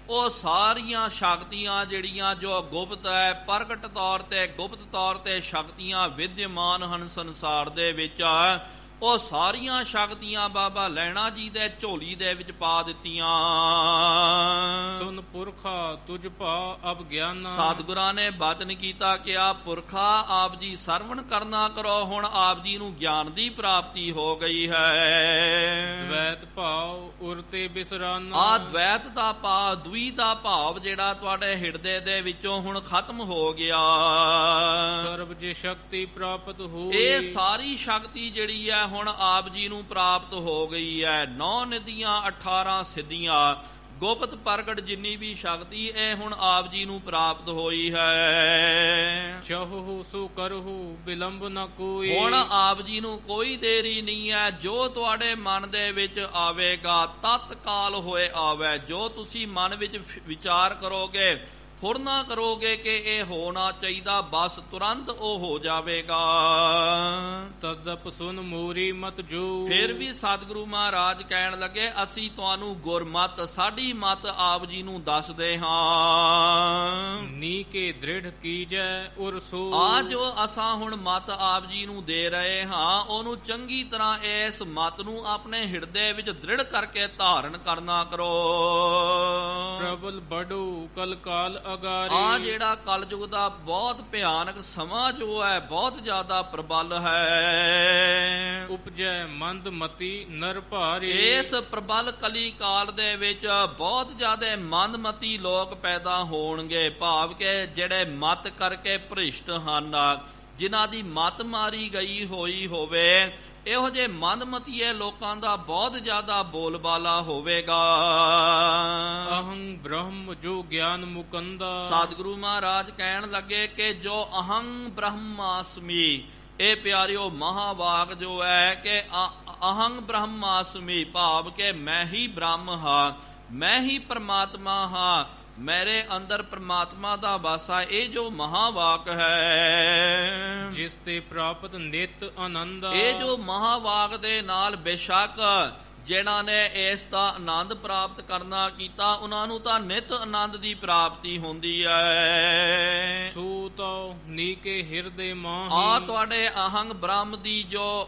ਉਹ ਸਾਰੀਆਂ ਸ਼ਕਤੀਆਂ ਜਿਹੜੀਆਂ ਜੋ ਗੁਪਤ ਹੈ, ਪ੍ਰਗਟ ਤੌਰ ਤੇ ਗੁਪਤ ਤੌਰ ਤੇ ਸ਼ਕਤੀਆਂ ਵਿਦਿਆਮਾਨ ਹਨ ਸੰਸਾਰ ਦੇ ਵਿੱਚ, ਉਹ ਸਾਰੀਆਂ ਸ਼ਕਤੀਆਂ ਬਾਬਾ ਲੈਣਾ ਜੀ ਦੇ ਝੋਲੀ ਦੇ ਵਿੱਚ ਪਾ ਦਿੱਤੀਆਂ। ਸੁਨ ਪੁਰਖਾ ਤੁਝ ਭਾ ਅਬ ਗਿਆਨਾ। ਸਤਿਗੁਰਾਂ ਨੇ ਬਚਨ ਕੀਤਾ ਕਿ ਆ ਪੁਰਖਾ ਆਪ ਜੀ ਸਰਵਣ ਕਰਨਾ ਕਰੋ। ਹੁਣ ਆਪ ਜੀ ਨੂੰ ਗਿਆਨ ਦੀ ਪ੍ਰਾਪਤੀ ਹੋ ਗਈ ਹੈ। ਦ્વੈਤ ਭਾਵ ਉਰਤੇ ਬਿਸਰਾਨਾ। ਆ ਦ્વੈਤ ਦਾ ਭਾਵ, ਦੁਈ ਦਾ ਭਾਵ ਜਿਹੜਾ ਤੁਹਾਡੇ ਹਿਰਦੇ ਦੇ ਵਿੱਚੋਂ ਹੁਣ ਖਤਮ ਹੋ ਗਿਆ। ਸਰਬ ਜੇ ਸ਼ਕਤੀ ਪ੍ਰਾਪਤ ਹੋਈ। ਇਹ ਸਾਰੀ ਸ਼ਕਤੀ ਜਿਹੜੀ ਹੈ ਹੁਣ ਆਪ ਜੀ ਨੂੰ ਪ੍ਰਾਪਤ ਹੋ ਗਈ ਹੈ। 9 ਨਿਧੀਆਂ 18 ਸਿੱਧੀਆਂ ਗੁਪਤ ਪ੍ਰਗਟ ਜਿੰਨੀ ਵੀ ਸ਼ਕਤੀ ਇਹ ਹੁਣ ਆਪ ਜੀ ਨੂੰ ਪ੍ਰਾਪਤ ਹੋਈ ਹੈ। ਚਾਹੋ ਸੋ ਕਰਹੁ ਬਿਲੰਬ ਨ ਕੋਈ। ਹੁਣ ਆਪ ਜੀ ਨੂੰ ਕੋਈ ਦੇਰੀ ਨਹੀਂ ਹੈ। ਜੋ ਤੁਹਾਡੇ ਮਨ ਦੇ ਵਿੱਚ ਆਵੇਗਾ ਤਤਕਾਲ ਹੋਏ ਆਵੇ। ਜੋ ਤੁਸੀਂ ਮਨ ਵਿੱਚ ਵਿਚਾਰ ਕਰੋਗੇ, ਫੁਰਨਾ ਕਰੋਗੇ ਕਿ ਇਹ ਹੋਣਾ ਚਾਹੀਦਾ, ਬਸ ਤੁਰੰਤ ਉਹ ਹੋ ਜਾਵੇਗਾ। ਤਦਪ ਸੁਨ ਮੋਰੀ ਮਤ ਜੋ। ਫਿਰ ਵੀ ਸਤਿਗੁਰੂ ਮਹਾਰਾਜ ਕਹਿਣ ਲੱਗੇ ਅਸੀਂ ਤੁਹਾਨੂੰ ਗੁਰਮਤ, ਸਾਡੀ ਮਤ ਆਪ ਜੀ ਨੂੰ ਦੱਸਦੇ ਹਾਂ। ਨੀ ਕੇ ਦ੍ਰਿੜ ਕੀਜੈ ਉਰ ਸੋ। ਆ ਜੋ ਅਸਾਂ ਹੁਣ ਮਤ ਆਪ ਜੀ ਨੂੰ ਦੇ ਰਹੇ ਹਾਂ, ਉਹਨੂੰ ਚੰਗੀ ਤਰ੍ਹਾਂ ਇਸ ਮਤ ਨੂੰ ਆਪਣੇ ਹਿਰਦੇ ਵਿੱਚ ਦ੍ਰਿੜ ਕਰਕੇ ਧਾਰਨ ਕਰਨਾ ਕਰੋ। ਪ੍ਰਬਲ ਬੜੋ ਕਲਕਾਲ ਆ ਜਿਹੜਾ ਕਲਯੁਗ ਦਾ ਬਹੁਤ ਭਿਆਨਕ ਸਮਾਂ ਜੋ ਹੈ ਬਹੁਤ ਜ਼ਿਆਦਾ ਪ੍ਰਬਲ ਹੈ। ਉਪਜੈ ਮੰਦ ਮਤੀ ਨਰ ਭਾਰੀ। ਇਸ ਪ੍ਰਬਲ ਕਲੀ ਕਾਲ ਦੇ ਵਿੱਚ ਬਹੁਤ ਜ਼ਿਆਦਾ ਮੰਦਮਤੀ ਲੋਕ ਪੈਦਾ ਹੋਣਗੇ, ਭਾਵ ਕਿ ਜਿਹੜੇ ਮਤ ਕਰਕੇ ਭ੍ਰਿਸ਼ਟ ਹਨ, ਜਿਨ੍ਹਾਂ ਦੀ ਮਤ ਮਾਰੀ ਗਈ ਹੋਈ ਹੋਵੇ, ਇਹੋ ਜਿਹੇ ਮੰਦਮਤੀਏ ਲੋਕਾਂ ਦਾ ਬਹੁਤ ਜ਼ਿਆਦਾ ਬੋਲਬਾਲਾ ਹੋਵੇਗਾ। ਅਹੰ ਬ੍ਰਹਮ ਜੋ ਗਿਆਨ ਮੁਕੰਦਾ। ਸਤਿਗੁਰੂ ਮਹਾਰਾਜ ਕਹਿਣ ਲੱਗੇ ਕਿ ਜੋ ਅਹੰ ਬ੍ਰਹਮਾਸਮੀ, ਇਹ ਪਿਆਰਿਓ ਮਹਾਵਾਕ ਜੋ ਹੈ ਕਿ ਅਹੰ ਬ੍ਰਹਮਾਸਮੀ, ਭਾਵ ਕਿ ਮੈਂ ਹੀ ਬ੍ਰਹਮ ਹਾਂ, ਮੈਂ ਹੀ ਪ੍ਰਮਾਤਮਾ ਹਾਂ, ਮੇਰੇ ਅੰਦਰ ਪ੍ਰਮਾਤਮਾ ਦਾ ਵਾਸਾ, ਇਹ ਜੋ ਮਹਾਵਾਕ ਹੈ ਜਿਸ ਤੇ ਪ੍ਰਾਪਤ ਨਿਤ ਆਨੰਦ। ਇਹ ਜੋ ਮਹਾਵਾਕ ਦੇ ਨਾਲ ਬੇਸ਼ੱਕ ਜਿਨ੍ਹਾਂ ਨੇ ਇਸ ਦਾ ਆਨੰਦ ਪ੍ਰਾਪਤ ਕਰਨਾ ਕੀਤਾ, ਉਹਨਾਂ ਨੂੰ ਤਾਂ ਨਿਤ ਆਨੰਦ ਦੀ ਪ੍ਰਾਪਤੀ ਹੁੰਦੀ ਹੈ। ਸੋ ਤੋ ਨੀਕੇ ਹਿਰਦੇ ਮਾਹੀ। ਆ ਤੁਹਾਡੇ ਅਹੰਗ ਬ੍ਰਹਮ ਦੀ ਜੋ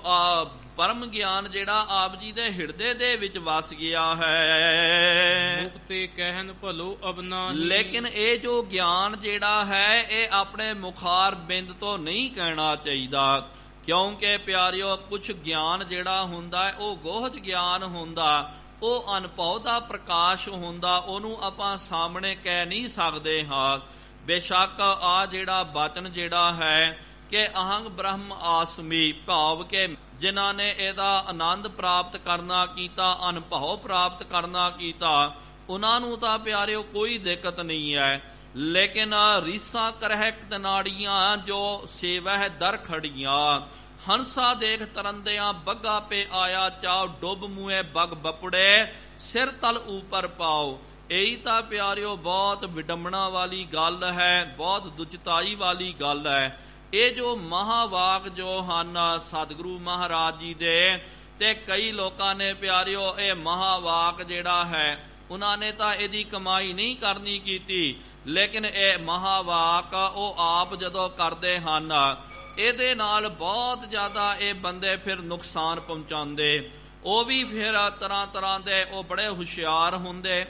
ਪਰਮ ਗਿਆਨ ਜਿਹੜਾ ਆਪ ਜੀ ਦੇ ਹਿਰਦੇ ਦੇ ਵਿੱਚ ਵਸ ਗਿਆ ਹੈ। ਮੁਕਤੇ ਕਹਿਨ ਭਲੋ ਅਬਨਾ। ਲੇਕਿਨ ਇਹ ਜੋ ਗਿਆਨ ਜਿਹੜਾ ਹੈ ਇਹ ਆਪਣੇ ਮੁਖਾਰ ਬਿੰਦ ਤੋਂ ਨਹੀਂ ਕਹਿਣਾ ਚਾਹੀਦਾ, ਕਿਉਂਕਿ ਪਿਆਰਿਓ ਕੁਝ ਗਿਆਨ ਜਿਹੜਾ ਹੁੰਦਾ ਹੈ ਉਹ ਗੋਹਜ ਗਿਆਨ ਹੁੰਦਾ, ਉਹ ਅਨੁਭਵ ਦਾ ਪ੍ਰਕਾਸ਼ ਹੁੰਦਾ, ਉਹਨੂੰ ਆਪਾਂ ਸਾਹਮਣੇ ਕਹਿ ਨਹੀਂ ਸਕਦੇ ਹਾਂ। ਬੇਸ਼ੱਕ ਆ ਜਿਹੜਾ ਬਚਨ ਜਿਹੜਾ ਹੈ ਕਿ ਅਹੰਗ ਬ੍ਰਹਮ ਆਸਮੀ, ਭਾਵ ਕਿ ਜਿਨ੍ਹਾਂ ਨੇ ਇਹਦਾ ਆਨੰਦ ਪ੍ਰਾਪਤ ਕਰਨਾ ਕੀਤਾ, ਅਨੁਭਵ ਪ੍ਰਾਪਤ ਕਰਨਾ ਕੀਤਾ, ਉਹਨਾਂ ਨੂੰ ਤਾਂ ਪਿਆਰਿਓ ਕੋਈ ਦਿੱਕਤ ਨਹੀਂ ਹੈ। ਲੇਕਿਨ ਰੀਸਾਂ ਕਰਹਿ ਤਨਾੜੀਆਂ ਜੋ ਸੇਵਹਿ ਦਰ ਖੜੀਆਂ, ਹੰਸਾ ਦੇਖ ਤਰੰਦਿਆਂ ਬੱਗਾ ਪੇ ਆਇਆ ਚਾਉ, ਡੁੱਬ ਮੂਏ ਬਗ ਬਪੜੇ ਸਿਰ ਤਲ ਉਪਰ ਪਾਓ। ਇਹੀ ਤਾਂ ਪਿਆਰਿਓ ਬਹੁਤ ਵਿਡੰਬਣਾ ਵਾਲੀ ਗੱਲ ਹੈ, ਬਹੁਤ ਦੁਚਿਤਾਈ ਵਾਲੀ ਗੱਲ ਹੈ। ਇਹ ਜੋ ਮਹਾਵਾਕ ਜੋ ਹਨ ਸਤਿਗੁਰੂ ਮਹਾਰਾਜ ਜੀ ਦੇ, ਤੇ ਕਈ ਲੋਕਾਂ ਨੇ ਪਿਆਰਿਓ ਇਹ ਮਹਾਵਾਕ ਜਿਹੜਾ ਹੈ ਉਹਨਾਂ ਨੇ ਤਾਂ ਇਹਦੀ ਕਮਾਈ ਨਹੀਂ ਕਰਨੀ ਕੀਤੀ, ਲੇਕਿਨ ਇਹ ਮਹਾਵਾਕ ਉਹ ਆਪ ਜਦੋਂ ਕਰਦੇ ਹਨ ਇਹਦੇ ਨਾਲ ਬਹੁਤ ਜ਼ਿਆਦਾ ਇਹ ਬੰਦੇ ਫਿਰ ਨੁਕਸਾਨ ਪਹੁੰਚਾਉਂਦੇ। ਉਹ ਵੀ ਫਿਰ ਤਰ੍ਹਾਂ ਤਰ੍ਹਾਂ ਦੇ ਉਹ ਬੜੇ ਹੁਸ਼ਿਆਰ ਹੁੰਦੇ,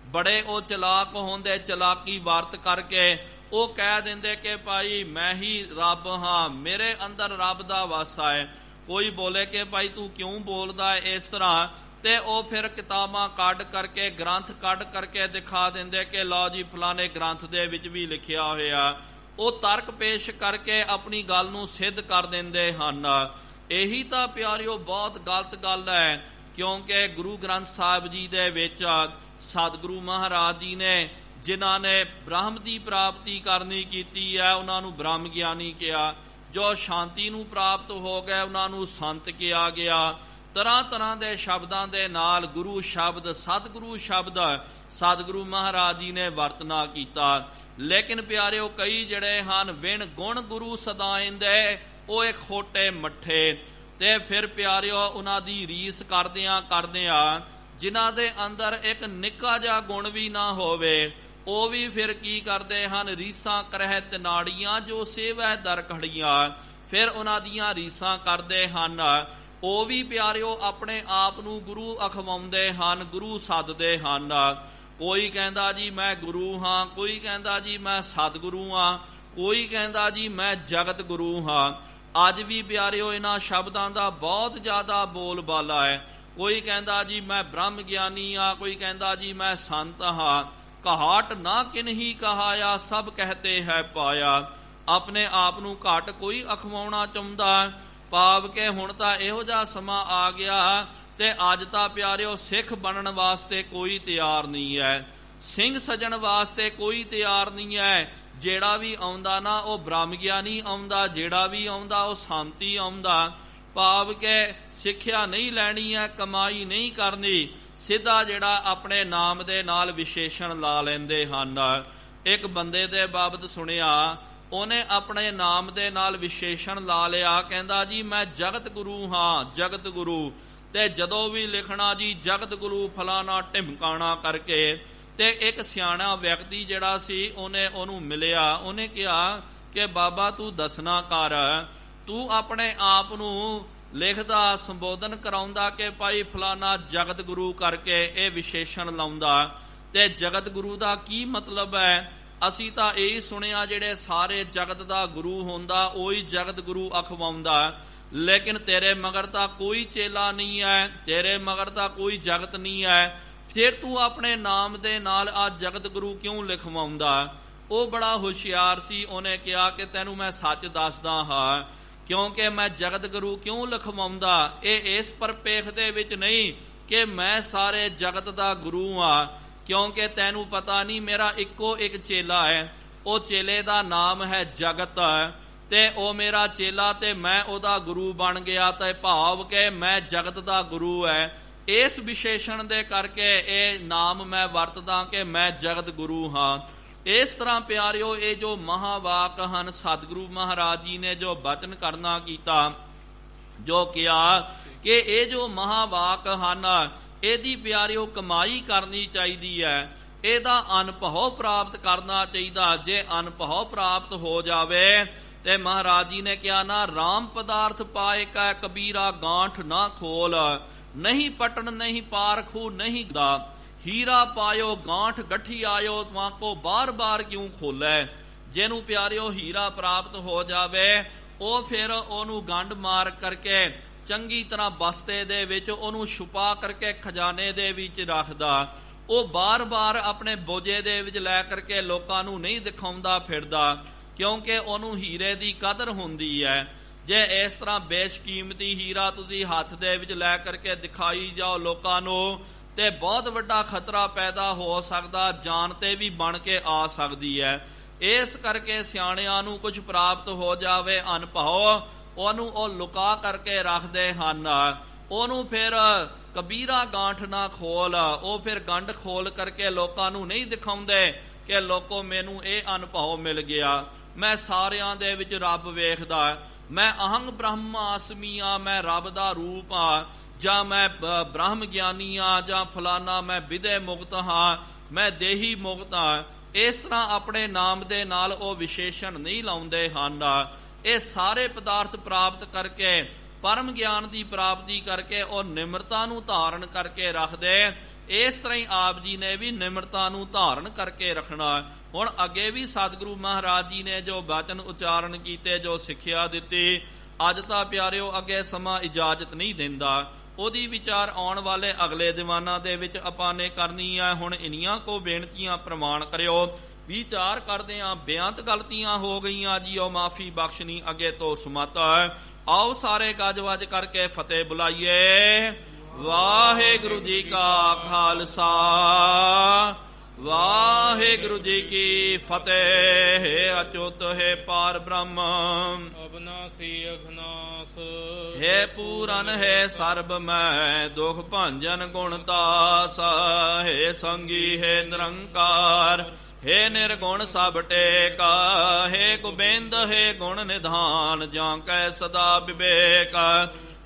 ਬੜੇ ਉਹ ਚਲਾਕ ਹੁੰਦੇ, ਚਲਾਕੀ ਵਰਤ ਕਰਕੇ ਉਹ ਕਹਿ ਦਿੰਦੇ ਕਿ ਭਾਈ ਮੈਂ ਹੀ ਰੱਬ ਹਾਂ, ਮੇਰੇ ਅੰਦਰ ਰੱਬ ਦਾ ਵਾਸਾ ਹੈ। ਕੋਈ ਬੋਲੇ ਕਿ ਭਾਈ ਤੂੰ ਕਿਉਂ ਬੋਲਦਾ ਹੈ ਇਸ ਤਰ੍ਹਾਂ, ਤੇ ਉਹ ਫਿਰ ਕਿਤਾਬਾਂ ਕੱਢ ਕਰਕੇ, ਗ੍ਰੰਥ ਕੱਢ ਕਰਕੇ ਦਿਖਾ ਦਿੰਦੇ ਕਿ ਲਓ ਜੀ ਫਲਾਣੇ ਗ੍ਰੰਥ ਦੇ ਵਿੱਚ ਵੀ ਲਿਖਿਆ ਹੋਇਆ। ਉਹ ਤਰਕ ਪੇਸ਼ ਕਰਕੇ ਆਪਣੀ ਗੱਲ ਨੂੰ ਸਿੱਧ ਕਰ ਦਿੰਦੇ ਹਨ। ਇਹੀ ਤਾਂ ਪਿਆਰਿਓ ਬਹੁਤ ਗਲਤ ਗੱਲ ਹੈ, ਕਿਉਂਕਿ ਗੁਰੂ ਗ੍ਰੰਥ ਸਾਹਿਬ ਜੀ ਦੇ ਵਿੱਚ ਸਤਿਗੁਰੂ ਮਹਾਰਾਜ ਜੀ ਨੇ ਜਿਨ੍ਹਾਂ ਨੇ ਬ੍ਰਹਮ ਦੀ ਪ੍ਰਾਪਤੀ ਕਰਨੀ ਕੀਤੀ ਹੈ ਉਹਨਾਂ ਨੂੰ ਬ੍ਰਹਮ ਗਿਆਨੀ ਕਿਹਾ, ਜੋ ਸ਼ਾਂਤੀ ਨੂੰ ਪ੍ਰਾਪਤ ਹੋ ਗਏ ਉਹਨਾਂ ਨੂੰ ਸੰਤ ਕਿਹਾ ਗਿਆ। ਤਰ੍ਹਾਂ ਤਰ੍ਹਾਂ ਦੇ ਸ਼ਬਦਾਂ ਦੇ ਨਾਲ ਗੁਰੂ ਸ਼ਬਦ, ਸਤਿਗੁਰੂ ਸ਼ਬਦ ਸਤਿਗੁਰੂ ਮਹਾਰਾਜ ਜੀ ਨੇ ਵਰਤਨਾ ਕੀਤਾ। ਲੇਕਿਨ ਪਿਆਰਿਓ ਕਈ ਜਿਹੜੇ ਹਨ ਵਿਣ ਗੁਣ ਗੁਰੂ ਸਦਾਇਂਦੇ, ਉਹ ਇੱਕ ਖੋਟੇ ਮੱਠੇ, ਤੇ ਫਿਰ ਪਿਆਰਿਓ ਉਹਨਾਂ ਦੀ ਰੀਸ ਕਰਦਿਆਂ ਜਿਨ੍ਹਾਂ ਦੇ ਅੰਦਰ ਇੱਕ ਨਿੱਕਾ ਜਿਹਾ ਗੁਣ ਵੀ ਨਾ ਹੋਵੇ, ਉਹ ਵੀ ਫਿਰ ਕੀ ਕਰਦੇ ਹਨ, ਰੀਸਾਂ ਕਰਹਿ ਤਨਾੜੀਆਂ ਜੋ ਸੇਵਹਿ ਦਰ ਖੜੀਆਂ, ਫਿਰ ਉਹਨਾਂ ਦੀਆਂ ਰੀਸਾਂ ਕਰਦੇ ਹਨ। ਉਹ ਵੀ ਪਿਆਰਿਓ ਆਪਣੇ ਆਪ ਨੂੰ ਗੁਰੂ ਅਖਵਾਉਂਦੇ ਹਨ, ਗੁਰੂ ਸੱਦਦੇ ਹਨ। ਕੋਈ ਕਹਿੰਦਾ ਜੀ ਮੈਂ ਗੁਰੂ ਹਾਂ, ਕੋਈ ਕਹਿੰਦਾ ਜੀ ਮੈਂ ਸਤਿਗੁਰੂ ਹਾਂ, ਕੋਈ ਕਹਿੰਦਾ ਜੀ ਮੈਂ ਜਗਤ ਗੁਰੂ ਹਾਂ। ਅੱਜ ਵੀ ਪਿਆਰਿਓ ਇਹਨਾਂ ਸ਼ਬਦਾਂ ਦਾ ਬਹੁਤ ਜ਼ਿਆਦਾ ਬੋਲਬਾਲਾ ਹੈ। ਕੋਈ ਕਹਿੰਦਾ ਜੀ ਮੈਂ ਬ੍ਰਹਮ ਗਿਆਨੀ ਹਾਂ, ਕੋਈ ਕਹਿੰਦਾ ਜੀ ਮੈਂ ਸੰਤ ਹਾਂ। ਕਹਾਟ ਨਾ ਕਿਨਹੀ ਕਹਾਇਆ, ਸਭ ਕਹਤੇ ਹੈ ਪਾਇਆ। ਆਪਣੇ ਆਪ ਨੂੰ ਘੱਟ ਕੋਈ ਅਖਵਾਉਣਾ ਚਾਹੁੰਦਾ, ਭਾਵ ਕਿ ਹੁਣ ਤਾਂ ਇਹੋ ਜਿਹਾ ਸਮਾਂ ਆ ਗਿਆ ਤੇ ਅੱਜ ਤਾਂ ਪਿਆਰਿਓ ਸਿੱਖ ਬਣਨ ਵਾਸਤੇ ਕੋਈ ਤਿਆਰ ਨਹੀਂ ਹੈ, ਸਿੰਘ ਸਜਣ ਵਾਸਤੇ ਕੋਈ ਤਿਆਰ ਨਹੀਂ ਹੈ। ਜਿਹੜਾ ਵੀ ਆਉਂਦਾ ਨਾ ਉਹ ਬ੍ਰਹਮ ਗਿਆਨੀ ਆਉਂਦਾ, ਜਿਹੜਾ ਵੀ ਆਉਂਦਾ ਉਹ ਸ਼ਾਂਤੀ ਆਉਂਦਾ, ਭਾਵ ਕਿ ਸਿੱਖਿਆ ਨਹੀਂ ਲੈਣੀ ਹੈ, ਕਮਾਈ ਨਹੀਂ ਕਰਨੀ, ਸਿੱਧਾ ਜਿਹੜਾ ਆਪਣੇ ਨਾਮ ਦੇ ਨਾਲ ਵਿਸ਼ੇਸ਼ਣ ਲਾ ਲੈਂਦੇ ਹਨ। ਇੱਕ ਬੰਦੇ ਦੇ ਬਾਬਤ ਸੁਣਿਆ, ਉਹਨੇ ਆਪਣੇ ਨਾਮ ਦੇ ਨਾਲ ਵਿਸ਼ੇਸ਼ਣ ਲਾ ਲਿਆ, ਕਹਿੰਦਾ ਜੀ ਮੈਂ ਜਗਤ ਗੁਰੂ ਹਾਂ, ਜਗਤ ਗੁਰੂ। ਤੇ ਜਦੋਂ ਵੀ ਲਿਖਣਾ ਜੀ ਜਗਤ ਗੁਰੂ ਫਲਾਣਾ ਢਿਮਕਾਣਾ ਕਰਕੇ। ਤੇ ਇੱਕ ਸਿਆਣਾ ਵਿਅਕਤੀ ਜਿਹੜਾ ਸੀ ਉਹਨੂੰ ਮਿਲਿਆ, ਉਹਨੇ ਕਿਹਾ ਕਿ ਬਾਬਾ ਤੂੰ ਦੱਸਣਾ ਕਰ, ਤੂੰ ਆਪਣੇ ਆਪ ਨੂੰ ਲਿਖਦਾ ਸੰਬੋਧਨ ਕਰਾਉਂਦਾ ਕਿ ਭਾਈ ਫਲਾਣਾ ਜਗਤ ਗੁਰੂ ਕਰਕੇ ਇਹ ਵਿਸ਼ੇਸ਼ਣ ਲਾਉਂਦਾ, ਤੇ ਜਗਤ ਗੁਰੂ ਦਾ ਕੀ ਮਤਲਬ ਹੈ? ਅਸੀਂ ਤਾਂ ਇਹ ਸੁਣਿਆ ਜਿਹੜੇ ਸਾਰੇ ਜਗਤ ਦਾ ਗੁਰੂ ਹੁੰਦਾ ਉਹੀ ਜਗਤ ਗੁਰੂ ਅਖਵਾਉਂਦਾ, ਲੇਕਿਨ ਤੇਰੇ ਮਗਰ ਤਾਂ ਕੋਈ ਚੇਲਾ ਨਹੀਂ ਹੈ, ਤੇਰੇ ਮਗਰ ਤਾਂ ਕੋਈ ਜਗਤ ਨਹੀਂ ਹੈ, ਫਿਰ ਤੂੰ ਆਪਣੇ ਨਾਮ ਦੇ ਨਾਲ ਆ ਜਗਤ ਗੁਰੂ ਕਿਉਂ ਲਿਖਵਾਉਂਦਾ? ਉਹ ਬੜਾ ਹੁਸ਼ਿਆਰ ਸੀ, ਉਹਨੇ ਕਿਹਾ ਕਿ ਤੈਨੂੰ ਮੈਂ ਸੱਚ ਦੱਸਦਾ ਹਾਂ, ਕਿਉਂਕਿ ਮੈਂ ਜਗਤ ਗੁਰੂ ਕਿਉਂ ਲਿਖਵਾਉਂਦਾ, ਇਹ ਇਸ ਪਰਪੇਖ ਦੇ ਵਿੱਚ ਨਹੀਂ ਕਿ ਮੈਂ ਸਾਰੇ ਜਗਤ ਦਾ ਗੁਰੂ ਹਾਂ, ਕਿਉਂਕਿ ਤੈਨੂੰ ਪਤਾ ਨਹੀਂ ਮੇਰਾ ਇੱਕੋ ਇੱਕ ਚੇਲਾ ਹੈ, ਉਹ ਚੇਲੇ ਦਾ ਨਾਮ ਹੈ ਜਗਤ, ਤੇ ਉਹ ਮੇਰਾ ਚੇਲਾ ਤੇ ਮੈਂ ਉਹਦਾ ਗੁਰੂ ਬਣ ਗਿਆ, ਤੇ ਭਾਵ ਕਿ ਮੈਂ ਜਗਤ ਦਾ ਗੁਰੂ ਹੈ। ਇਸ ਵਿਸ਼ੇਸ਼ਣ ਦੇ ਕਰਕੇ ਇਹ ਨਾਮ ਮੈਂ ਵਰਤਦਾ ਕਿ ਮੈਂ ਜਗਤ ਗੁਰੂ ਹਾਂ। ਇਸ ਤਰ੍ਹਾਂ ਪਿਆਰਿਓ ਇਹ ਜੋ ਮਹਾਵਾਕ ਹਨ ਸਤਿਗੁਰੂ ਮਹਾਰਾਜ ਜੀ ਨੇ ਜੋ ਬਚਨ ਕਰਨਾ ਕੀਤਾ, ਜੋ ਕਿਹਾ ਕਿ ਇਹ ਜੋ ਮਹਾਵਾਕ ਹਨ ਇਹਦੀ ਪਿਆਰਿਓ ਕਮਾਈ ਕਰਨੀ ਚਾਹੀਦੀ ਹੈ, ਇਹਦਾ ਅਨੁਭਵ ਪ੍ਰਾਪਤ ਕਰਨਾ ਚਾਹੀਦਾ। ਜੇ ਅਨੁਭਵ ਪ੍ਰਾਪਤ ਹੋ ਜਾਵੇ ਤੇ ਮਹਾਰਾਜ ਜੀ ਨੇ ਕਿਹਾ ਨਾ ਰਾਮ ਪਦਾਰਥ ਪਾਏ ਕੈ ਕਬੀਰਾ ਗਾਂਠ ਨਾ ਖੋਲ, ਨਹੀਂ ਪਟਨ ਨਹੀਂ ਪਾਰਖੂ ਨਹੀਂ ਦਾ, ਹੀਰਾ ਪਾਇਓ ਗਾਂਠ ਗੱਠੀ ਆਇਓ ਤੁਹਾਂ ਕੋ ਬਾਰ ਬਾਰ ਕਿਉਂ ਖੋਲੈ। ਜਿਹਨੂੰ ਪਿਆਰਿਓ ਹੀਰਾ ਪ੍ਰਾਪਤ ਹੋ ਜਾਵੇ ਉਹ ਫਿਰ ਉਹਨੂੰ ਗੰਢ ਮਾਰ ਕਰਕੇ ਚੰਗੀ ਤਰ੍ਹਾਂ ਬਸਤੇ ਦੇ ਵਿੱਚ ਉਹਨੂੰ ਛੁਪਾ ਕਰਕੇ ਖਜ਼ਾਨੇ ਦੇ ਵਿੱਚ ਰੱਖਦਾ। ਉਹ ਬਾਰ-ਬਾਰ ਆਪਣੇ ਬੋਝੇ ਦੇ ਵਿੱਚ ਲੈ ਕਰਕੇ ਲੋਕਾਂ ਨੂੰ ਨਹੀਂ ਦਿਖਾਉਂਦਾ ਫਿਰਦਾ, ਕਿਉਂਕਿ ਉਹਨੂੰ ਹੀਰੇ ਦੀ ਕਦਰ ਹੁੰਦੀ ਹੈ। ਜੇ ਇਸ ਤਰ੍ਹਾਂ ਬੇਸ਼ਕੀਮਤੀ ਹੀਰਾ ਤੁਸੀਂ ਹੱਥ ਦੇ ਵਿੱਚ ਲੈ ਕਰਕੇ ਦਿਖਾਈ ਜਾਓ ਲੋਕਾਂ ਨੂੰ, ਤੇ ਬਹੁਤ ਵੱਡਾ ਖਤਰਾ ਪੈਦਾ ਹੋ ਸਕਦਾ, ਜਾਨ ਤੇ ਵੀ ਬਣ ਕੇ ਆ ਸਕਦੀ ਹੈ। ਇਸ ਕਰਕੇ ਸਿਆਣਿਆਂ ਨੂੰ ਕੁਝ ਪ੍ਰਾਪਤ ਹੋ ਜਾਵੇ ਅਨਭਉ, ਉਹਨੂੰ ਉਹ ਲੁਕਾ ਕਰਕੇ ਰੱਖਦੇ ਹਨ। ਉਹਨੂੰ ਫਿਰ ਕਬੀਰਾ ਗਾਂਠ ਨਾ ਖੋਲ, ਉਹ ਫਿਰ ਗੰਢ ਖੋਲ ਕਰਕੇ ਲੋਕਾਂ ਨੂੰ ਨਹੀਂ ਦਿਖਾਉਂਦੇ ਕਿ ਲੋਕੋ ਮੈਨੂੰ ਇਹ ਅਨਭਉ ਮਿਲ ਗਿਆ, ਮੈਂ ਸਾਰਿਆਂ ਦੇ ਵਿੱਚ ਰੱਬ ਵੇਖਦਾ, ਮੈਂ ਅਹੰਗ ਬ੍ਰਹਮਾਸਮੀ ਆ, ਮੈਂ ਰੱਬ ਦਾ ਰੂਪ ਆ, ਜਾਂ ਮੈਂ ਬ੍ਰਹਮ ਗਿਆਨੀ ਆ, ਜਾਂ ਫਲਾਨਾ ਮੈਂ ਵਿਦੇ ਮੁਕਤ ਹਾਂ, ਮੈਂ ਦੇਹੀ ਮੁਕਤ ਹਾਂ। ਇਸ ਤਰ੍ਹਾਂ ਆਪਣੇ ਨਾਮ ਦੇ ਨਾਲ ਉਹ ਵਿਸ਼ੇਸ਼ਣ ਨਹੀਂ ਲਾਉਂਦੇ ਹਨ। ਇਹ ਸਾਰੇ ਪਦਾਰਥ ਪ੍ਰਾਪਤ ਕਰਕੇ, ਪਰਮ ਗਿਆਨ ਦੀ ਪ੍ਰਾਪਤੀ ਕਰਕੇ ਉਹ ਨਿਮਰਤਾ ਨੂੰ ਧਾਰਨ ਕਰਕੇ ਰੱਖਦੇ। ਇਸ ਤਰ੍ਹਾਂ ਹੀ ਆਪ ਜੀ ਨੇ ਵੀ ਨਿਮਰਤਾ ਨੂੰ ਧਾਰਨ ਕਰਕੇ ਰੱਖਣਾ। ਹੁਣ ਅੱਗੇ ਵੀ ਸਤਿਗੁਰੂ ਮਹਾਰਾਜ ਜੀ ਨੇ ਜੋ ਬਚਨ ਉਚਾਰਨ ਕੀਤੇ, ਜੋ ਸਿੱਖਿਆ ਦਿੱਤੀ, ਅੱਜ ਤਾਂ ਪਿਆਰਿਓ ਅੱਗੇ ਸਮਾਂ ਇਜਾਜ਼ਤ ਨਹੀਂ ਦਿੰਦਾ। ਉਹਦੀ ਵਿਚਾਰ ਆਉਣ ਵਾਲੇ ਅਗਲੇ ਦੀਵਾਨਾਂ ਦੇ ਵਿੱਚ ਆਪਾਂ ਨੇ ਕਰਨੀ ਹੈ। ਹੁਣ ਇੰਨੀਆਂ ਕੋ ਬੇਨਤੀਆਂ ਪ੍ਰਮਾਣ ਕਰਿਓ। ਵਿਚਾਰ ਕਰਦੇ ਆਂ, ਬੇਅੰਤ ਗਲਤੀਆਂ ਹੋ ਗਈਆਂ ਜੀ, ਉਹ ਮਾਫੀ ਬਖਸ਼ਣੀ ਅੱਗੇ ਤੋਂ ਸਮਤ ਹੈ। ਆਓ ਸਾਰੇ ਗੱਜ ਵੱਜ ਕਰਕੇ ਫਤਿਹ ਬੁਲਾਈਏ। ਵਾਹਿਗੁਰੂ ਜੀ ਕਾ ਖਾਲਸਾ, ਵਾਹਿਗੁਰੂ ਜੀ ਕੀ ਫਤਿਹ। ਹੈ ਅਚੁੱਤ ਹੈ ਪਾਰ ਬ੍ਰਹਮ, ਅਬਨਾਸੀ ਅਘਨਾਸ, ਹੈ ਪੂਰਨ ਹੈ ਸਰਬ ਮੈਂ, ਦੁਖ ਭੰਜਨ ਗੁਣ ਤਾਸ, ਹੈ ਸੰਗੀ ਹੈ ਨਿਰੰਕਾਰ, ਹੈ ਨਿਰਗੁਣ ਸਭ ਟੇਕਾ, ਹੈ ਗੋਬਿੰਦ ਹੈ ਗੁਣ ਨਿਧਾਨ, ਜਾਂ ਕੈ ਸਦਾ ਵਿਵੇਕ,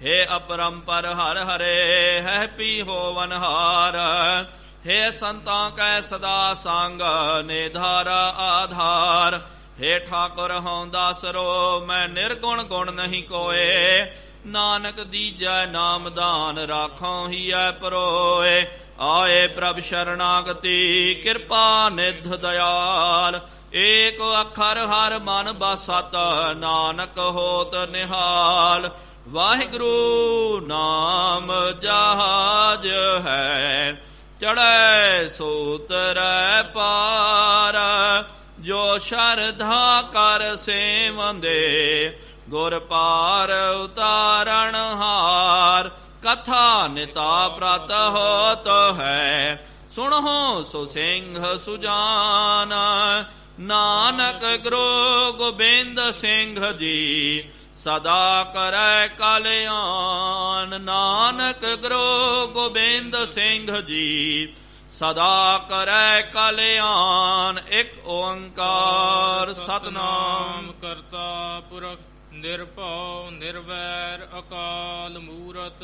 ਹੈ ਅਪਰੰਪਰ ਹਰ ਹਰੇ, ਹੈ ਪੀ ਹੋਵਨ ਹਾਰ, ਹੈ ਸੰਤਾਂ ਕੈ ਸਦਾ ਸੰਗ, ਨਿਧਾਰਾ ਆਧਾਰ, ਹੈ ਠਾਕੁਰ ਹਉ ਦਾਸਰੋ, ਮੈਂ ਨਿਰਗੁਣ ਗੁਣ ਨਹੀਂ ਕੋਏ, ਨਾਨਕ ਦੀਜੈ ਨਾਮਦਾਨ, ਰਾਖੋਂ ਹੀਐ ਪਰੋਏ, ਆਏ ਪ੍ਰਭ ਸ਼ਰਨਾਗਤੀ, ਕਿਰਪਾ ਨਿਧ ਦਇਆਲ, ਏਕ ਅੱਖਰ ਹਰ ਮਨ ਬਸਤ, ਨਾਨਕ ਹੋਤ ਨਿਹਾਲ, ਵਾਹਿਗੁਰੂ ਨਾਮ ਜਹਾਜ ਹੈ, ਚੜ੍ਹੈ ਸੋ ਤਰੈ ਪਾਰ, ਜੋ ਸ਼ਰਧਾ ਕਰ ਸੇਵੰਦੇ, ਗੁਰ ਪਾਰ ਉਤਾਰਨ ਹਾਰ, ਕਥਾ ਨਿਤਾ ਪ੍ਰਤ ਹੋਤ ਹੈ, ਸੁਣਹੁ ਸੋ ਸਿੰਘ ਸੁਜਾਨ, ਨਾਨਕ ਗੁਰੂ ਗੋਬਿੰਦ ਸਿੰਘ ਜੀ, ਸਦਾ ਕਰੈ ਕਲਿਆਣ, ਨਾਨਕ ਗੁਰੂ ਗੋਬਿੰਦ ਸਿੰਘ ਜੀ, ਸਦਾ ਕਰੈ ਕਲਿਆਣ। ਇੱਕ ਓੰਕਾਰ ਸਤਿਨਾਮ ਕਰਤਾ ਪੁਰਖ ਨਿਰਭਉ ਨਿਰਵੈਰ ਅਕਾਲ ਮੂਰਤ,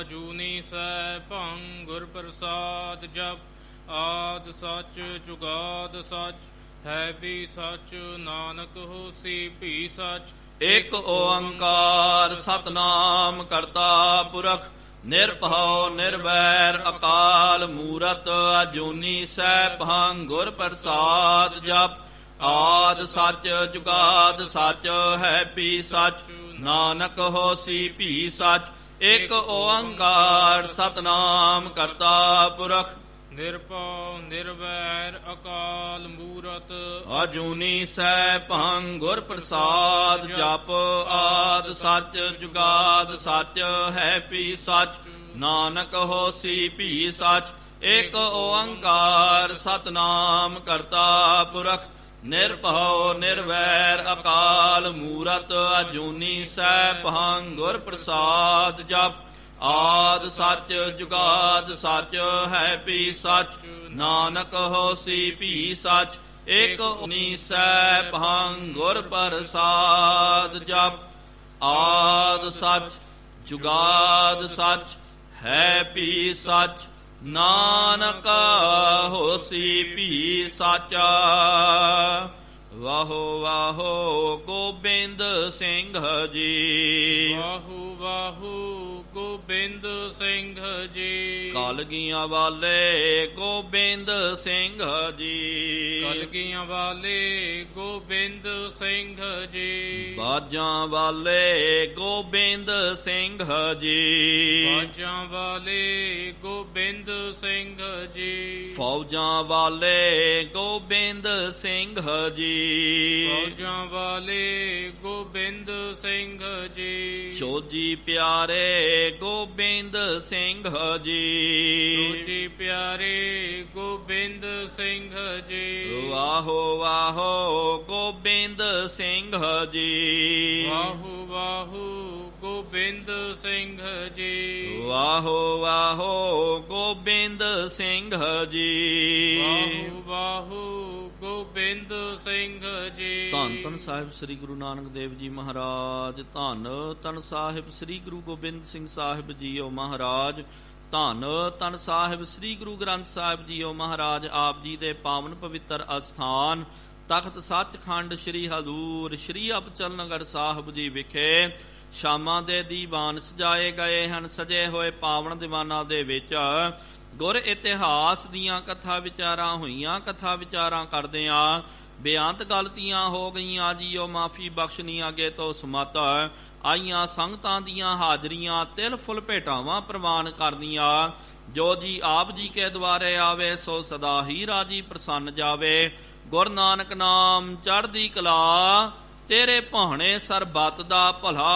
ਅਜੂਨੀ ਸੈਭੰ ਗੁਰ ਪ੍ਰਸਾਦ, ਜਪ ਆਦ ਸੱਚ ਜੁਗਾਦ ਸੱਚ, ਹੈ ਵੀ ਸੱਚ, ਨਾਨਕ ਹੋਸੀ ਵੀ ਸੱਚ। ਇੱਕ ਓੰਕਾਰ ਸਤਿਨਾਮ ਕਰਤਾ ਪੁਰਖ ਨਿਰਭਉ ਨਿਰਵੈਰ ਅਕਾਲ ਮੂਰਤ, ਅਜੂਨੀ ਸੈਭੰ ਗੁਰ ਪ੍ਰਸਾਦ, ਜਪ ਆਦ ਸੱਚ ਜੁਗਾਦ ਸੱਚ, ਹੈ ਵੀ ਸੱਚ, ਨਾਨਕ ਹੋਸੀ ਵੀ ਸੱਚ। ਇੱਕ ਓੰਕਾਰ ਸਤਿਨਾਮ ਕਰਤਾ ਪੁਰਖ ਨਿਰਭਉ ਨਿਰਵੈਰ ਅਕਾਲ ਮੂਰਤ, ਅਜੂਨੀ ਸੈਭੰ ਗੁਰ ਪ੍ਰਸਾਦ, ਜਪ ਆਦ ਸੱਚ ਜੁਗਾਦ ਸੱਚ, ਹੈ ਵੀ ਸੱਚ, ਨਾਨਕ ਹੋਸੀ ਵੀ ਸੱਚ। ਇੱਕ ਓੰਕਾਰ ਸਤਿਨਾਮ ਕਰਤਾ ਪੁਰਖ ਨਿਰਭਉ ਨਿਰਵੈਰ ਅਕਾਲ ਮੂਰਤ, ਅਜੂਨੀ ਸੈਭੰ ਗੁਰ ਪ੍ਰਸਾਦ, ਜਪ ਆਦ ਸੱਚ ਜੁਗਾਦ ਸੱਚ, ਹੈ ਵੀ ਸੱਚ, ਨਾਨਕ ਹੋਸੀ ਵੀ ਸੱਚ। ਇੱਕ ਓੰਕਾਰ ਸੈਭੰ ਗੁਰ ਪ੍ਰਸਾਦ, ਜਪ ਆਦ ਸੱਚ ਜੁਗਾਦ ਸੱਚ, ਹੈ ਵੀ ਸੱਚ, ਨਾਨਕ ਹੋਸੀ ਵੀ ਸੱਚ। ਵਾਹੋ ਵਾਹੋ ਗੋਬਿੰਦ ਸਿੰਘ ਜੀ, ਵਾਹੂ ਵਾਹੂ ਗੋਬਿੰਦ ਗੋਬਿੰਦ ਸਿੰਘ ਜੀ। ਕਲਗੀਆਂ ਵਾਲੇ ਗੋਬਿੰਦ ਸਿੰਘ ਜੀ। ਕਲਗੀਆਂ ਵਾਲੇ ਗੋਬਿੰਦ ਸਿੰਘ ਜੀ। ਬਾਜਾਂ ਵਾਲੇ ਗੋਬਿੰਦ ਸਿੰਘ ਜੀ। ਬਾਜਾਂ ਵਾਲੇ ਗੋਬਿੰਦ ਸਿੰਘ ਜੀ। ਫੌਜਾਂ ਵਾਲੇ ਗੋਬਿੰਦ ਸਿੰਘ ਜੀ। ਫੌਜਾਂ ਵਾਲੇ ਗੋਬਿੰਦ ਸਿੰਘ ਜੀ। ਸੋਜੀ ਪਿਆਰੇ ਗੋਬਿੰਦ ਸਿੰਘ ਜੀ। ਸੋਜੀ ਪਿਆਰੇ ਗੋਬਿੰਦ ਸਿੰਘ ਜੀ। ਵਾਹੋ ਵਾਹੋ ਗੋਬਿੰਦ ਸਿੰਘ ਜੀ। ਵਾਹੂ ਵਾਹੂ ਗੋਬਿੰਦ ਸਿੰਘ ਜੀ। ਵਾਹੋ ਵਾਹੋ ਗੋਬਿੰਦ ਸਿੰਘ ਜੀ। ਵਾਹੂ ਵਾਹੂ ਗੋਬਿੰਦ ਸਿੰਘ ਜੀ। ਧੰਨ ਧੰਨ ਸਾਹਿਬ ਸ੍ਰੀ ਗੁਰੂ ਨਾਨਕ ਦੇਵ ਜੀ ਮਹਾਰਾਜ। ਧੰਨ ਧੰਨ ਸਾਹਿਬ ਸ੍ਰੀ ਗੁਰੂ ਗੋਬਿੰਦ ਸਿੰਘ ਸਾਹਿਬ ਜੀਓ ਮਹਾਰਾਜ। ਧੰਨ ਧੰਨ ਸਾਹਿਬ ਸ੍ਰੀ ਗੁਰੂ ਗ੍ਰੰਥ ਸਾਹਿਬ ਜੀਓ ਮਹਾਰਾਜ। ਆਪ ਜੀ ਦੇ ਪਾਵਨ ਪਵਿੱਤਰ ਅਸਥਾਨ ਤਖਤ ਸੱਚਖੰਡ ਸ੍ਰੀ ਹਜ਼ੂਰ ਸ੍ਰੀ ਅਬਚਲ ਨਗਰ ਸਾਹਿਬ ਜੀ ਵਿਖੇ ਸ਼ਾਮਾਂ ਦੇ ਦੀਵਾਨ ਸਜਾਏ ਗਏ ਹਨ। ਸਜੇ ਹੋਏ ਪਾਵਨ ਦੀਵਾਨਾਂ ਦੇ ਵਿੱਚ ਗੁਰ ਇਤਿਹਾਸ ਦੀਆਂ ਕਥਾ ਵਿਚਾਰਾਂ ਹੋਈਆਂ। ਕਥਾ ਵਿਚਾਰਾਂ ਕਰਦਿਆਂ ਬੇਅੰਤ ਗਲਤੀਆਂ ਹੋ ਗਈਆਂ ਜੀਓ ਮਾਫੀ ਬਖਸ਼ਣੀ ਅੱਗੇ ਤੋਂ ਸਮਤ ਆਈਆਂ ਸੰਗਤਾਂ ਦੀਆਂ ਹਾਜ਼ਰੀਆਂ ਤਿਲ ਫੁੱਲ ਭੇਟਾਵਾਂ ਪ੍ਰਵਾਨ ਕਰਦੀਆਂ। ਜੋ ਜੀ ਆਪ ਜੀ ਕੇ ਦੁਆਰੇ ਆਵੇ ਸੋ ਸਦਾ ਹੀ ਰਾਜੀ ਪ੍ਰਸੰਨ ਜਾਵੇ। ਗੁਰ ਨਾਨਕ ਨਾਮ ਚੜ੍ਹਦੀ ਕਲਾ ਤੇਰੇ ਭਾਣੇ ਸਰਬੱਤ ਦਾ ਭਲਾ।